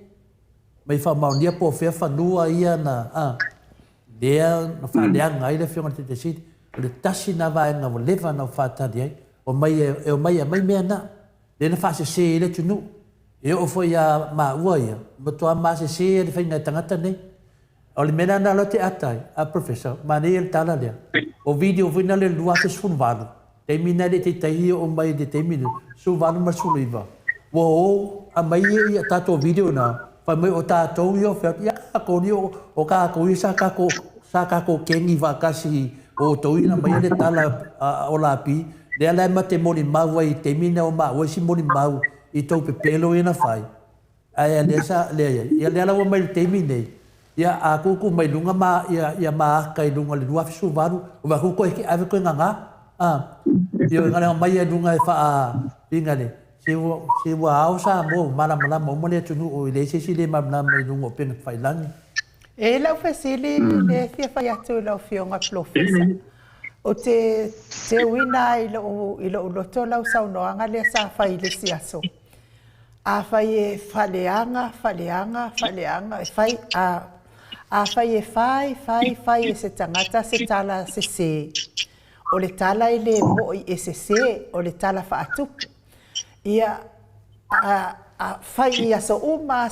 Mai fa maunia po fe fa nua ia na dia no fa dia ngai le fiona te sit le tasi na va nga leva na fa ta dia o mai me na le na fa se le tunu e o foi ya ma uia mo to ma se le fa nga tangata nei o le mena na lo te atai a professor ma ne el tala le o video vina le lua se sun valo te mina le te tai o mai de te mina su valo ma su liva wo a mai ia tato video na fa mai o tātou i o whea, ia ko ni o ka ko i sa ka ko kengi wakasi o toina mai le tala o la pi, le ala ma te moni mau ai te mina o ma, o si moni mau i tau pe pelo i na whai. Ai le sa, ia le ala o mai te mine, ia a kuku mai lunga ma, ia ma aka i lunga le lua fisu varu, o wa kuku eke ave koe nganga, ia ngana mai e lunga e wha ingane. Se wa au sa mo mala mo le tunu o le se le mala mai lungo pen fai lang e la fasili le fia fai atu la fionga professor o te wina i lo to la sa no anga le sa fai le siaso a fai faleanga e fai a fai e se tangata se tala se o le tala i le mo i se o le tala fa atu ia fai ia so uma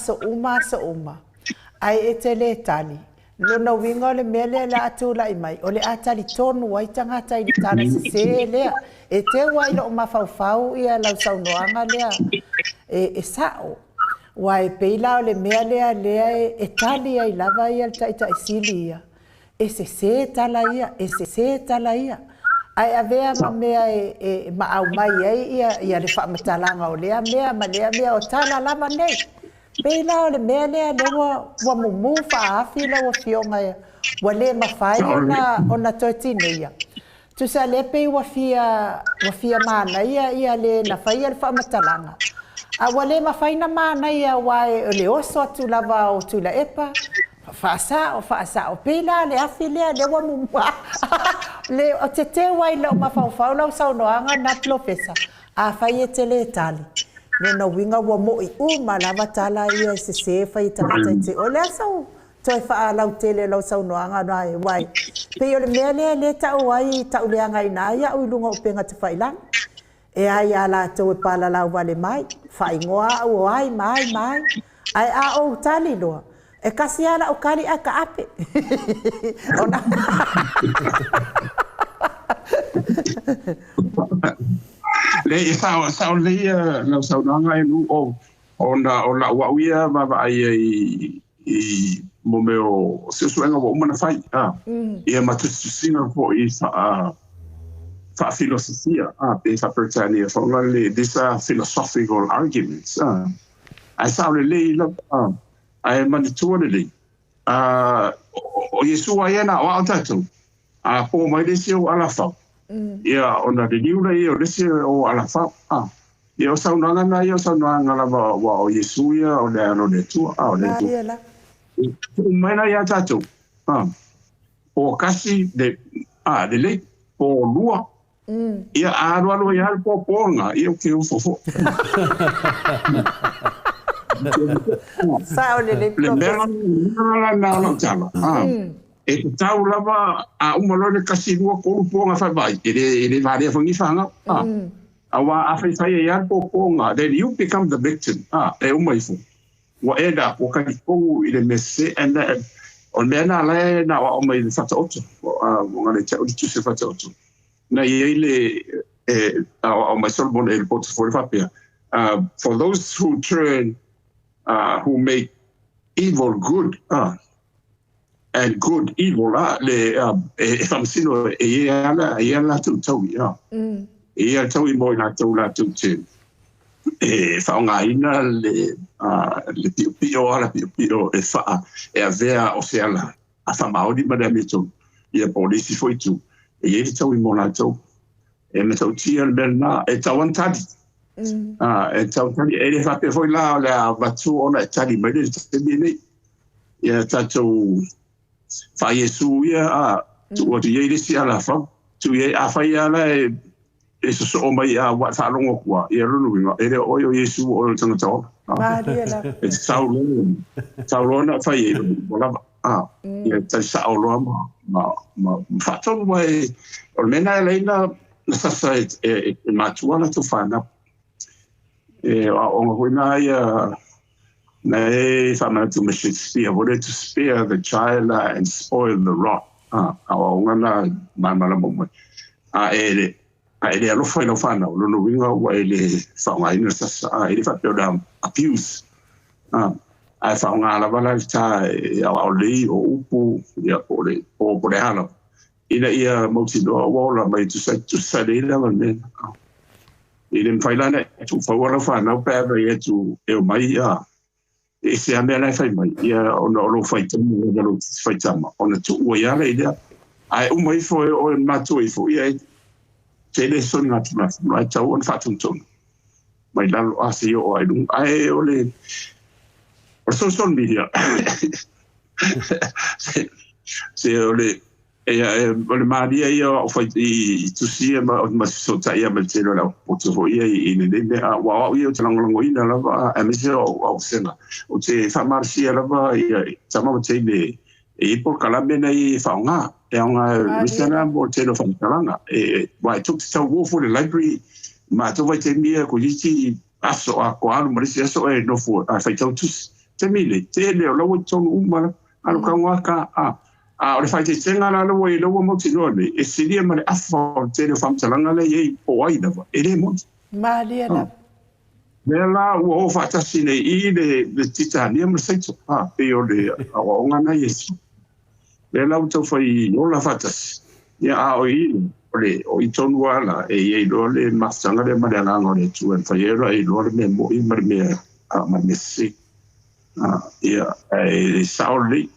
ai e te le tali lona winga o le mele la atu la i mai o le atali tonu wai tangata i tala se lea e te wai lo mafau ia lau saunoanga lea e sao wai peila o le mea lea e tali ai lava ia le taita e sili ia e se tala ia ai avea ma mea ma au mai ai ia le whamatalanga o lea mea o tala lama nei. Peila o le mea lea wa mumu whaafi la wa fionga ia. Wa le mawhai ona toetine ia. Tu sa lepe wa fia mana ia le na whai le whamatalanga. A wa le mawhai na mana ia wa le oso atu lava o tu la epa. Fasa o pila le afi le wa mumpa le o te wai lo mafau lo saunoanga na professor a fai te le tali le no winga wa mo I uma lava tala ia se fai tangata te o le sau toi fa la tele lo saunoanga na wai pe o le mele le ta wai ta le anga ina ia o lunga o penga te fai lang e ai ala to e pala la wale mai fai ngoa o ai mai ai a o tali lo E kasi ala o kari a ka ape. Ona. Le sa le la sa nga nu o ona o la wa ia ma i mo me o se suenga wo mana fai ia ma tu singa fo i fa filosofia pe fa pertania fo le these philosophical arguments I saw le I man tu le o Yesu ia na o tatu po mai de se o ala fa ia ona de liura ia o de se o ala fa ia o sa nanga na ia o sa nanga la wa o Yesu ia o le ano de tu o le tu Maina ia tatu. O kasi de le po lua. Ia aro ia po ponga ia ke o fofo. Sa o le mera na tala. E tau lava a umalo le kasi lua ko ponga fa vai. Ele varia fongi fanga. Awa afai fai ia po ponga. Then you become the victim. E umai fo. Wa eda o ka ko ile messe and on mena le na o mai fata oto o ngale cha o tu se fata oto na ile o mai sol bon el pot for fapia for those who turn who make evil good and good evil le famsino ala tu tau ia tau I mo na tau la tu tin whaongaina le pio ala pio e wha e a vea o se ala a whamaori ma rea meto I a polisi foi tu e e tau I mona tau e me tau tia le berna e tau antari e tau tari e le whape foi la le a watu ona e tari mai le te mene e a tatou wha Yesu ia tu o tu ye le si ala whau tu ye a whai ala e so o mai a wa fa longo kwa e runu winga e o yo Yesu o tanga tau Mariela e saulo na fa e bola e ta saulo ma fa to mai o mena leina na sa e matua na to fa na e o ngoi na e fa na to Shakespeare wanted to spare the child and spoil the rod o ngana mala mo ele alo foi no fana o no winga o ele fa ina sa ele fa pelo abuse ai fa nga la bala ta o le o upu ia o le hala ina ia moti do wala mai tu sa le la men ele fa lana tu fa wala fa na pa ia tu e mai e se a mena fa mai ia o no lo fa tamo lo fa tamo ona tu o ia le ia ai o mai foi o matu I foi ia Tele son na tuna na tau on fatun ton mai lalo asi o ai dum ai ole o social media se ole ole maria ia o fai tu si ma so ta ia ma tele la o tu ho ia I ne ne wa ia tlang longo ina la va a me se o sena o te fa marsia la va ia tama te ne e por kala mena I fa nga e nga misana mo te no fantalanga e wa tu so wo for the library ma to vai te mia ko yiti aso a ko anu marisi aso e no for a fai tu te mile te le lo wo tonu uma anu ka ngaka o le fai te tenga la lo e lo mo ti no le e siria ma le afo te no fantalanga le e o ai da e le mo Maria Bella wo fa ta sine I le titania mo se pe o le o ngana Yesu le lau tau fai o la fatas ia a o I tonu ala e lo le masanga le maranga o le tu en fai era lo le me mo I me ma mesi ia e sauli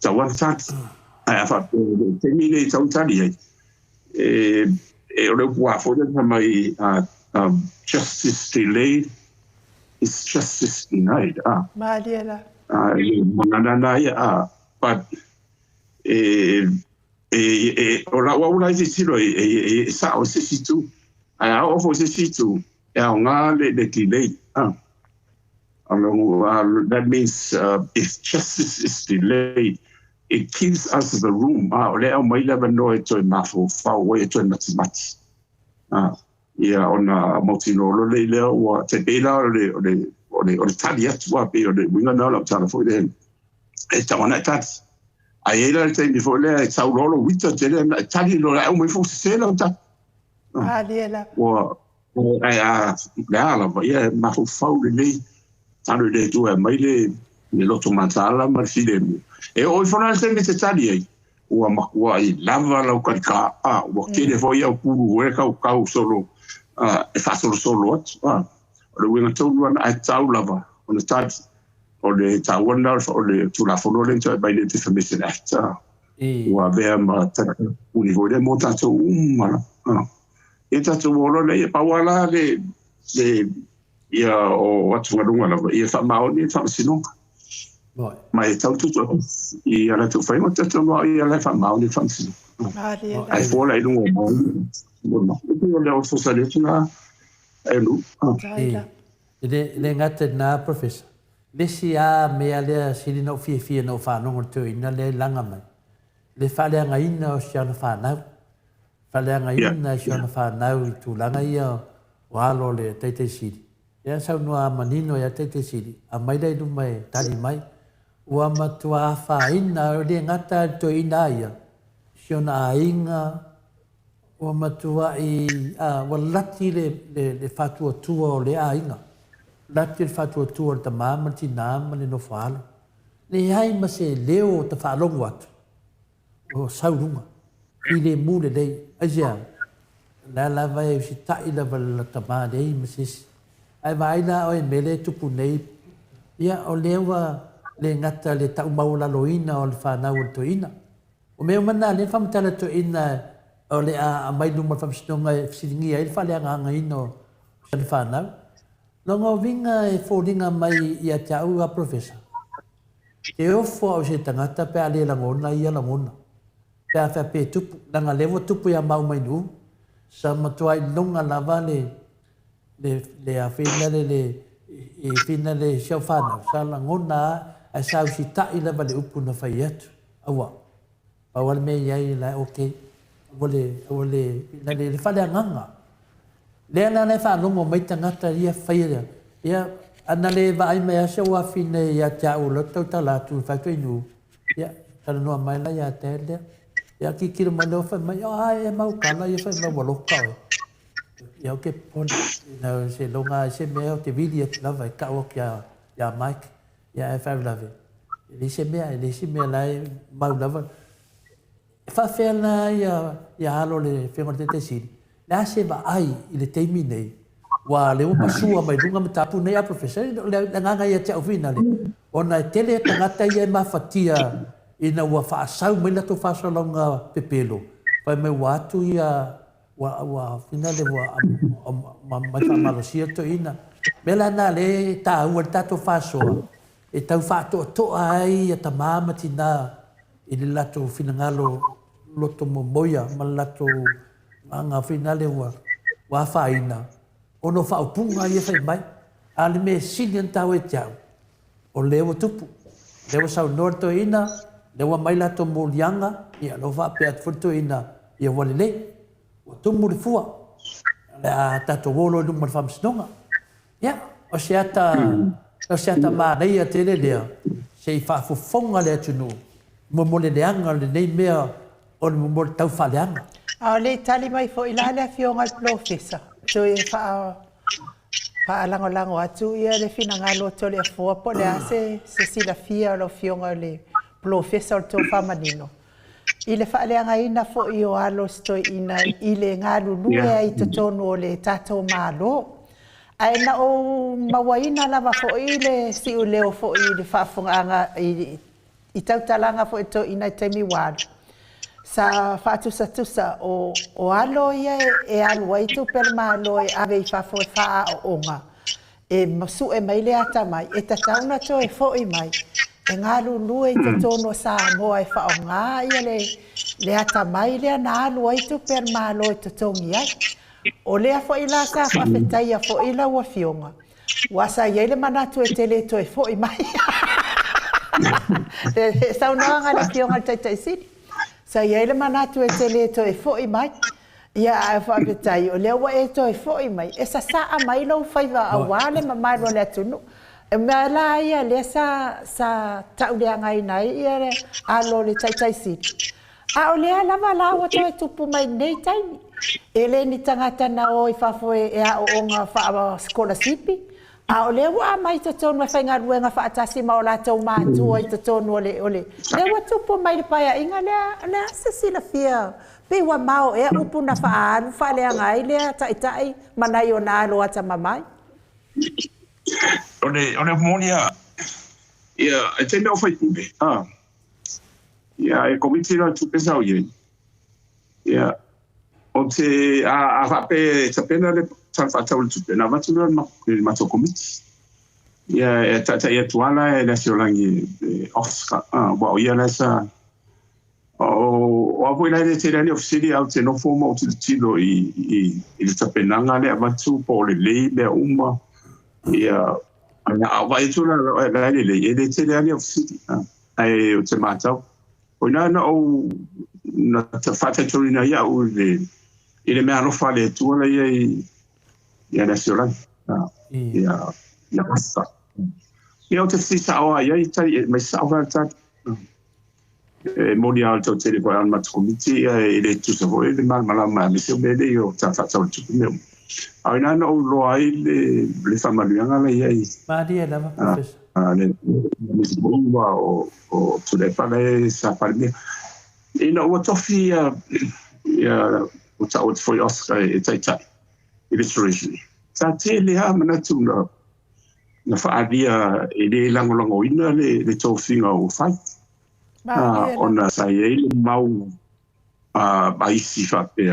tawan tat a fa te mine tau tali e o le kwa fo le mai justice delayed is justice denied Mariela na ia but o la wa I tiro sa o se situ a o fo se situ e o nga le delay that means if justice is delayed it gives us the room o le o mai la no e to mafo fa o e to mathematics ia ona motino lo le o te bela o le tali atu pe o le winga na la tala fo de e tawana tati a era te ni fo le sa lolo wita te le tali lo au me fo se la ta Aliela. o ai a la ia ma fo fau le tano le tu e mai le lo to mantala ma si le e o fo na se ni te tali ai o ma wa i lava la ka a o ke le fo ia ku e ka solo e fa solo o le winga tolu ana ai tau lava o le tati o le tauana o le tulafono le tai mai le te Information Act. Ua vea ma tata uni hore mo tatou umara. E tatou olo le ia pawala le ia o atungalunga lava ia whamaoni e whamasinonga. Ma e tau tutu i ala tu whainga tatou noa i ala whamaoni e whamasinonga. Ai fōla i lungo maoni. Ua leo fosale tuna e lu. Le ngate na professor. Lesi a mea lea siri no fia no whanonga tu ina le langa mai. Le whaleanga ina o siana whanau. Whaleanga ina o siana whanau i tūlanga ia o alo le teitei siri. Ea sau noa manino ia teitei siri. A mai lei nu mai tali mai. Ua matua a whaina o le ngata to ina ia. Siona a inga. Ua matua i walati le whatua tua o le a inga. Lati le whatua tua ta mama ti nama le no whaalo. Le hai ma se leo ta whaalongu atu. O saurunga. I le mule lei. Asia. La lava e si tai lava la ta maa lei ma se si. Ai vaina o e mele tupu nei. Ia o lewa le ngata le tau maula loina o le whanau o to ina. O meo mana le whamatala to ina o le a mai numa whamasinonga e siringia e le whaleanga anga ino sa le whanau. Longa vinga e fōringa mai i a tau a professor. Te ofo au se tangata pe ale langona i a langona. Pe a wha pe tupu, langa lewa tupu i a mau mai nu. Sa matua i longa lava le a whina le siau whanau. Sa langona a sau si tai lava le upu na whai atu. Awa. Pawale me iai la ok. Awale le whale nganga. Lea na le whanongo mai tangata ia whaia. Ia ana le vai mai asa ua whine ia te au lotau ta latu whaitu inu. Ia tana noa mai la ia te lea. Ia ki kira mai leo whai mai. Ai e mau kala ia whai mai waloka oe. Ia o ke pona. Ia se longa se mea o te vili e lava e kao ki a Mike. Ia e whai lave. Ele se mea lai mau lava. E whawhena ia halo le whengon te siri. La se va ai i le teimi nei. Wa le uma sua mai runga matapu nei a professor. Le nganga ia te au vina le. Ona e tele tangata ia ma fatia ina ua whaasau mai lato whaasalonga pepelo. Pai mai watu ia wa fina le wa mai whamalosia to ina. Mela na le ta ua tato whaasoa. E tau whaato toa ai a ta mamati na i le lato fina ngalo loto momoia ma lato anga finale wa faina ono fa upunga ia fai mai ale me silian tau e tau o lewa tupu lewa sau norto ina lewa mai la to molianga ia lo va pe foto ina ia wale le o tumu le fua la tato wolo no mal fam snonga ia o seata ma nei a tele lea sei fa fonga le tunu mo mole le anga le nei mea o mo tau fa le anga. A le tali mai fo ila le fionga al professor. So e fa lango atu ia le fina ngalo to le fo po le ase se si la fia lo fionga le professor to fa manino. Ile fa le anga ina fo io alo sto ina ile ngalo lue ai to tono le tato malo. Ai na o mawaina lava fo ile si o leo fo ile fa fonga i tautalanga fo to ina temi wad. Sa fatusa o alo ia e alo waitu per malo e ave i fafo e faa o onga. E masu e mai le ata mai, e tatauna to e fo i mai. E ngā lulu e te tono sa moa e faa o ngā ia le ata mai le na alo waitu per malo e te tongi ai. O lea fo i la sa whawhetai a fo i la ua fionga. Wasa iei le manatu e te le to e fo i mai. Sau noanga le fionga taitai siri. Sa ia le manatu e te le to e fo i mai. Ia a whaapetai o lea wa e to e fo i mai. E sa saa mai lau whaiva a wale ma mai lo le atunu. me la ia le sa taulia ngai nai ia le alo le tai si a o le lava la o toi tupu mai nei tai ele ni tangata na o I fafoe e a o nga fa scholarship a o le wa mai to tonu fa nga ruenga fa atasi ma o la tau ma tu o to tonu ole le wa tupu mai le paia inga le asasila fia pe wa mau e upu na fa anu fa le ngai le tai manai o na lo ata mamai Ole monia ia e te no fai pube ia e komiti na tu pesa o ye ia o te a fa pe te pena le tan fa tau tu pena va tu ma to komiti ia e ta ia tuala e la solangi Oscar wa ia la sa o a voi la de te le ofisili au te no forma o te tilo I te pena ngale va tu po le uma ia ana vai tu la le e te le ofisili ai o te matau o na o na te fata torina ia o le ile me ano fale tu la ia nacional ia passa ia o te sisa o ia I tai mai sa o ta mondial to te ko an mat committee ile tu se voi le mala ma me se bele io ta fata o tu me ai na no lo ai le familia ngala ia Maria lava professor le bomba o tu le pale sa palme e no o tofi ia o ta o foi Oscar e tai illustration sa te le ha mana tu na fa avia e le lango ina le tofi o fai ona sa ye mau ba isi fa pe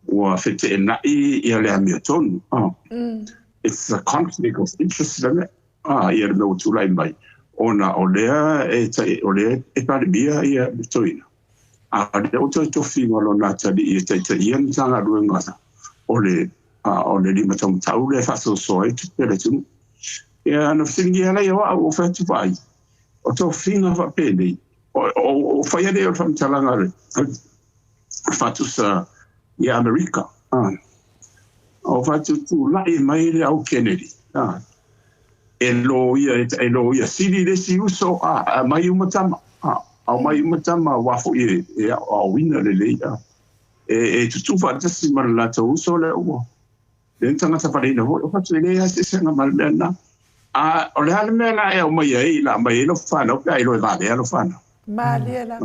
o fete na ia le amiaton it's a conflict of interest in it ia no tu lai mai ona olea e pa bia ia toina le o to fingo lo na tali e te ia tanga ruenga ole di matam tau le fa so e te le tu ia no singi ala ia o fa tu vai o to fingo va pele o fa ia de o fam talanga le fa tu sa ia America o fa tu lai mai le au Kennedy e lo ia sili le si uso mai umatama au mai umatama wafo e au wina le e tu fa tasi mar la to uso le o le tanga ta pare no o fa tu le ase senga mal na o le hale me la e o mai ai la mai lo fa no ai lo va le lo fa no Malela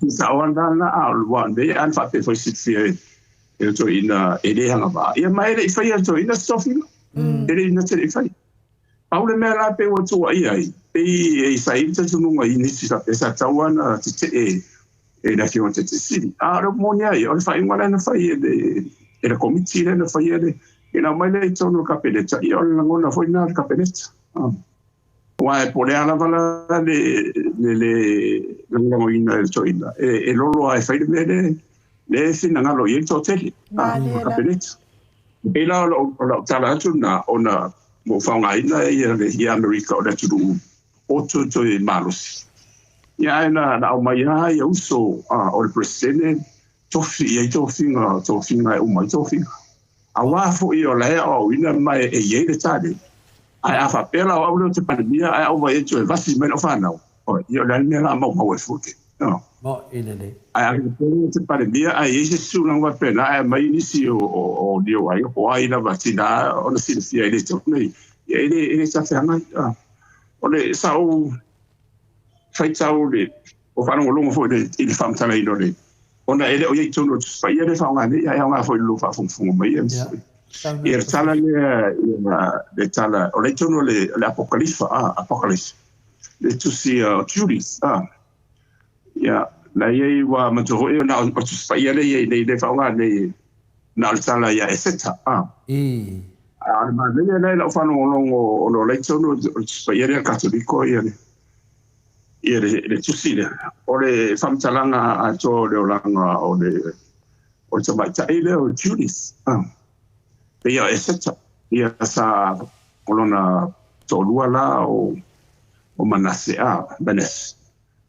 sa onda na al one day and fa pe foi sit fie e to ina e le hanga ba ia mai le fa ia to ina stofi e le ina te fa Paule me la pe o tu ai e sai te tu no ai ni sa esa tawana te na ki o te siri ro monia i o fa ingwana na fa e le komiti na fa e ina mai le to no kapeleta i o la ngona foi na kapeleta wa e pole ala vala le ngona ina el toina e lolo ai fa le sina ngalo i to tele kapeleta e la o tala tu na ona mo faunga ina ia America o le tulu o to e malos ia na o mai ia uso o le presidente tofi o mai tofi a wafo i o le o ina mai e ye le tade ai a fa pela o le te pandemia ai o vai to vasi men o fanau o io le ne la mo e fuke no mo ile ai a te pandemia ai e su na wa pena ai mai inisi o dio ai o ai na vacina o le silfia ile to nei ele sa fanga o le sa o fai tau le o fa no longo fo le il fam tala ino le ona ele o ye tono fa ye le fanga ni ya nga fo lu fa fun mai e tala le tala o le tono le apocalypse le tu si Judas ya la ye wa ma to e na o tu fa ye le fanga le na tala ya eseta ma le la fa no longo o le tono fa ye le cattolico le tusile o le famtalanga a to le olanga o te mai taile o Judas pe ia eseta ia sa kolona to luala o manase benes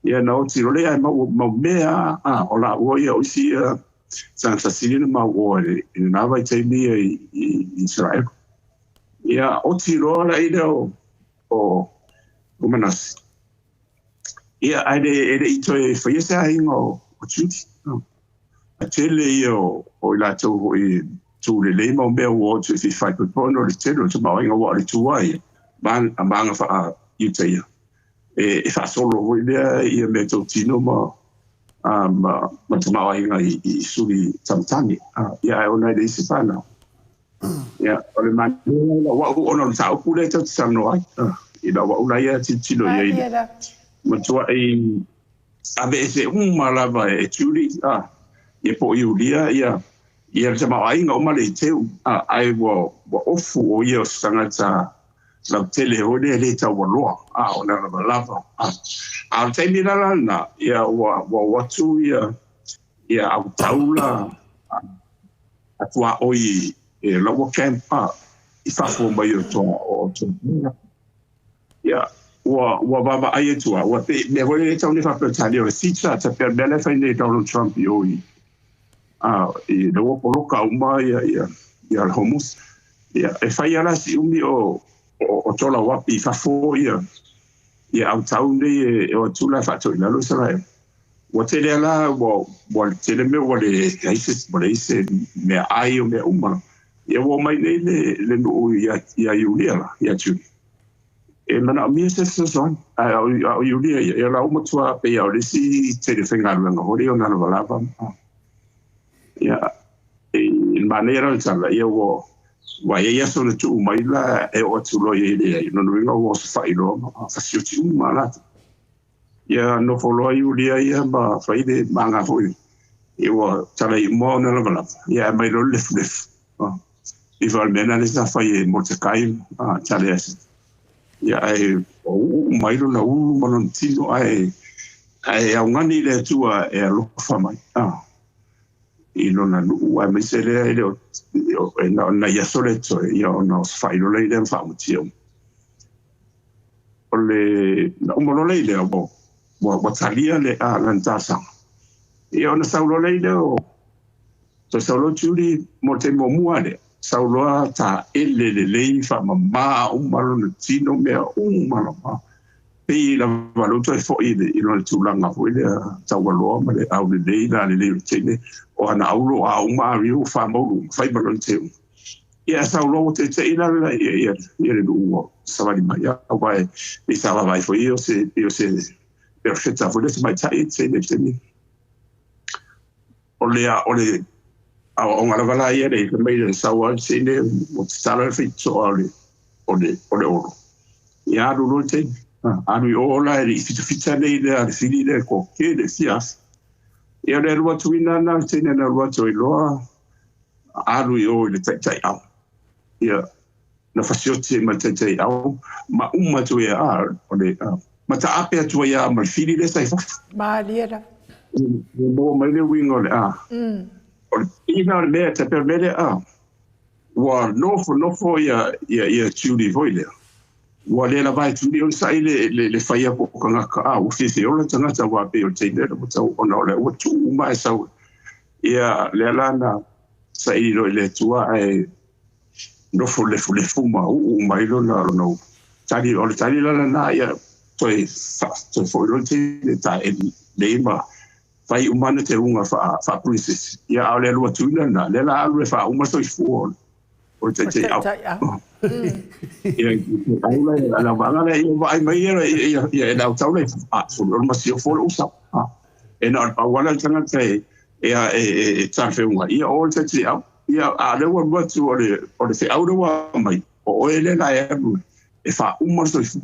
ia no tiro le ai mo mea o la o ia o si san fasina ma o na vai taile i Israel ia o tiro la ida o manas. Ia ai i toi foi se ai ngo o chuti. A tele o la to i tu le mo me o tu fi fai po no le tele to ma ngo wa le tu ai. Man amanga fa i te ia. E fa solo o ia me to tino ma ma te ma ai i suri tamtani. Ia ona le se pa na. Ia o le man wa ona sa ku le to sa no ai. Ina wa una ia tino ia. Matua ai ave se malava e tuli ia po iulia ia te mai nga o male te ai wo ofu o ia sangata la tele o le ta wo lo o na lava a te mira na ia wo tu ia au taula a tua oi e la wo campa I fa fo mai o to ia wa baba ai tua wa me vole tau ni fa petali o sita ta per belle fa nei Donald Trump i e do ko ka uma ia homus ia e fa ia la si umi o tola wa pi fa fo ia au tau nei o tula fa to ina lo sala wa te la wa te le me wa le ise me ai o me uma ia wa mai nei le no ia ia tu e mana mi se son au yulia e la uma tua pe au le si te le fenga nga hori ona na lava ya e manera sala ia wo wa ia so le tu mai la e o tu lo ye no no wo fai lo fa si tu mala ya no follow yulia ia ba fai de manga foi e wo tala I mo na lava ya mai lo le I val mena le sa fai mo te kai tala ia ai mai lo na manon tino ai au ngani le tua e lo fa mai I no na ai mai se le na ia sole to ia no fai lo le den fa mutio ole na mo le le bo talia le lantasa ia na sa lo le o to sa lo tuli mo te mo muale sauloa ta ele fa mama malo no tino me malo pe la valuta e foi I no tulanga foi ta walo ma le au le tene o ana aulo a uma riu fa mo fai malo te ia saulo te ina ia le do savali mai au vai e sava vai foi io se perfetta foi le mai tai te ne ole o ngara vala ia le mai le sawa sine mo tsala fitso ale o ia do te anu o la le fitsa le fili le ko ke le sias ia le ro tu ina na sine na ro tu lo anu o le tai au ia na fasioti ma tai au ma uma tu ia ole ma ta ape tu ia ma fili le sai fa ma liera mo mai le wingo le ina le te permele wa no fo ia tuli voile wa le la vai tuli on sai le faia ko kanga ka o fisi o la tanga ta wa pe o te le mo ta ona le o tu mai sa ia le la na sai le tua ai no fo le fuma o mai lo na no tali la na ia toi fo lo te ta le ma fai umana te unga fa princess ia ale lua tuna na le la ale fa uma so fu o te au ia ala banga le ai mai ia la taule so lo ma si fo usa e na wala tanga te ia tafe unga ia o te au ia ale wa tu o le se au wa mai o ele la e fa uma so fu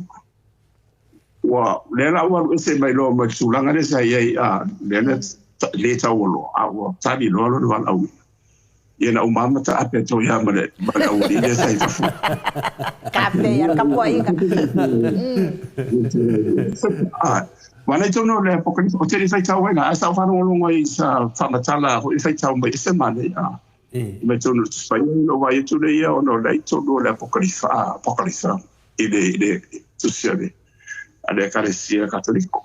wa le la wa se mai lo ma sulanga le sai le ta wolo wa tani lo wa au ia na umama ta ape to ya ma le au le sai fu ka pe ya ka po ai wana tono le pokoni o te sai tau na sa fa no lo ngai sa fa matala ho sai tau mai se mane me tono sai no vai tu le ia no le tono le pokoni fa ele tu se ale kalesia katoliko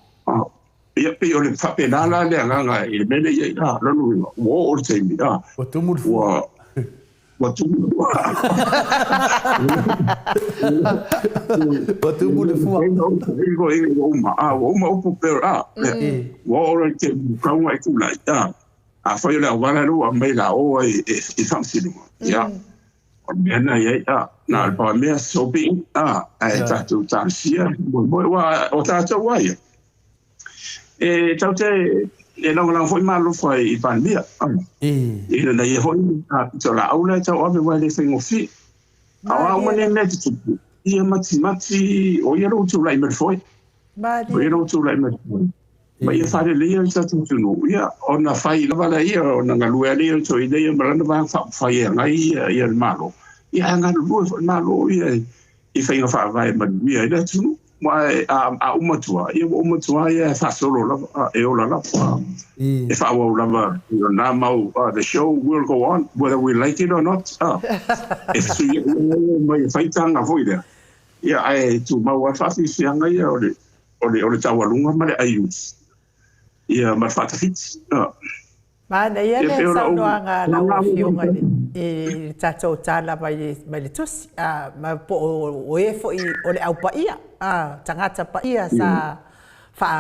ia pe o le fapenala le nganga I mele ia no wo o te mi o tumu watu watu mule fua ingo uma upu pera wa ora ke kaunga ikula a fa yola wala ro a mai la o e famsino ya Biana ya na pa me sopi ta tu ta sia mo wa o ta ta wa ya tau te lang foi malo foi pandemia na ye foi to la aula ta o me wa le fengo fi awa mo ne net tu ia mati o ia ro tu lai me foi o ia ro tu lai me foi ma ia fare le ia ta tu no ia ona fai la vala ia ona ngalu ia to idea marana va fai ngai ia malo ia nga lu malo ia I fai fa vai ma ia da tu mai a uma tua ia fa solo la e ola la e fa wa la na mau the show will go on whether we like it or not if so mai fai tanga foi there ia ai tu mau fa fi sianga ia ole tawalunga ma le ayus ia ma fa fit Mana ia le saunoanga la uafionga e tatou tala mai le tusi ma po o e foi o le au paia tangata paia sa fa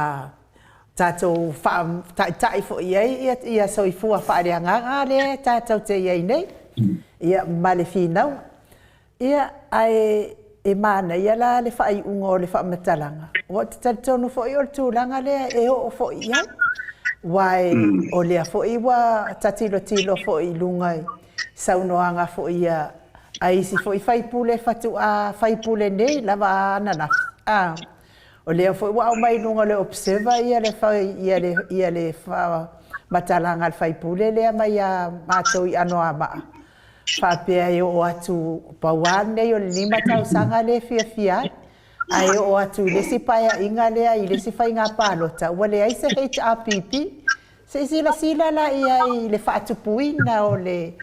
tatou fa tai foi ia soifua fa le anga le tatou te ia nei ia male finau ia ai e mana ia la le fa i ungo le fa matalanga o tatou no foi o tulanga le e o foi ia Wai o lea fo iwa tatilo fo I lungai saunoanga fo ia aisi fo I faipule fatu a faipule nei lava anana o lea fo iwa o mai lunga le observa ia le fa matalanga al faipule lea mai a matou I anoa maa fa pea o atu pawane o le lima tau sanga le fia ai o atu le si paia inga lea I le si fai ngā pālota wale ai se HRPP se sila la ia I le whaatupuina o le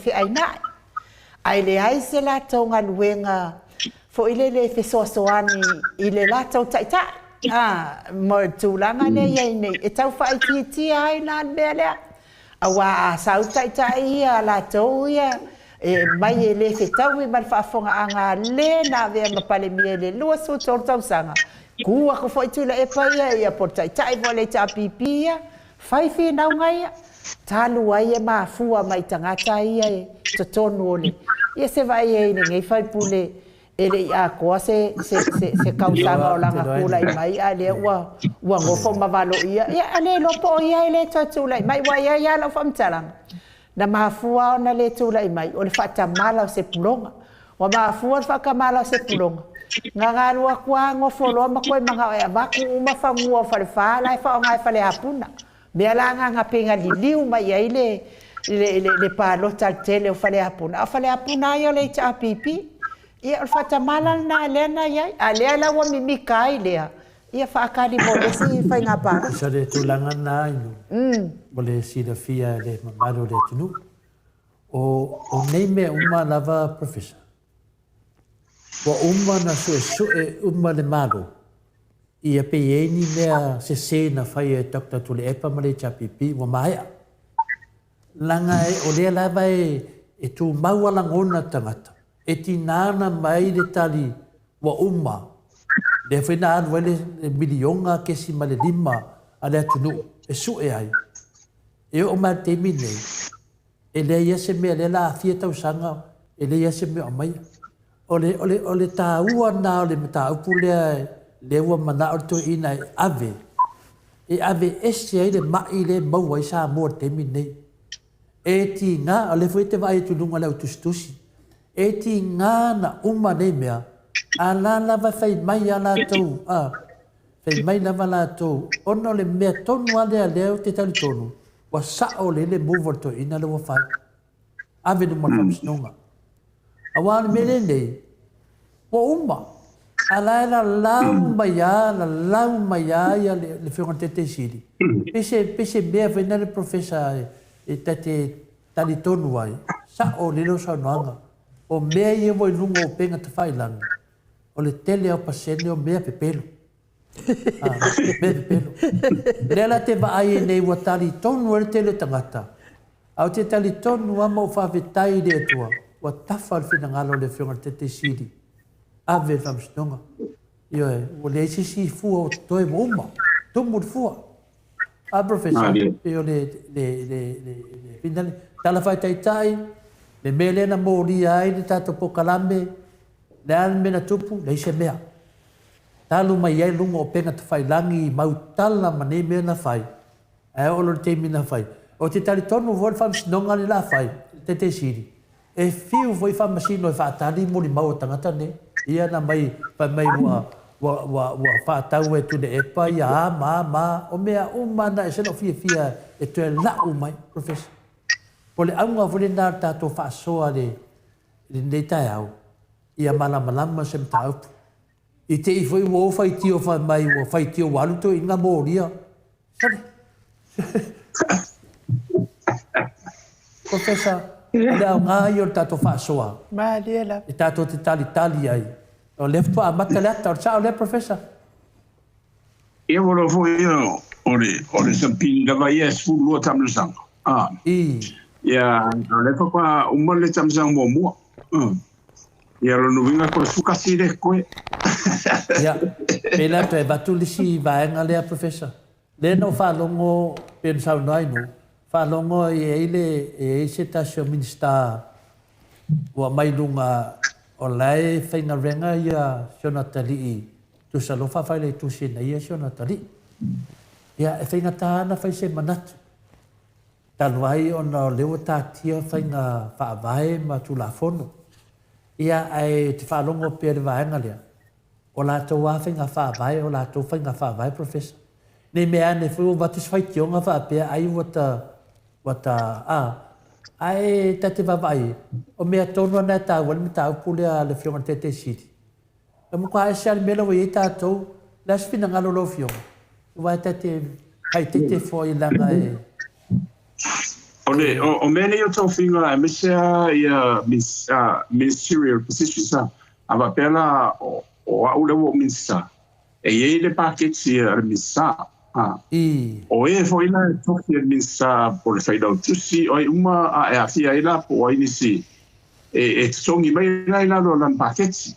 whiaina ai le ai se la tau ngā luenga fo I le whesoasoani I le la tau taita mo tūlanga le iai nei e tau whaititia ai nā lea lea awa a sau taita ia la tau ia mai e le fetau I mal whaafonga anga le na vea mapale mie le lua su tau sanga. Kua ko foi tula e paia ia portai tai vole ta pipia fai fi nau ngai talu ai e mafua mai tangata ia e totonu ole. Ia se vai e ngai fai pule ele ia ko se kausanga o langa kula I mai ale ua ngofo mavalo ia ale lopo ia ele totula mai wa ia la famtalang. Na mafua na le tula I mai o le fatamala o se pulonga wa mafua fakamala o se pulonga nga lua kwa ngofolo ma koe manga e vaku uma fangua fale fala e fa ngai fale apuna me ala nga penga liu mai ile le palo tal tele o fale apuna ia le cha pipi ia o fatamala na lena ia ale la wa mimikai lea ia fa kali mo le si fa nga pa sa de tulanga na ino Ole si da fia le mamaro le tunu o nei me uma lava professor wa uma na so uma le malo ia pe ni mea se na fai e dokta tule epa male chapipi wa maia langa o le lava e tu mawala ngona tangata e tinana mai le tali wa uma le fina wele milionga ke si male lima ale tunu e su e ai e o ma te mine e le ia se me le la fia tau sanga e le ia se me o mai ole ta ua na ole mata upule le ua mana o to ina ave ese ai le mai le mau ai sa mo te mine e ti nga ole foi te vai tu lunga le tustusi e ti nga na uma ne mea ala la va fai mai ala tau fai mai la va la tau ono le mea tonu ale leo te tali tonu wa sa'o le move to ina le wa fai ave no ma famsnonga awan mele nei wa umma ala lau maya ya le fiona tete sili pese be vena le professor e tate tali tonu ai sa'o le lo sa nanga o mea ye voi lungo penga te fai lang o le tele o pasene o mea pepelo pepelo lela te vai nei wa tali tonu le tele tangata Au te tali tonu ama o whawhetai le tua. Wa tafa al whinangalo le whionga te siri. Ave whamstonga. Io e, o le sisi fua o toi mo uma. Tumu fua. A professor, io le finale. Tala whai tai, le melena mo ria ai le tato po kalame, le an mena tupu, le se mea. Talu mai ai lungo o penga te whai langi, mautala ma ne mea na whai. E olo te mina whai. O te tali tonu voi whamstonga le la whai, te siri. E fiu voi whamasino e whaatali mo li mau tangata ne. Ia na mai wa whaatau e tune e pa ia ma o mea umana e sena fia e tue la umai, professor. Po le aunga vole nā tātou whaasoa le nei tai au. Ia malama se mtaupu. I te i fwoi wo whai tio mai wo whai tio waluto i ngā mōria. Sare. Professor, le au ngā i o tātou whaasoa. Ma lia. I tātou te tali ai. O lefto a mataleta o tsao le professor. Ia wala fwoi ore sa pinga vai e sfulu o tamlusanga. Ia, lefa kwa umale tamsang mo mua. Ia lo nuinga ko sukasi de koe. Ia, pela to e batulisi vaenga lea professor. Le no whalongo pensau nai no. Whalongo i eile e se tasio minista ua mailunga o lai whainga renga ia siona tali i. Tu salofa whaile tu sina ia siona tali. Ia e whainga tāna whai se manatu. Taluai o na leo tātia whainga whaavae ma tu la fono. Ia ai te whalongo pere vaenga lea. O la tau whainga whaavae, o la tau whainga whaavae, professor. Nei mea ne whu watus whai tionga whaapea ai ai tate wawai. O mea tono na tā wani me tā upulea le whionga te siri. E muka ai siari mela wa i tātou, las fina ngalo lo whionga. Wai tate, hai te fo i langa e. O mene yo tau whinga e mesea ia ministerial position sa. Awa pela o aule wo minsa. E iei le paketsi ar minsa. O e fo ina e toki ar minsa po le whaidau tusi. O e uma e a fia ila po o inisi. E tongi mai ila lo lan paketsi.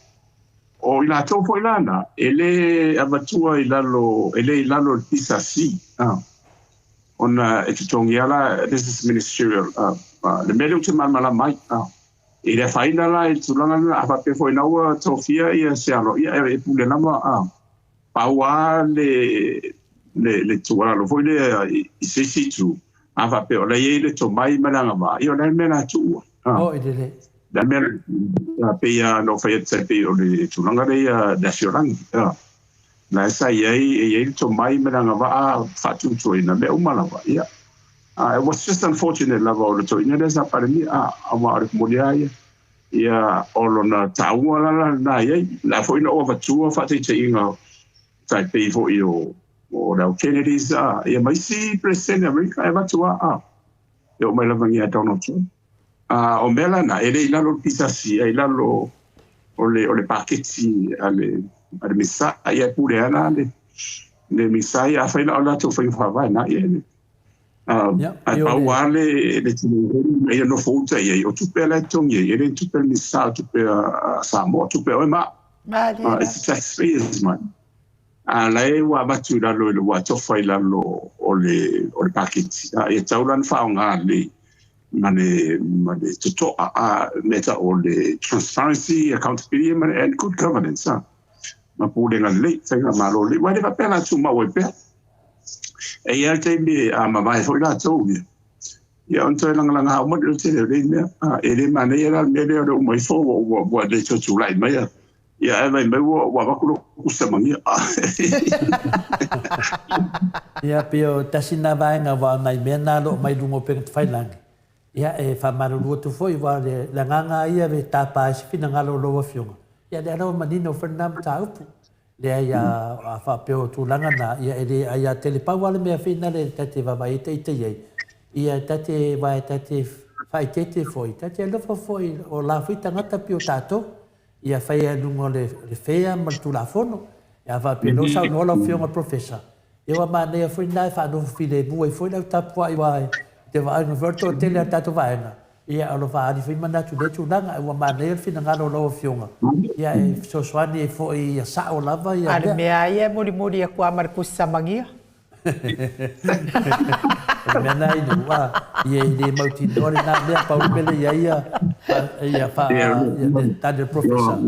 O ila tau fo ila na. Ele avatua ila lo le pisa si. Ona e te tongi ala, this is ministerial, le mele uti malmala mai. I le whaina la e tulanga na apape fo inaua tofia ia se alo, ia e pule nama paua le tuara lo fo ile i se situ, apape o le ie le to mai malanga ma, i o le mena tua. O i le. Le mena pe ia no whaia tepe o le tulanga le ia nasiorangi. Na sa ye to mai melanga va fatu to ina me umala ya it was just unfortunate la va to ina desa para mi ama molia ya olona taua na ye la foi no over two fatu te inga tai pe fo io o la Kennedys ya mai si president America eva to yo mai la vangia Donald Trump o mela na ele la lo pisasi ila lo o le paketti ale al misa ia pure ana le misa ia fa ina la to fa vai na ia ai pa wale le tino ia no fonta ia o tu pela tong ia le tu pel misa tu pe sa mo tu pe o ma it's just is man ala e wa batu la lo wa to fa ila lo o le paketti ia taulan fa nga le mane to meta o le transparency accountability and good governance ma pule na le tanga malo le wale pa pena tu ma we pe e ia te me ma vai foi la tu ia on te langa ha mo te le me e le mane era me le o mai fo wo de tu lai mai ia e vai me wo wa ku ku se mangia ia pio tasina vai nga wa mai mena lo mai lungo pe fai lang ia e fa maru tu foi wa le langa ia ve tapa fina ngalo lo fiunga ia le ano manino fernam taupu le ia a fa peo tu langa na ia ele ia telepau ale me fina le tate va vai te ia tate vai tate fai tete foi tate lo foi o la fita ngata pio tato ia fai lungo le fea ma tu la fono ia va pelo sa no lo fiunga professor ia wa mane foi na fa no file bu foi na tapu ai vai te vaenga verto tele tatu vaenga ia alo vaadi fi mana tu le tu langa wa manel fi ngalo lo fionga ia e so swani e fo ia sa o lava ia ale mea ia muri a kua Marcus Samangia mena i wa ia le mauti dore na mea pa pele ia fa ta de professor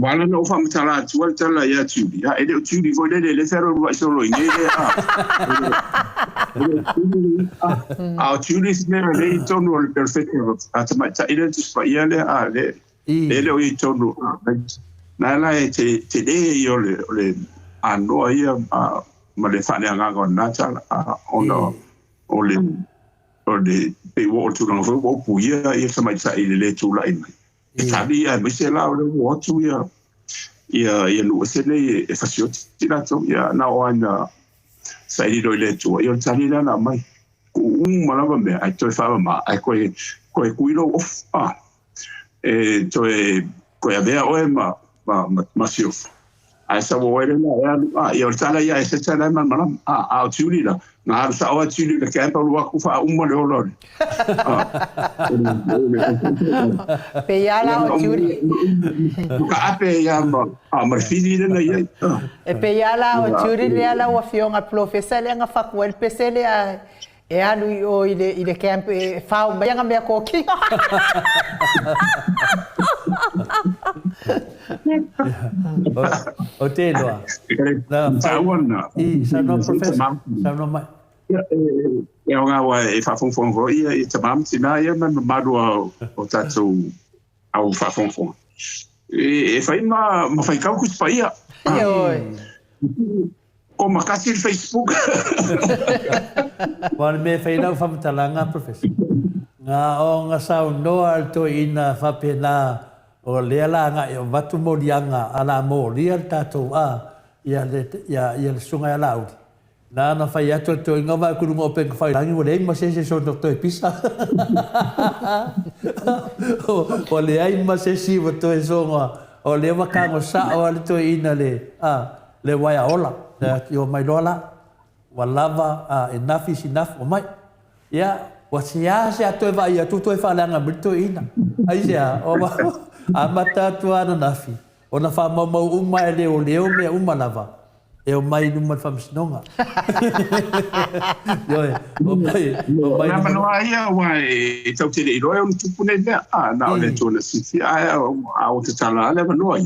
Wala no fam tala tual tala ya tuli ya ele tuli foi le ferro vai solo in ele tuli ne le tono le perfetto atma ta ele tu spa ele ele o tono na la te de yo le ano ia ma le fa nga na tala ono o le pe wo tu no fo pu ia ia sama ta ele le tu la in Tadi ya mesti lah orang waktu ya lu sini fasilitas itu ya nawan saya di dole tu ya tadi dah nama malah benda itu faham mah aku kuilo off tu kau ada masih asa boleh lah ya tadi ya secara malam curi lah nah harus awal curi lah kan kalau aku faham le olor Peyala o curi. Buka apa yang marfidi na ya. Peyala o curi le ala o fionga professor le nga fakuel pesele e alu o ile camp fau ba nga me ko ki. O te loa. Na sa no professor. Sa no mai. Ya nga wa e fa fon ia e tamam sina ya man madu o tatu au fa fon e fa ma fa ka ku spa ia ko makasi Facebook Wan me fa ina fa talanga professor nga o nga sa no alto ina fa pena o lela nga yo vatu molianga ala mo real tatu ya sunga ala au na na fai atu to inga vai ku mo pe fai langi o le ma se so doctor pisa o le ai ma se si o to so o le wa ka ngo sa o le to ina le wa ya ola yo mai lola wa lava enough is enough o mai ya wa se to va ya tu to fa langa to ina ai ya o amata tu ana nafi o na fa ma uma le o me uma lava e o mai numa famsnonga yo o mai na manoa ia wa e tau te ro e tu pune na o le tona si o te tala le manoa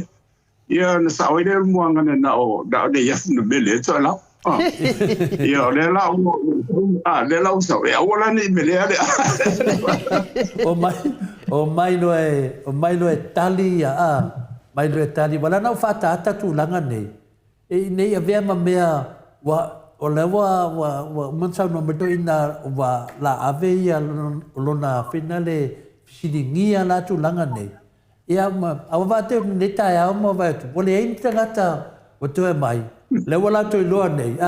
ia na sa o le muanga na o da o le yafu no mele to la ia le la le la so e o la ni mele ale o mai no e tali mai no e tali wala na fa ta tu langa nei e nei avea ma mea o le wa mansa no medo ina wa la ave ia lona finale siningia la tu langa nei ia ma ava te neta ia ma va tu ole entra ngata o tu mai le wala tu lo nei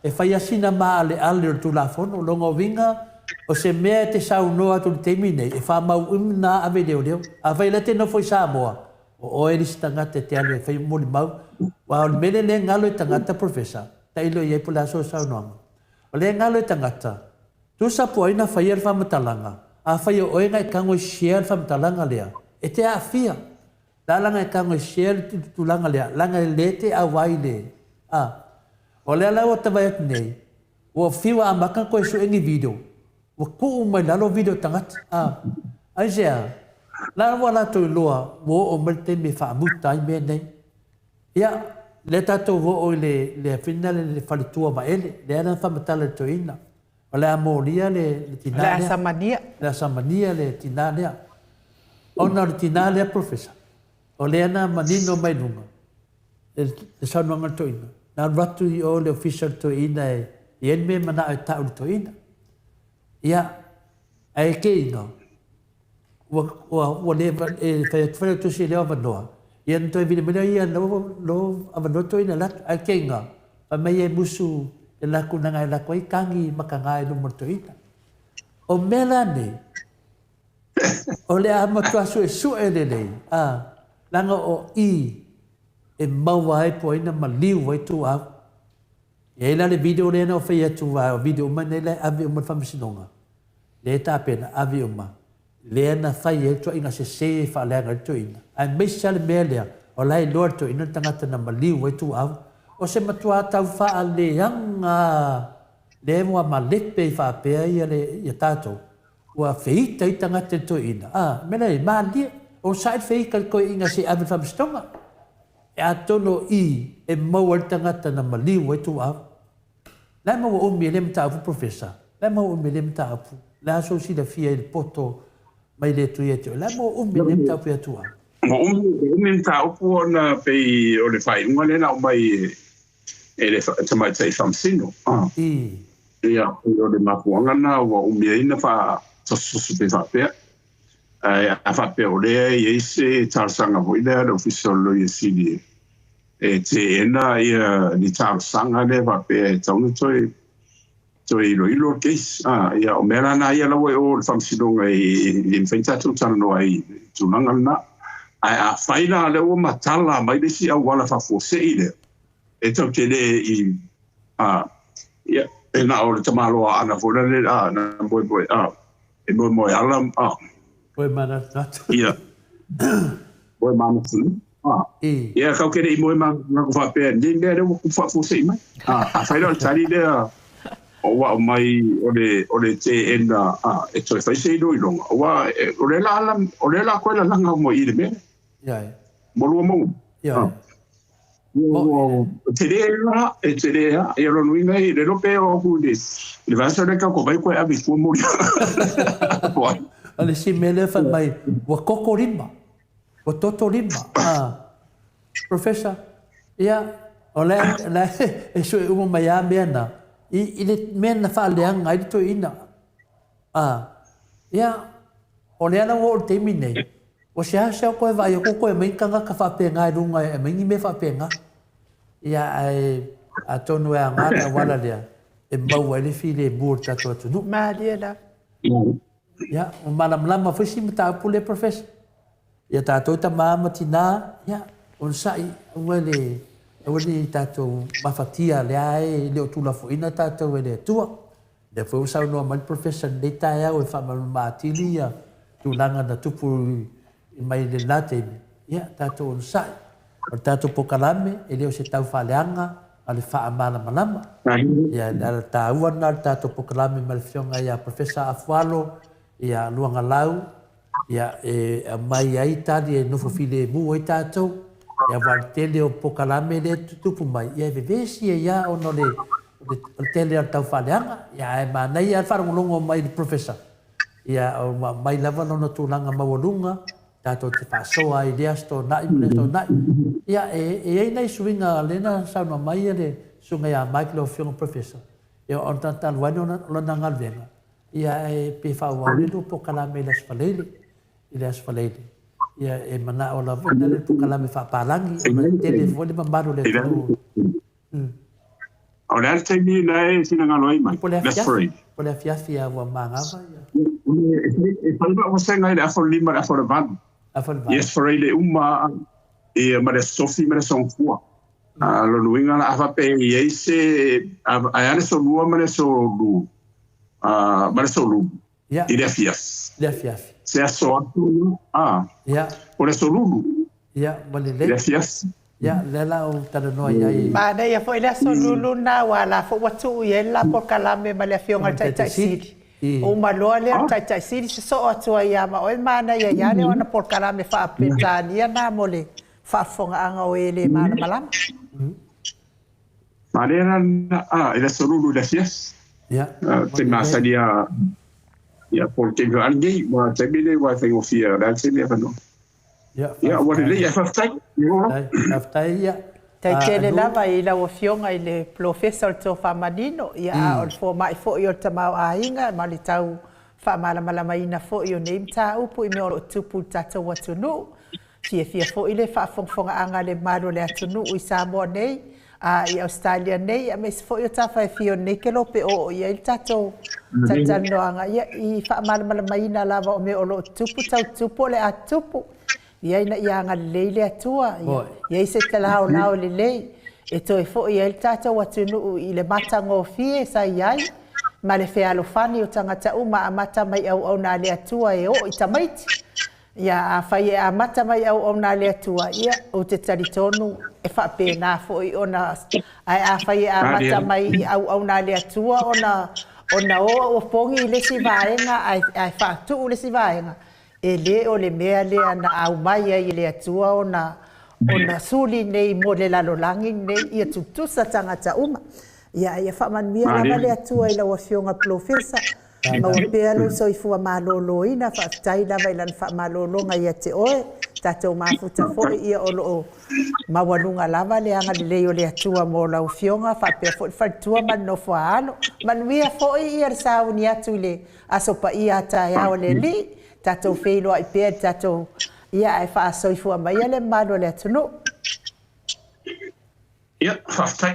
e fai asina ma ale tu la fono longo vinga o se mea te sau noa tu temine e fa mau na ave leo ave le te no foi sa moa o eris tangata te ale fai moli mau wa mele le ngalo tangata professor ta ilo ye pula so sa no o le ngalo tangata tu sa poina fai fa matalanga a fai o nga kango share fa matalanga le e te afia dalanga kango share tu langa le langa lete a waile o le ala o tava nei o fiwa amaka ko so engi video o ko mai lalo video tangata ai ja la wala to loa wo o merte me fa mutai me nei ya le tato wo o le finale le falitua ba ele le ana fa matala to ina wala amoria le tinale la samania le tinale ona le tinale professor o le ana manino mai nunga le sano ngato ina na ratu i o le official to ina yen me mana ai ta to ina ya ai ke ina wa le fa to si le va no yen to vile mena ia lo avano to ina la ai kenga pa me e musu e la kuna ngai la koi kangi makanga e no morto ina o melane o le ama to asu e su e le langa o e mau vai po ina maliu vai tu a Ia la le video le na o fai atu wa video ma ne le avi uma whamasinonga. Le ta pena avi uma. Le na fai e tua inga se fa le anga tu ina. Ai me sale me lea o lai lor tu ina tangata na maliu e tu au. O se matua tau fa a le anga le mua ma lepe fa pea ia le ia tatou. Ua feita i tangata tu ina. Me le ma lia. O sae feika ko inga se avi whamasinonga. E atono i e maua tangata na maliu e tu au. Lai maua umi le mta apu professor. Lai maua umi le mta apu. Lai aso si la fia il poto mai le tu e tu. Lai maua umi le mta apu e tu au. Ma umi mta apu ona pei o le whai unga le nao mai e le tamai tai whamsino. Ia, o le mapuanga na wa umi e ina wha tasusu pe whapea. A whapea o lea i eise tārsanga hoi lea le official lawyer sini e te ena ia ni tārsanga le whapea e taunu toi ilo case. Ia o mera na ia lawa o le whamsinonga i mwhaitatu tana noa i tunanga na. A whaina le o matala mai le si au wala whafose i le. E tau te le i ia e na o le tamaloa ana fona le na boi e moi alam Oi mana tatu. Ia. Oi mana tatu. Ia kau kere i moi mana ko whapea. Ni mea reo ku whafose i mai. A whaina o tari lea o wa mai o le te ena e toi whaise i roi longa. O wa o le la koe la langa mo i le mea. Ia. Morua mongu. Ia. Te rea e te rea e alo nuinga i le lope o ku le vasa reka ko vai koe avi kua mori. Ale si mele fa mai wa kokorima. Wa totorima. Professor, ia ole la e so umo mai a mena. I le mena fa le anga i to ina. Ia ole ana wo te mine. O se ha ko vai ko mai kanga ka fa pe ngai runga e mai me fa pe nga. Ia ai a tonu e anga na wala le. E mau ele file burta to tu. Ma dia la. Ya, malam-malam foi sim tá pule professor. Ya tá tota mama tina, ya, on sai, ele tá to mafatia le ai le tu la foina tá to ele tua. De foi usar no mal professor de tá ya o fa mal matilia. Tu langa da tupu mai le late. Ya, tá to on sai. O tá to pokalame, ele o se tau faleanga, ale fa malam-malam. Ya, da tá uana tá to pokalame mal fionga ya professor Afualo. Ia luanga lau, ia mai ai tari e nofo file mu o i tātou, ia wartele o pokalame le tutupu mai, ia vevesi e ia ono le tele al tau whaleanga, ia e manai al wharangolongo mai le professor, ia mai lava nono tūlanga mawalunga, tātou te whasoa i lea sto nai, ia e ei nei suinga lena sauna mai le sunga ia Michael o whionga professor, ia on tantan wano lona ngalvenga. Ia e pe whauauri no po kalame i laswalele. I laswalele. Ia e mana o la vina le po kalame whaparangi. O na tele vole mamaru le tū. O le arte ni na e sina ngalo ai mai. Po le afiafi a ua mangava. E palma o senga i le afo lima le afo le van. Yes, for le uma e ma le sofi ma le songfua. Lo nuinga la afa pe i eise a ane so lua ma le so lu. Maresolu. Yeah. I le afiafi. Le afiafi. Se aso atu. Yeah. O le solulu. Yeah, wale le. Le afiafi. Yeah, le la o tala noa iai. Ma nei a foi le solulu na wala fo watu i la por kalame ma le fionga tai siri. O maloa le tai siri se so atu ia ma o ma na ia ne ona por kalame fa petania na mole fa fonga anga o ele ma na malama. Ma le le solulu le afiafi. Ya. Te masa dia ya por te gangi wa te bile wa te ofia da te le no. Ya wa le ya faftai. Faftai ya. Te tele lava i la ofionga i le professor to famanino ya o fo mai fo yo te mau ainga ma le tau fa mala mala mai na fo yo name ta upu i me o tupu tata watu no. Fia fo i le fa fonga anga le malo le atu no i Samoa nei. I Australia nei a mes fo yo ta fa fio nei ke lope o ia il tato tatano anga ia I fa mal mai na lava o me o lo tupu le atupu ia ina ia nga leile atua ia se te lao le e toi fo'i e tātou atunu i le matangofie sa iai, ma le fealofani o tangata uma a mata mai au nā le atua e o i tamaiti. Ia a whai e a mata mai au nā le atua, ia o te taritonu e whapena fo'i ona, a whai e a mata mai au nā le atua ona o pongi i le si vaenga, ai whātu le si vaenga. E le o le mea le ana au mai i le atua ona suli nei mo le lalolangi nei ia tutusa tangata uma. Ia whamanuia lava le atua i lawa fionga profesa. Ma o pea lo soifua malolo ina, whaftai lava i lan whamalolonga ia te oe. Tātou mafuta fo'i ia o loo mawanunga lava le anga le leo le atua mo lau fionga, whapea fo'i whaitua man no whaalo. Manuia fo'i ia sauni atu le asopa ia tae ao le li. Tātou wheilo ai pēr, tātou ia ai wha soifua mai ale malo le atunu. Ia,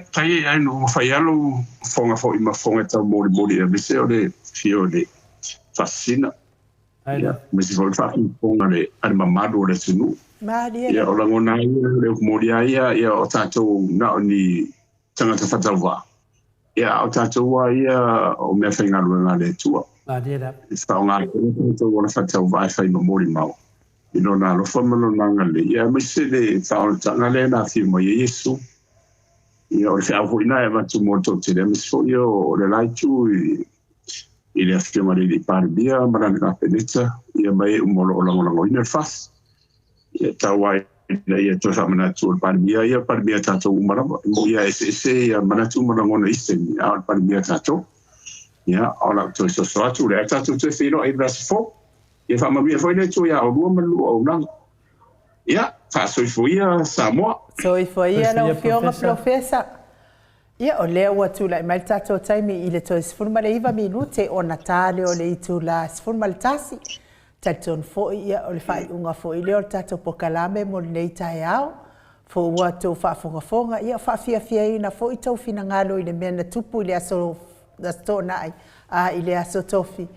tai ai no whai alo whonga fo ima whonga tau mori e vise o le fio le whasina. Ia, mesi fo le whonga le animamado o le atunu. Ia, o langona ia, le mori ia, ia o tātou na o ni tangata whatau wā. Ia, o tātou wā ia o mea whaingaru ngā le tua. Whao ngā tātou wala whatau wā e whai mori mau. Ino nā lofa malo nanga le. Ia, mese le whao tanga le nā whiu mai e Yesu. Ia, o le whiau hui nā e matu moto te le. Mese fo ia o le laitu i le whiu mare li pāribia, marana ngā peneta. Ia mai umolo o langolango ina le whas. Ia, tau ai ia toi whamanatu o le pāribia. Ia, pāribia tātou umarawa. Ia, ese ia manatu umarangona isen. Ia, o le pāribia tātou. Ia, o la toi soso atu. Le tātou toi whiro ai brasi fo. Ia whamamia foi nei tui a o rua manu o nang. Ia, soifuia Samoa. Soifuia la fionga profesa. Ia o lea ua tula i mai tātou taimi i le toi sifurma le iwa minute o natale o le itu la sifurma le tasi. Tātou foi ia o le whai unga foi leo tātou pokalame mo le nei tae au. Fo ua tau whaafongafonga. Ia whaafia ina foi tau fina ngalo i le mea na tupu i le aso nai i le aso tofi.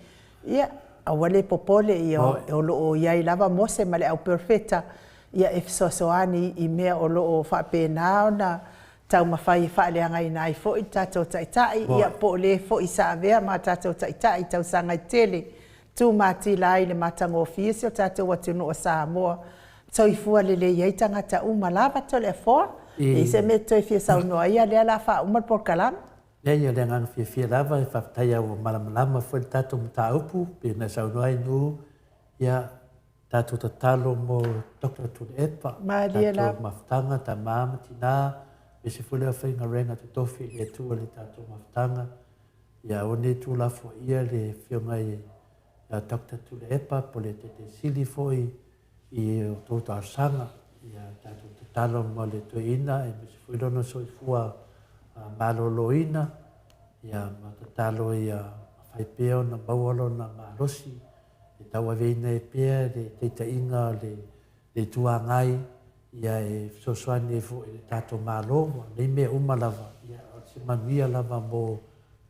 Ia, awale popole ia o loo iai lava mose ma le au perfeta ia e fisoasoani i mea o loo whapena na tau mawhai whaaleanga i nai fo i tātou taitai ia po le fo i saavea ma tātou taitai tau sanga i tele tū māti lai le matango fiesi o tātou atunu o Samoa tau i fua le iai tangata uma lava tole a fōa i se me toi fia saunoa ia lea la wha umar por kalam. Lea ia lea ngang fia lava e whaftai au malamalama fo le tātou mta upu pe na saunoai nu ia tātou tatalo mo Dr. Tulepa tātou maftanga ta mama tina e se fule a whainga renga te tofi e tua le tātou maftanga ia one tu la fo ia le whiongai Dr. Tulepa po le te sili foi i o tōta arsanga ia tātou tatalo mo le tuina e me se fule ono soifua maloloina ia matatalo ia whaipeo na maualo na malosi e taua veina e pea le teitainga le tuangai ia e sosoani e fo e tātou malo nei mea umalava ia se manuia lava mo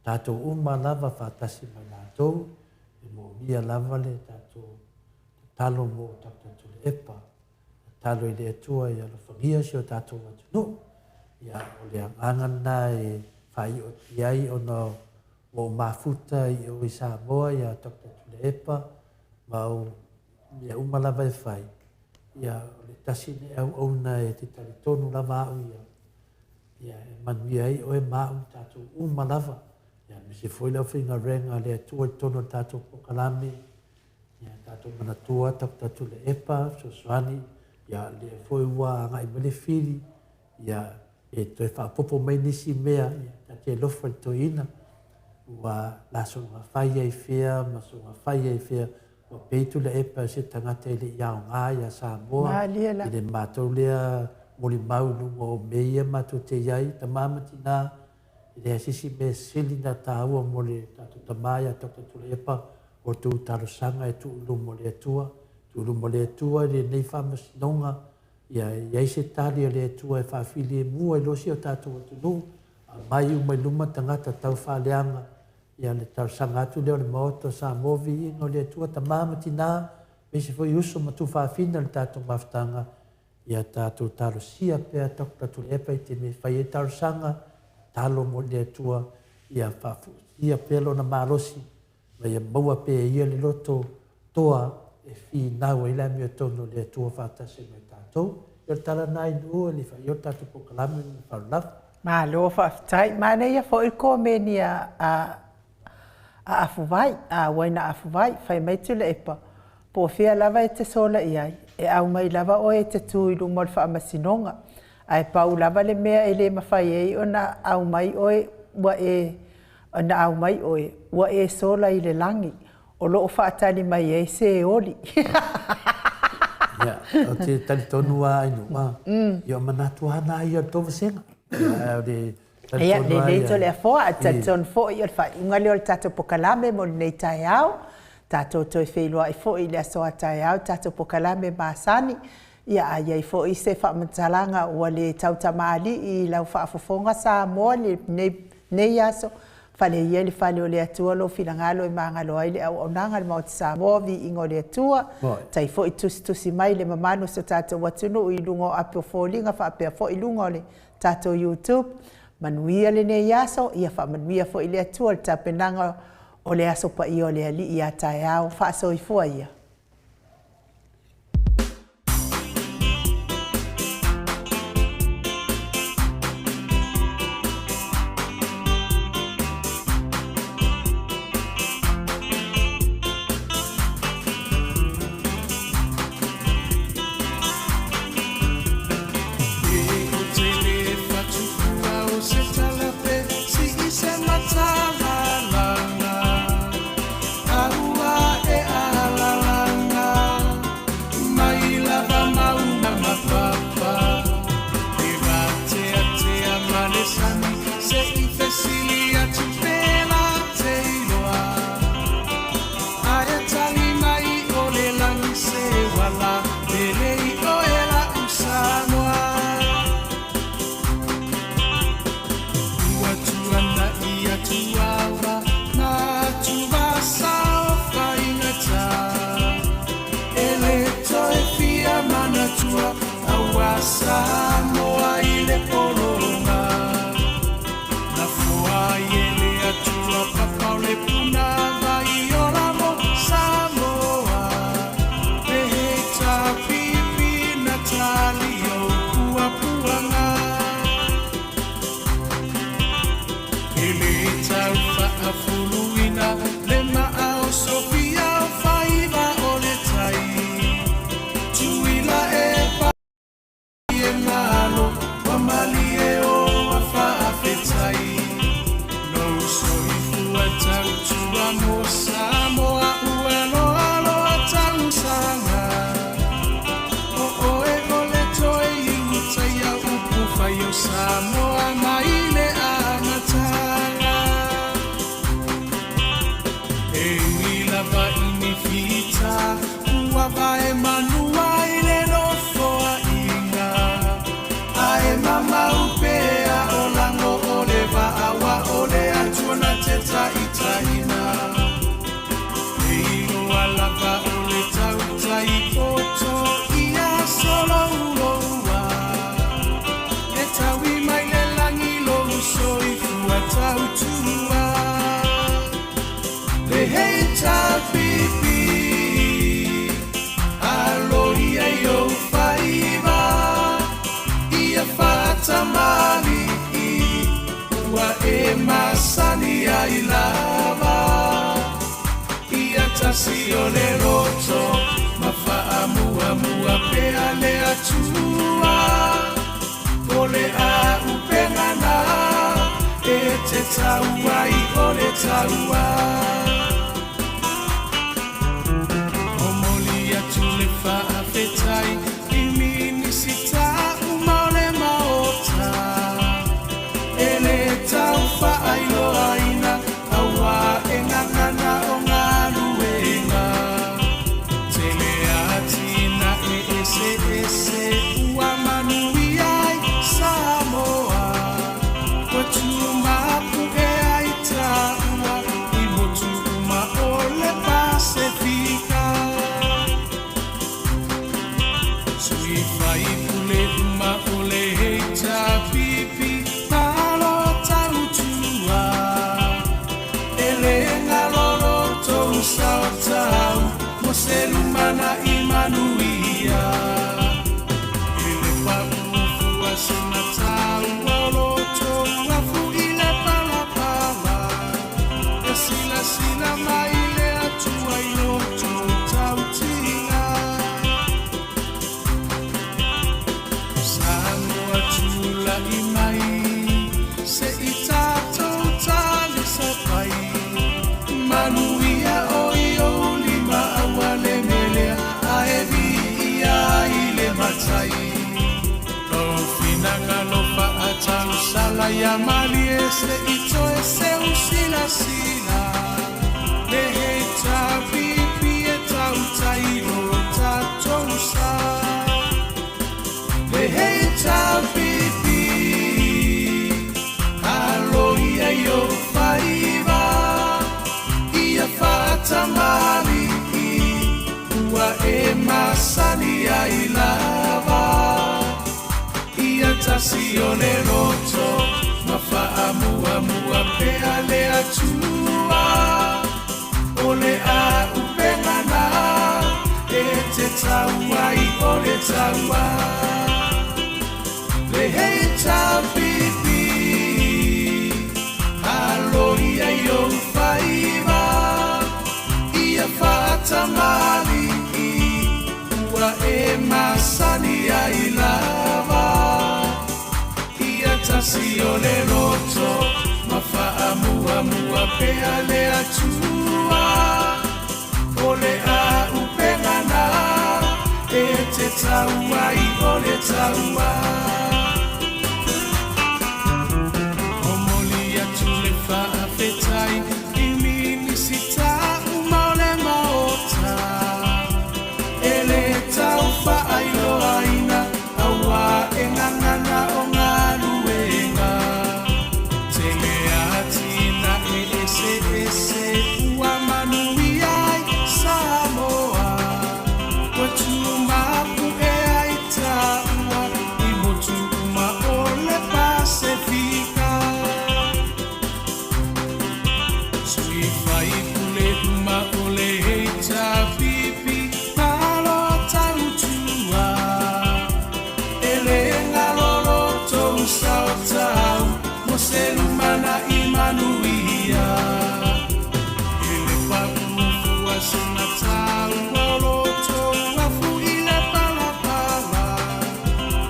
tātou umalava whātasi mai nātou e mo mia lava le tātou talo mo tātou le epa talo i le atua ia lo whangia si o tātou atunu ia o le angana e whai o tiai o no mafuta i o i Samoa ia Dr. Tulepa ma o ia umalava e whai ia o le tasine au na e te taritonu lava au ia e manuia i o e mau tātou umalava ia me se foi lau whinga renga le atua i tono tātou pokalame ia tātou manatua Dr. Tulepa sosoani ia le foi ua anga i mele fili ia e toi whaapopo mai nisi mea, ta te lofa i toina, ua laso ngā whai ai whea, maso ngā whai ai whea, ua peitu le epa se tangata i le iao ngā ia Samoa, i le mātou lea moli maunu o meia mātou te iai, ta mamati nā, i le asisi me sili na tāua mo le tātou tamaya, Dr. Tulepa, o tū tarosanga e tūlu mo le atua, le nei whamasinonga, ia iai se tali le atua e whaafili e mua i losi o tātou atunu, mai umai luma tangata tau whaaleanga, ia le tau sangatu leo le maoto sa movi ingo le atua ta mamati nā, me se foi uso matu whaafina le tātou maftanga, ia tātou talo sia pea taku tatu le epa i te me whai e taro sanga, talo mo le atua, ia whafu, ia pelo na marosi, ma ia maua pe ia le loto toa e fi nau i la mea tono le atua whatase me tātou, ia tala nai nua li whai o tātou pokalame ni whaulafu. Ma lo whaftai, ma nei a fo i ko meni a afuwai, a waina afuwai, whai mai tu le epa, po fia lava e te sola iai, e au mai lava o e te tūilu mo le whaamasinonga, ai pau lava le mea e le mawhai e o na au mai oe, wa e, na au mai oe, wa e sola i le langi, o loo whaatani mai e se oli. Ia, o te tali tonu a inu, ma, ia manatu hana i o towa senga. Ia, le nei to le afoa, a taton fo i o whai, unga leo le tato pokalame mo le nei tae au, tato toi wheilua i fo i le asoa tae au, tato pokalame maasani, ia a iai fo i se whaamantalanga ua le tautamali i lau whaafofonga sa moa le nei aso, whale ia le whale o le atua lo whilangalo i maangalo ai le au onanga le mauti sa moa vi ingo le atua, tai fo i tusi mai le mamano so tato watunu i lungo api o fōlinga whaapea fo i lungo le tato YouTube, manuia le nei aso, ia whaamanuia fo i le atua le tapenanga o le aso pa i o le ali i a tae au, whaaso i fua ia. Samoa i le poronga na fua i le atua papau le puna vai o lamo Samoa e he ta pipi na tali o pua puanga e le tau whaafuluina le maao Sofia o whaiva o le tai tuila e Samoa maile amatanga e mila va inifita ua vai manua ile no foa inga ae mama upea o lango o le va awa o le atuana teta itaina e ino alava o le tauta i poto ia solo uloa e tawi mai le langi lo so i fua tautua le heita pipi alo ia yo faiva ia fata mali ua e masani ai lava ia tasi o le roto mafaa mua pea le atua ole a upengana e te taua i ole taua o moli atu le whaafetai i minisita umale maota e le tau whaailo aina aua e ngangana o ngā luenga te le atina e ese ua manui Samoa, watu mapu e aita ua i motu tula I mai se I tātou tāle sa pai manuia o I o lima awale melea a e vi ia I le matai lo finanga lo pa atau sala ya mali e se I toe se usila sila le he ta pipi e tau tairo tātou sa le he ta pipi alo ia yo faiva ia fata mali ua e masani ai lava ia tasi o le roto ma fa amua mua pea le atua o le a upengana e te taua I o le taua le hei ta pipi alo ia yo faiva ia fata mali ua e masani ai lava ia tasi o le roto ma fa amua mua pea le atua o le a upengana e te taua I o le taua o moli atu le whaafetai I minisita uma o le maota e le tau whaailo aina aua e ngangana o ngā ruenga te le atina e ese ese ua manui ai Samoa wa tumapu e ai taua I motu uma o le Pasifika sui fai kule uma o le heita pipi malo tautua e le ngalolo tou sao tau mo se lumana I manuia e le pakufua sena tau lolo tou afu I le palapala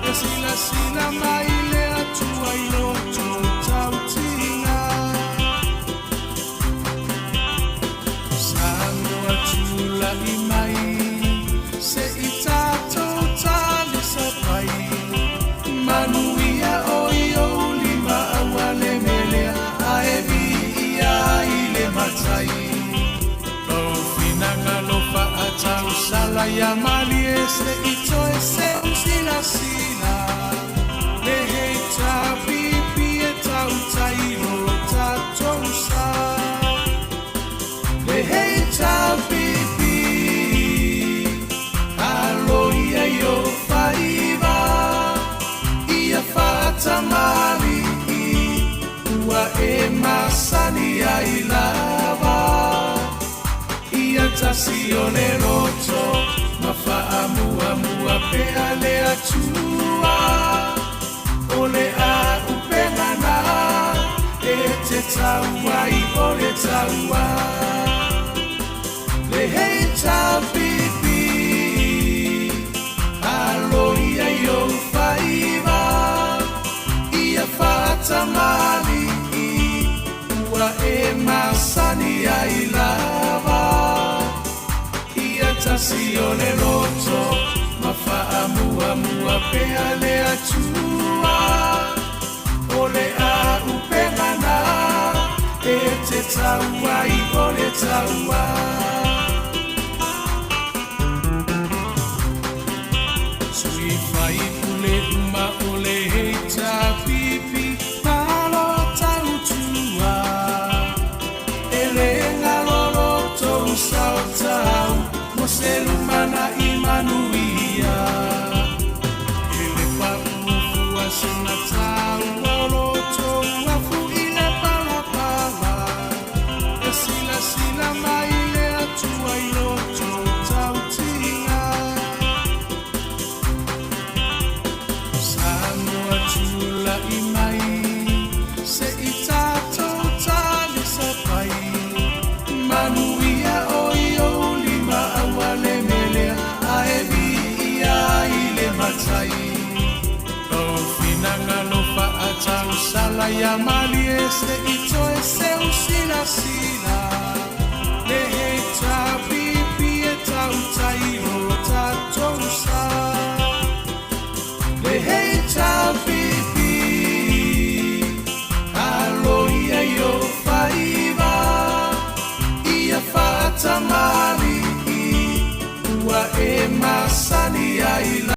e sila sila mai le atua I loto tautina Sano atula I mai se I tātou tāle sa pai manuia o I o lima awale melea a e vi ia I le matai lo finanga lo pa atau sala ya mali e se I toe se usila sila le hei ta pipi e tau tairo tātou sa le hei ta pipi alo ia yo faiva ia fata mali ua e masani ai lava ia tasi o le roto ma fa amua mua pea le atua o le a upengana e te taua I o le taua le hei ta pipi alo ia yo faiva ia fata mali ua e masani ai lava ia tasi o le roto ma fa amua mua pea le atua o le a upengana e te taua I o le taua sui fai kule uma o le heita pipi malo tautua e le ngalolo tou sao tau mo se lumana I manuia e le pakufua sena tau lolo tou afu I le palapala e sila sila mai le atua I loto tautinga Sano atula I mai se I tātou tāle sa pai manuia o I o lima awale melea a e vi ia I le matai lo fina Mai a mali e se ito e se usina sina